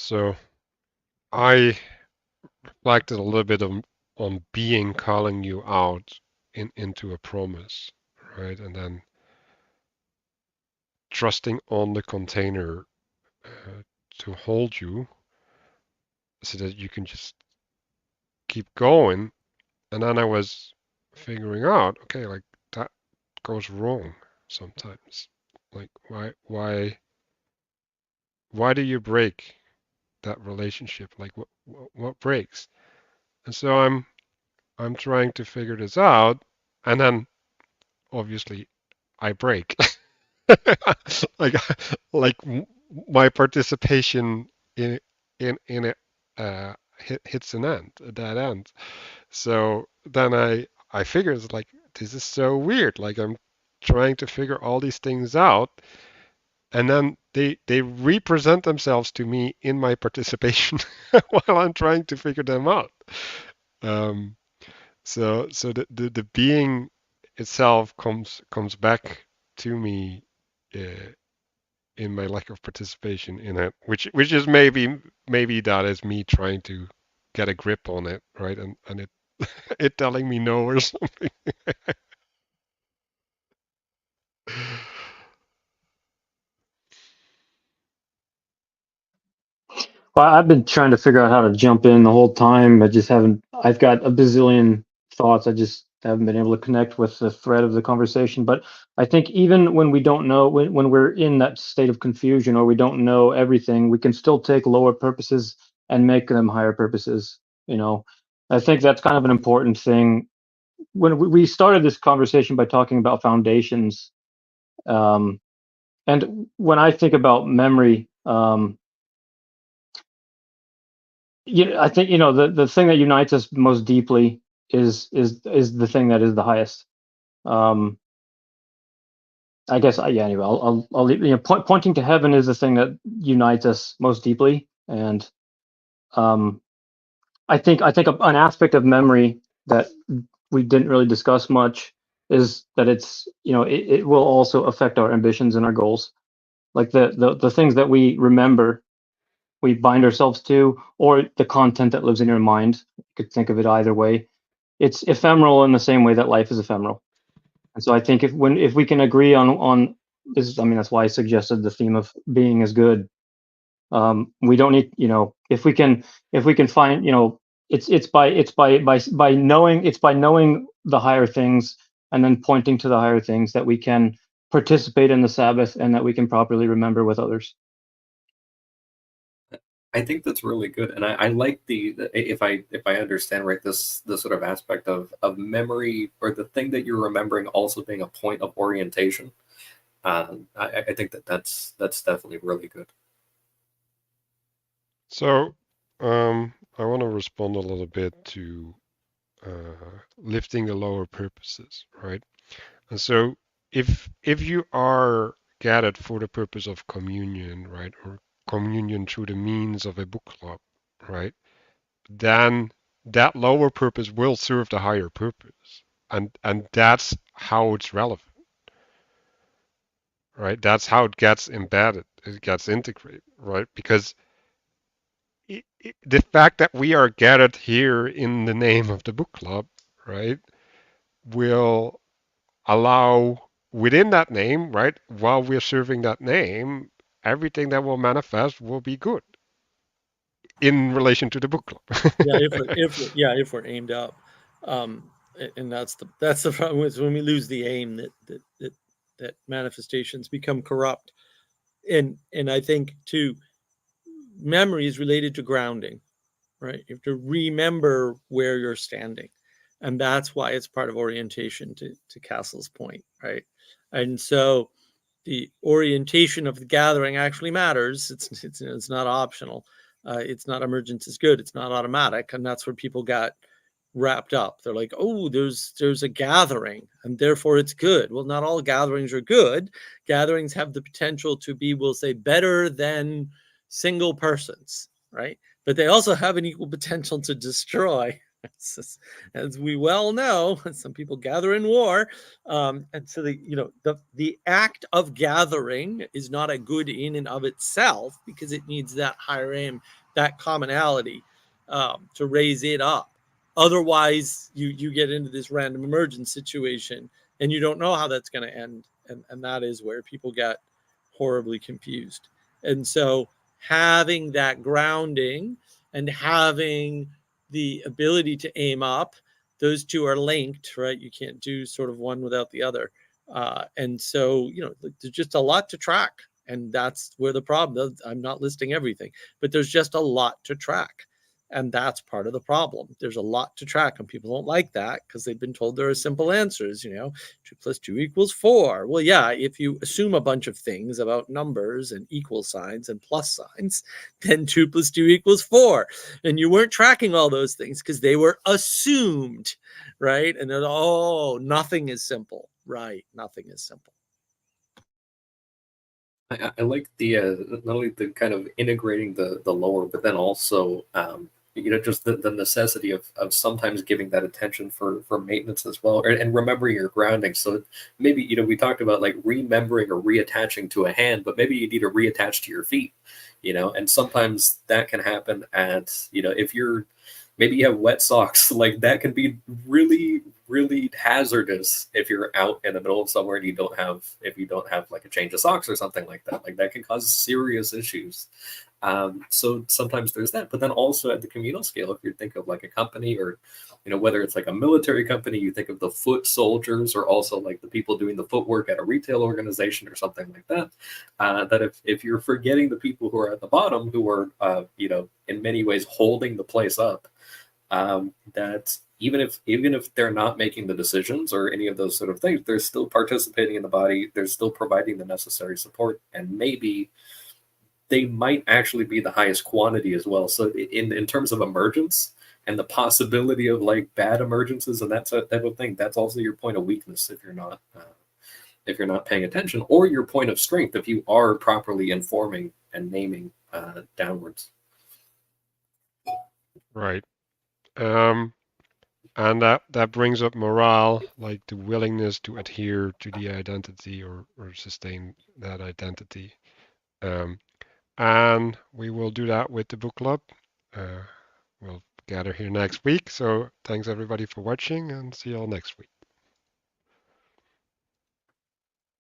So I reflected a little bit on being calling you out into a promise, right? And then trusting on the container to hold you so that you can just keep going. And then I was figuring out, okay, like that goes wrong sometimes. Like why do you break that relationship? Like what breaks? And so I'm trying to figure this out, and then obviously I break. like like my participation in it hits an end, a dead end. So then I figure it's like this is so weird. Like I'm trying to figure all these things out, and then they represent themselves to me in my participation while I'm trying to figure them out. Um, so the being itself comes back to me uh, in my lack of participation in it, which is maybe that is me trying to get a grip on it, right? And it telling me no or something. Well, I've been trying to figure out how to jump in the whole time. I just haven't. I've got a bazillion thoughts. I just haven't been able to connect with the thread of the conversation. But I think even when we don't know, when we're in that state of confusion or we don't know everything, we can still take lower purposes and make them higher purposes. You know, I think that's kind of an important thing. When we started this conversation by talking about foundations, and when I think about memory, I think the thing that unites us most deeply is the thing that is the highest. Um, I guess yeah. Anyway, I'll leave, pointing to heaven is the thing that unites us most deeply, and um, I think an aspect of memory that we didn't really discuss much is that it's it will also affect our ambitions and our goals. Like the things that we remember, we bind ourselves to, or the content that lives in your mind. You could think of it either way. It's ephemeral in the same way that life is ephemeral. And so I think if we can agree on this, I mean that's why I suggested the theme of being is good. We don't need, if we can find, it's by knowing the higher things and then pointing to the higher things that we can participate in the Sabbath and that we can properly remember with others. I think that's really good, and I like if I understand right, this sort of aspect of memory, or the thing that you're remembering also being a point of orientation. I think that's definitely really good. So I want to respond a little bit to lifting the lower purposes, right? And so if you are gathered for the purpose of communion, right, or communion through the means of a book club, right, then that lower purpose will serve the higher purpose. And that's how it's relevant, right? That's how it gets embedded, it gets integrated, right? Because the fact that we are gathered here in the name of the book club, right, will allow within that name, right, while we're serving that name, everything that will manifest will be good in relation to the book club. Yeah, if we're aimed up, and that's the problem is when we lose the aim that manifestations become corrupt, and I think too, memory is related to grounding, right? You have to remember where you're standing, and that's why it's part of orientation. To Castle's point, right? And so the orientation of the gathering actually matters. It's not optional. It's not emergence is good. It's not automatic, and that's where people got wrapped up. They're like, oh, there's a gathering, and therefore it's good. Well, not all gatherings are good. Gatherings have the potential to be, we'll say, better than single persons, right? But they also have an equal potential to destroy, As we well know, some people gather in war, and so the act of gathering is not a good in and of itself, because it needs that higher aim, that commonality, to raise it up. Otherwise, you get into this random emergence situation, and you don't know how that's going to end, and that is where people get horribly confused. And so, having that grounding and having the ability to aim up, those two are linked, right? You can't do sort of one without the other. And so, there's just a lot to track. And that's where the problem is. I'm not listing everything, but there's just a lot to track. And that's part of the problem. There's a lot to track, and people don't like that because they've been told there are simple answers, 2 + 2 = 4. Well, yeah, if you assume a bunch of things about numbers and equal signs and plus signs, then 2 + 2 = 4. And you weren't tracking all those things because they were assumed, right? And then, nothing is simple, right? Nothing is simple. I like the not only the kind of integrating the lower, but then also just the necessity of sometimes giving that attention for maintenance as well, and remembering your grounding. So maybe we talked about like remembering or reattaching to a hand, but maybe you need to reattach to your feet, and sometimes that can happen at if you're maybe you have wet socks, like that can be really really hazardous if you're out in the middle of somewhere and you don't have like a change of socks or something like that can cause serious issues. So sometimes there's that, but then also at the communal scale, if you think of like a company or whether it's like a military company, you think of the foot soldiers, or also like the people doing the footwork at a retail organization or something like that, that if you're forgetting the people who are at the bottom, who are in many ways holding the place up, that even if they're not making the decisions or any of those sort of things, they're still participating in the body, they're still providing the necessary support, and maybe they might actually be the highest quantity as well. So in terms of emergence and the possibility of like bad emergences and that type of thing, that's also your point of weakness if you're not paying attention, or your point of strength if you are properly informing and naming downwards. Right. And that brings up morale, like the willingness to adhere to the identity or sustain that identity. And we will do that with the book club. We'll gather here next week. So thanks everybody for watching, and see you all next week.